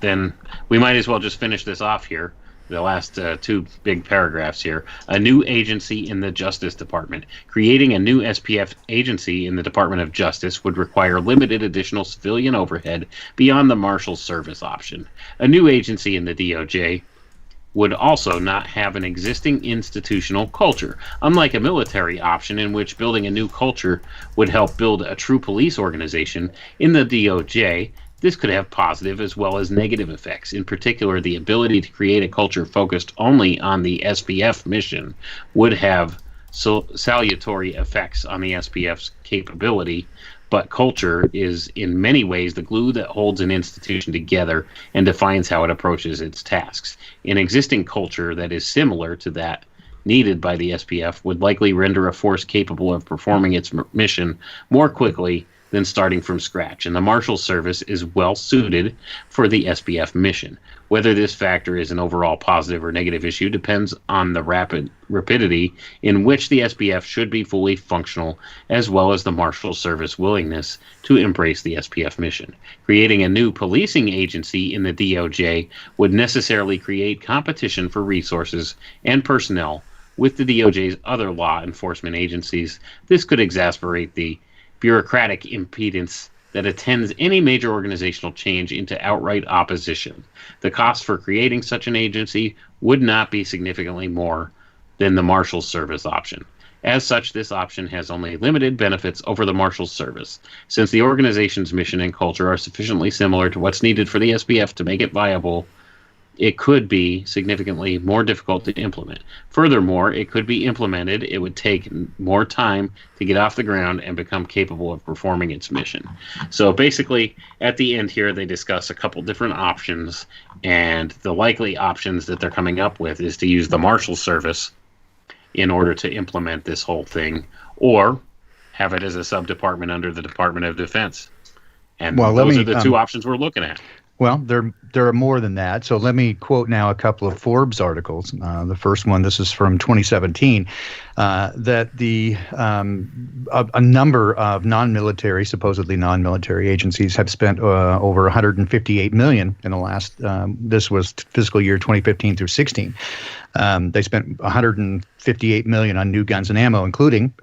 then we might as well just finish this off here. The last two big paragraphs here. A new agency in the Justice Department. Creating a new SPF agency in the Department of Justice would require limited additional civilian overhead beyond the Marshal Service option. A new agency in the DOJ would also not have an existing institutional culture, unlike a military option in which building a new culture would help build a true police organization. In the DOJ, this could have positive as well as negative effects. In particular, the ability to create a culture focused only on the SPF mission would have salutary effects on the SPF's capability, but culture is in many ways the glue that holds an institution together and defines how it approaches its tasks. An existing culture that is similar to that needed by the SPF would likely render a force capable of performing its mission more quickly than starting from scratch, and the Marshal Service is well suited for the SPF mission. Whether this factor is an overall positive or negative issue depends on the rapidity in which the SPF should be fully functional, as well as the Marshal Service willingness to embrace the SPF mission. Creating a new policing agency in the DOJ would necessarily create competition for resources and personnel with the DOJ's other law enforcement agencies. This could exacerbate the bureaucratic impedance that attends any major organizational change into outright opposition. The cost for creating such an agency would not be significantly more than the Marshal Service option. As such, this option has only limited benefits over the Marshal Service, since the organization's mission and culture are sufficiently similar to what's needed for the SPF to make it viable. it could be significantly more difficult to implement. Furthermore, it could be implemented. It would take more time to get off the ground and become capable of performing its mission. So basically, at the end here, they discuss a couple different options, and the likely options that they're coming up with is to use the Marshal Service in order to implement this whole thing, or have it as a sub-department under the Department of Defense. And those are the two options we're looking at. Well, there are more than that. So let me quote now a couple of Forbes articles. The first one, this is from 2017, that a number of supposedly non-military agencies have spent over 158 million in the last. This was fiscal year 2015 through 16. They spent 158 million on new guns and ammo, including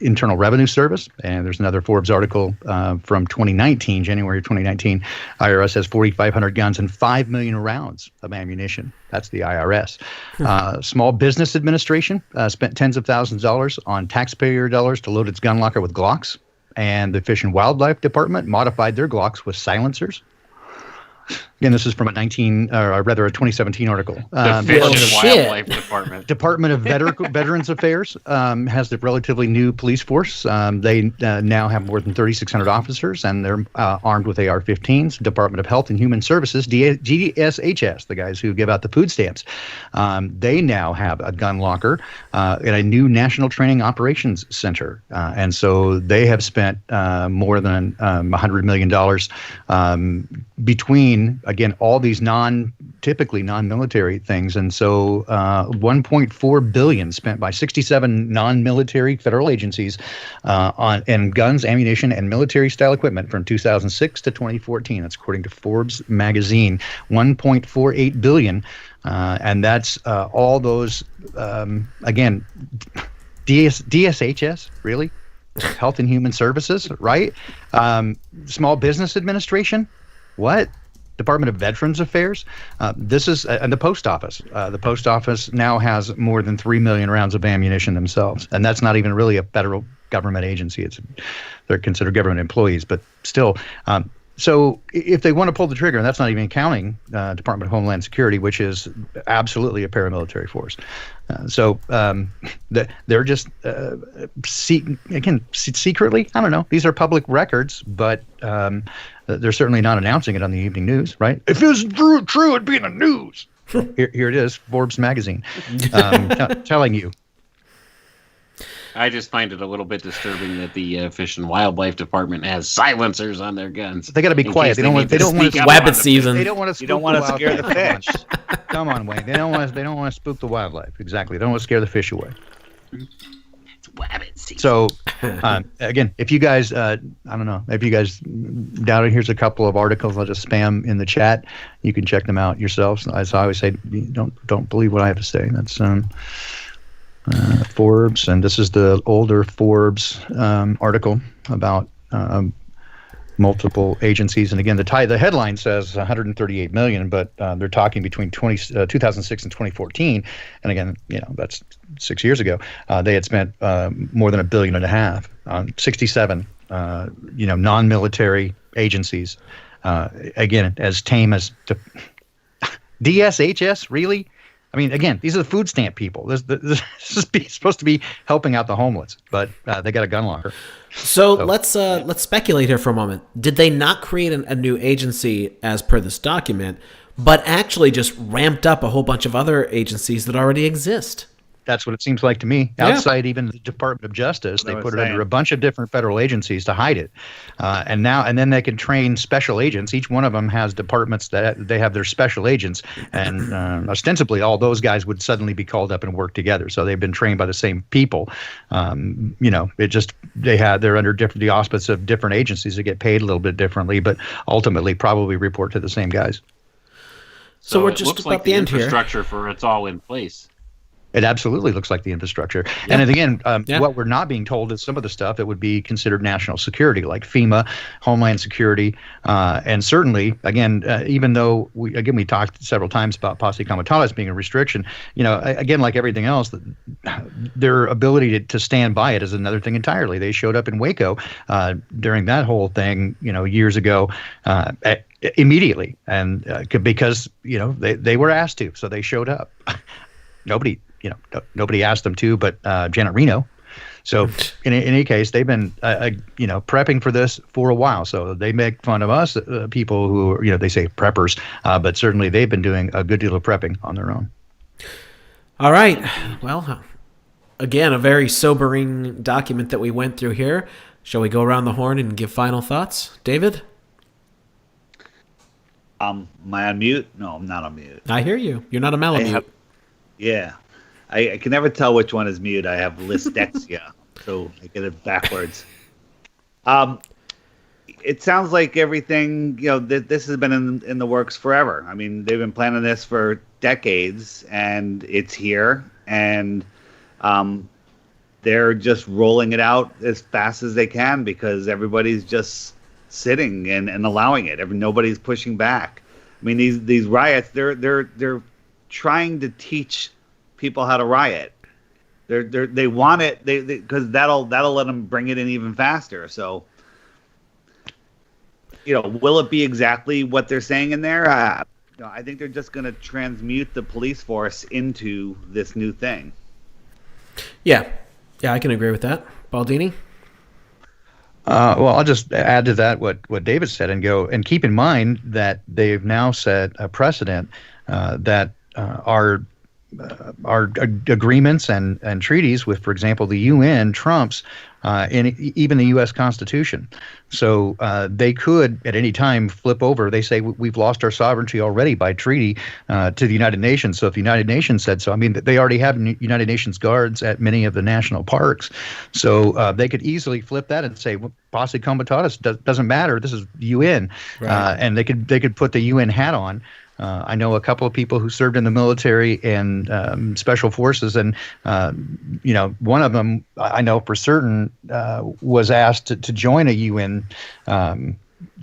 Internal Revenue Service. And there's another Forbes article from 2019, January 2019. IRS has 4,500 guns and 5 million rounds of ammunition. That's the IRS. Small Business Administration spent tens of thousands of dollars on taxpayer dollars to load its gun locker with Glocks. And the Fish and Wildlife Department modified their Glocks with silencers. Again, this is from a 2017 article. The Fish and Wildlife Department. Department of Veterans Affairs has the relatively new police force. They now have more than 3,600 officers, and they're armed with AR-15s. Department of Health and Human Services, GDSHS, the guys who give out the food stamps, they now have a gun locker in a new National Training Operations Center. And so they have spent more than $100 million between, again, all these typically non-military things. And so 1.4 billion spent by 67 non-military federal agencies on guns, ammunition, and military style equipment from 2006 to 2014. That's according to Forbes magazine. 1.48 billion. And that's all those, again, DSHS, really? Health and Human Services, right? Small Business Administration, what? Department of Veterans Affairs. This is and the Post Office. The Post Office now has more than 3 million rounds of ammunition themselves, and that's not even really a federal government agency. They're considered government employees, but still. So if they want to pull the trigger, and that's not even counting Department of Homeland Security, which is absolutely a paramilitary force. They're just secretly, I don't know. These are public records, but they're certainly not announcing it on the evening news, right? If this is true, it'd be in the news. Here it is, Forbes magazine, telling you. I just find it a little bit disturbing that the Fish and Wildlife Department has silencers on their guns. They got to be quiet. They don't want to rabbit season. They don't want to. You don't want to scare the fish. Come on, Wayne. They don't want to spook the wildlife. Exactly. They don't want to scare the fish away. It's rabbit season. So, again, if you guys, I don't know, if you guys doubt it, here's a couple of articles I'll just spam in the chat. You can check them out yourselves. As I always say, don't believe what I have to say. That's Forbes, and this is the older Forbes article about multiple agencies. And again, the headline says 138 million, but they're talking between 2006 and 2014. And again, that's 6 years ago. They had spent more than $1.5 billion on 67 non-military agencies. Again, as tame as DSHS, really? I mean, again, these are the food stamp people. This is supposed to be helping out the homeless, but they got a gun locker. So let's speculate here for a moment. Did they not create a new agency as per this document, but actually just ramped up a whole bunch of other agencies that already exist? That's what it seems like to me. Yeah. Outside even the Department of Justice, they put it under a bunch of different federal agencies to hide it. And then they can train special agents. Each one of them has departments that they have their special agents. And ostensibly, all those guys would suddenly be called up and work together. So they've been trained by the same people. They're under the auspice of different agencies that get paid a little bit differently, but ultimately probably report to the same guys. So we're just about the end here. Infrastructure for it's all in place. It absolutely looks like the infrastructure. Yeah. And again, Yeah. what we're not being told is some of the stuff that would be considered national security, like FEMA, Homeland Security, and certainly, again, even though we talked several times about Posse Comitatus being a restriction, again, like everything else, their ability to stand by it is another thing entirely. They showed up in Waco during that whole thing, years ago. Immediately, and because they were asked to, so they showed up. Nobody asked them to, but Janet Reno. So in any case, they've been prepping for this for a while. So they make fun of us, people who they say preppers, but certainly they've been doing a good deal of prepping on their own. All right. Well, again, a very sobering document that we went through here. Shall we go around the horn and give final thoughts, David? Am I on mute? No, I'm not on mute. I hear you. You're not a Malamute. Yeah. I can never tell which one is mute. I have listexia, so I get it backwards. It sounds like everything, this has been in the works forever. I mean, they've been planning this for decades, and it's here, and they're just rolling it out as fast as they can because everybody's just sitting and allowing it. Nobody's pushing back. I mean, these riots, they're trying to teach people how to riot. They want it because that'll let them bring it in even faster. So, will it be exactly what they're saying in there? I think they're just going to transmute the police force into this new thing. Yeah, I can agree with that. Baldini? Well, I'll just add to that what David said and keep in mind that they've now set a precedent that our agreements and treaties with, for example, the UN trumps even the U.S. Constitution. So they could at any time flip over. They say we've lost our sovereignty already by treaty to the United Nations. So if the United Nations said so, I mean, they already have United Nations guards at many of the national parks. So they could easily flip that and say, well, Posse Comitatus doesn't matter. This is UN. Right. And they could put the UN hat on. I know a couple of people who served in the military and special forces, and one of them I know for certain was asked to join a UN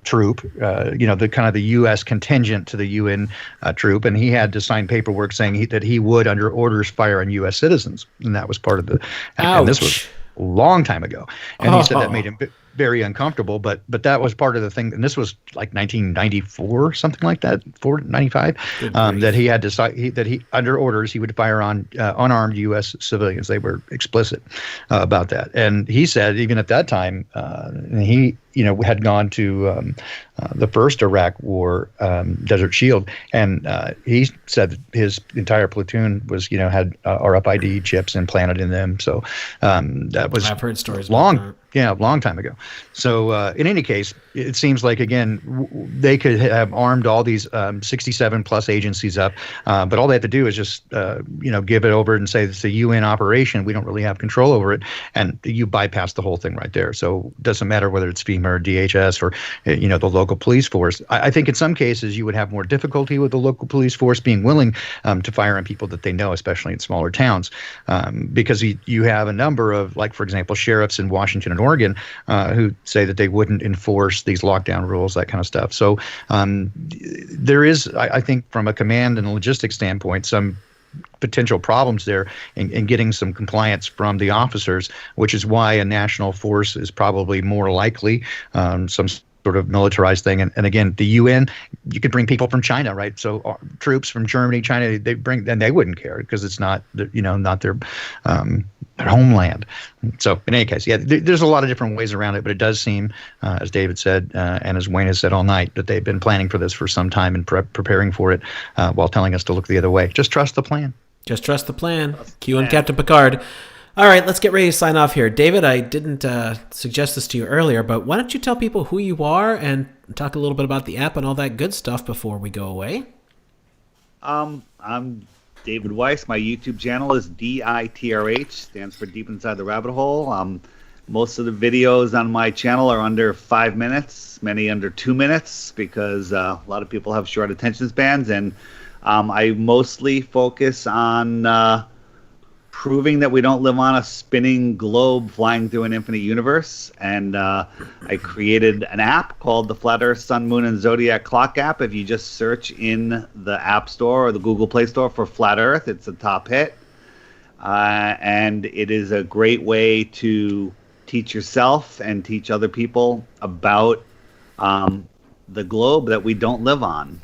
troop, the kind of the U.S. contingent to the UN troop, and he had to sign paperwork saying that he would, under orders, fire on U.S. citizens, and that was part of the. And this was a long time ago, and he said that made him very uncomfortable, but that was part of the thing, and this was like 1994, something like that, 95, that he had decided that he under orders he would fire on unarmed U.S. civilians. They were explicit about that, and he said even at that time, he had gone to the first Iraq War, Desert Shield, and he said that his entire platoon was had RFID chips implanted in them. So that was I've heard stories long. About that. Yeah, a long time ago. So in any case, it seems like, again, they could have armed all these 67 plus agencies up, but all they have to do is just, give it over and say it's a UN operation. We don't really have control over it. And you bypass the whole thing right there. So it doesn't matter whether it's FEMA or DHS or, the local police force. I think in some cases you would have more difficulty with the local police force being willing to fire on people that they know, especially in smaller towns, because you have a number of, like, for example, sheriffs in Washington and Oregon who say that they wouldn't enforce these lockdown rules, that kind of stuff. So there is, I think, from a command and logistics standpoint, some potential problems there in getting some compliance from the officers, which is why a national force is probably more likely, some sort of militarized thing. And again, the UN, you could bring people from China, right? So troops from Germany, China, and they wouldn't care because it's not, not their homeland. So in any case, yeah, there's a lot of different ways around it, but it does seem, as David said, and as Wayne has said all night, that they've been planning for this for some time and preparing for it while telling us to look the other way. Just trust the plan. Just trust the plan. Q and Captain Picard. All right, let's get ready to sign off here. David, I didn't suggest this to you earlier, but why don't you tell people who you are and talk a little bit about the app and all that good stuff before we go away? I'm David Weiss. My YouTube channel is DITRH, stands for Deep Inside the Rabbit Hole. Most of the videos on my channel are under 5 minutes, many under 2 minutes, because a lot of people have short attention spans, and I mostly focus on proving that we don't live on a spinning globe flying through an infinite universe. And I created an app called the Flat Earth, Sun, Moon, and Zodiac Clock app. If you just search in the App Store or the Google Play Store for Flat Earth, it's a top hit. And it is a great way to teach yourself and teach other people about the globe that we don't live on.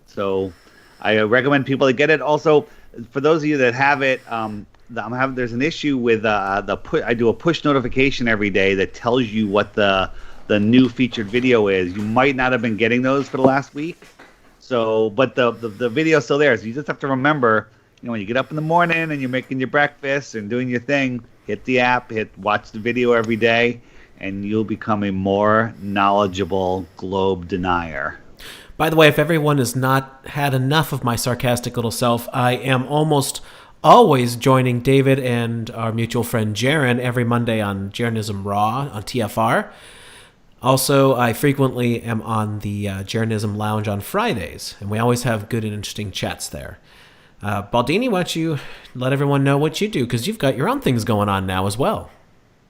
So I recommend people to get it. Also, for those of you that have it, there's an issue with I do a push notification every day that tells you what the new featured video is. You might not have been getting those for the last week. So, but the video's still there. So you just have to remember, when you get up in the morning and you're making your breakfast and doing your thing, hit the app, watch the video every day, and you'll become a more knowledgeable globe denier. By the way, if everyone has not had enough of my sarcastic little self, I am almost always joining David and our mutual friend Jaren every Monday on Jeranism Raw on TFR. Also, I frequently am on the Jeranism Lounge on Fridays, and we always have good and interesting chats there. Baldini, why don't you let everyone know what you do, because you've got your own things going on now as well.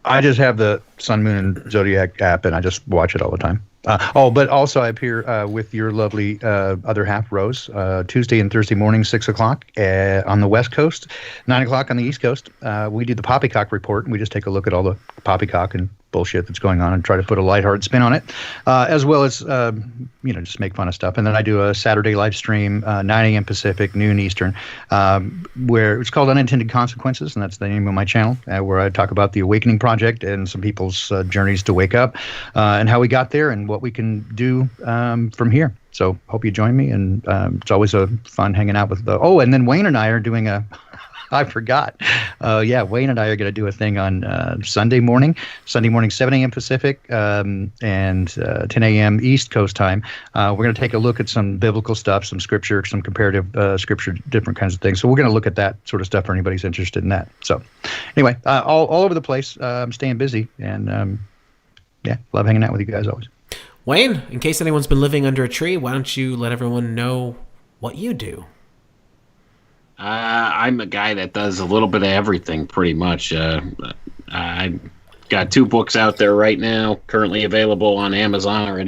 I just have the Sun, Moon, and Zodiac app, and I just watch it all the time. But also I appear with your lovely other half, Rose, Tuesday and Thursday morning, 6 o'clock on the West Coast, 9 o'clock on the East Coast. We do the Poppycock Report, and we just take a look at all the poppycock and bullshit that's going on and try to put a lighthearted spin on it, as well as, just make fun of stuff. And then I do a Saturday live stream, 9 a.m. Pacific, noon Eastern, where it's called Unintended Consequences, and that's the name of my channel, where I talk about the Awakening Project and some people's journeys to wake up and how we got there and what we can do from here. So hope you join me, and it's always a fun hanging out with and then Wayne and I are doing I forgot. Wayne and I are going to do a thing on Sunday morning, 7 a.m. Pacific and 10 a.m. East Coast time. We're going to take a look at some biblical stuff, some scripture, some comparative scripture, different kinds of things. So we're going to look at that sort of stuff for anybody's interested in that. So anyway, all over the place. I'm staying busy, and love hanging out with you guys always. Wayne, in case anyone's been living under a tree, why don't you let everyone know what you do? I'm a guy that does a little bit of everything, pretty much. I've got 2 books out there right now, currently available on Amazon or at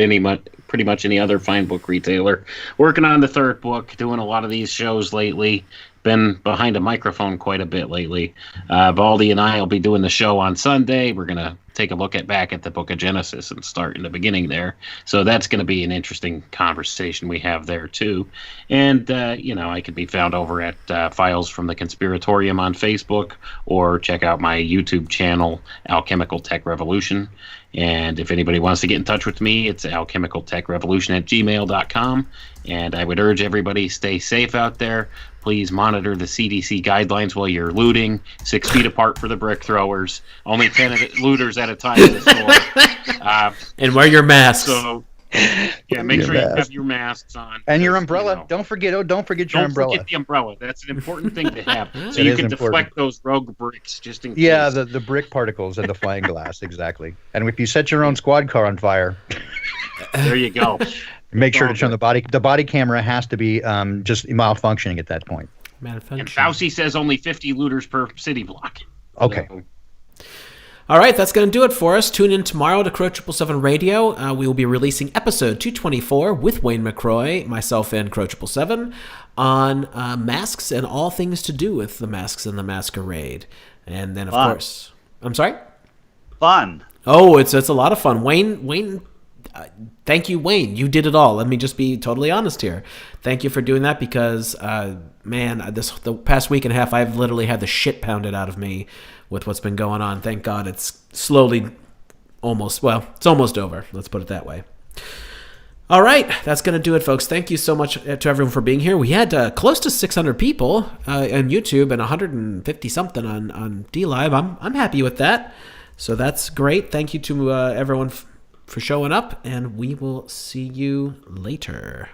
pretty much any other fine book retailer. Working on the 3rd book, doing a lot of these shows lately. Been behind a microphone quite a bit lately. Baldy and I will be doing the show on Sunday. We're going to take a look back at the book of Genesis and start in the beginning there. So that's going to be an interesting conversation we have there too. And, I could be found over at Files from the Conspiratorium on Facebook, or check out my YouTube channel, Alchemical Tech Revolution. And if anybody wants to get in touch with me, it's alchemicaltechrevolution@gmail.com. And I would urge everybody, stay safe out there. Please monitor the CDC guidelines while you're looting. 6 feet apart for the brick throwers. Only 10 looters at a time in the store. And wear your masks. So, make sure you have your masks on. And your umbrella. Don't forget your umbrella. Don't forget the umbrella. That's an important thing to have. So you can deflect those rogue bricks just in case. Yeah, the brick particles and the flying glass, exactly. And if you set your own squad car on fire. There you go. Make sure to turn the body. The body camera has to be just malfunctioning at that point. And Fauci says only 50 looters per city block. Okay. So. All right, that's going to do it for us. Tune in tomorrow to Crow 777 Radio. We will be releasing episode 224 with Wayne McCroy, myself, and Crow 777 on masks and all things to do with the masks and the masquerade. And then, of course, I'm sorry? Fun. Oh, it's a lot of fun. Wayne. Thank you, Wayne. You did it all. Let me just be totally honest here. Thank you for doing that, because, the past week and a half, I've literally had the shit pounded out of me with what's been going on. Thank God it's slowly it's almost over. Let's put it that way. All right, that's going to do it, folks. Thank you so much to everyone for being here. We had close to 600 people on YouTube and 150-something on DLive. I'm happy with that. So that's great. Thank you to everyone for showing up, and we will see you later.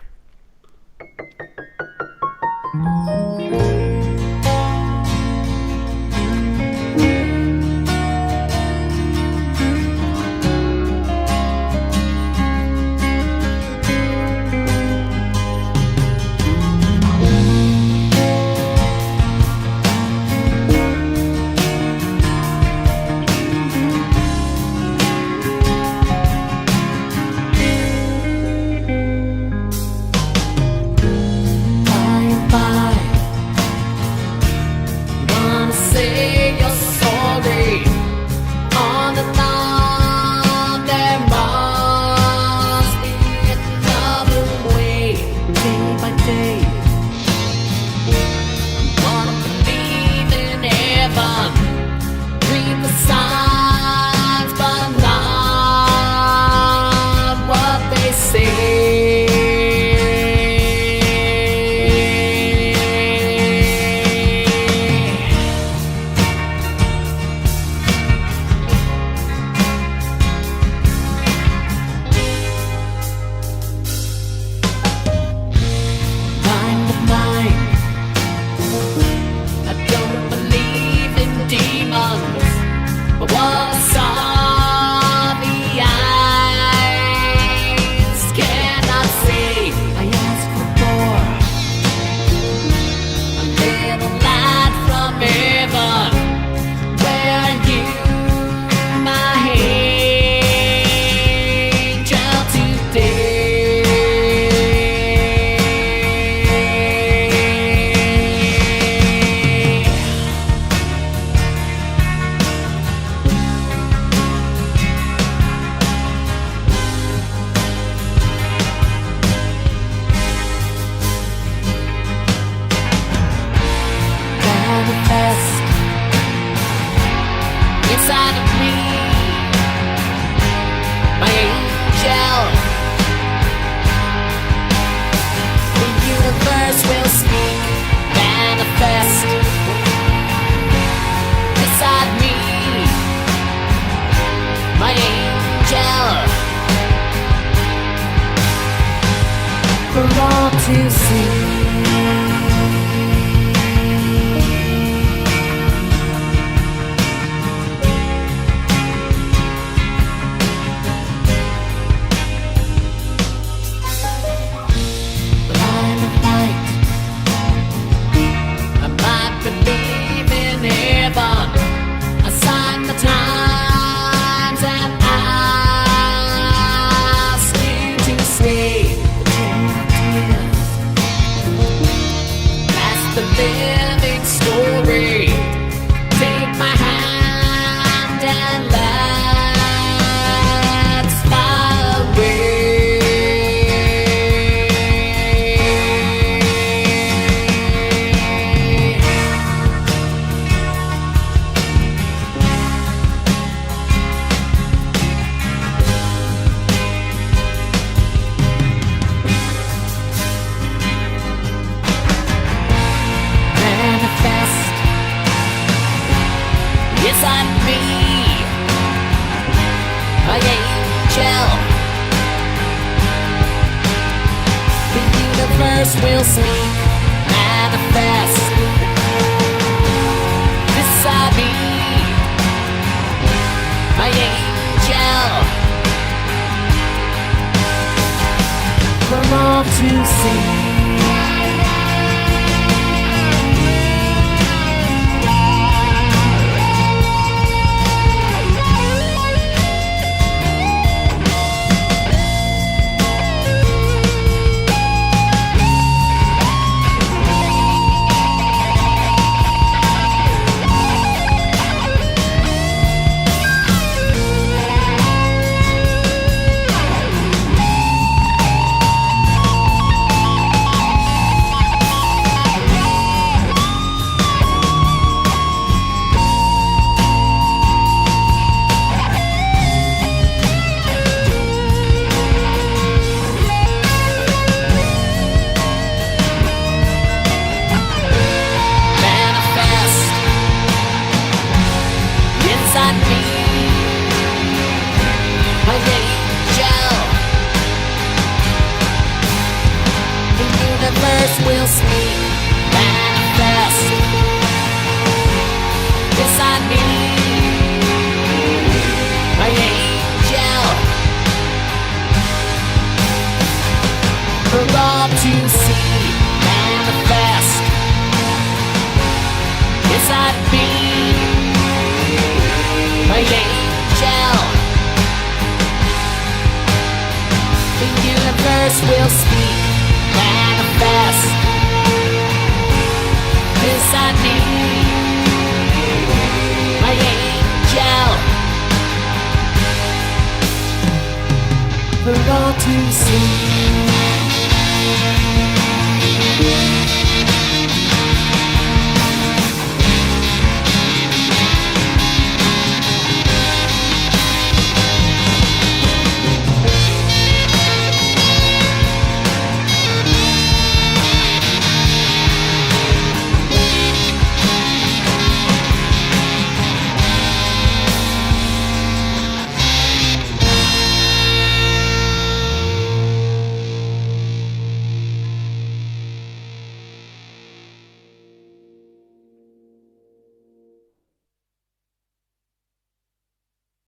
inside of me, my angel. The universe will speak, manifest inside me, my angel, for all to see. Will speak, manifest beside me, my angel, for all to see. Will speak, manifest beside me, my angel, for all to see, manifest beside me, my angel. The universe will speak, manifest beside me, my angel, for all to see.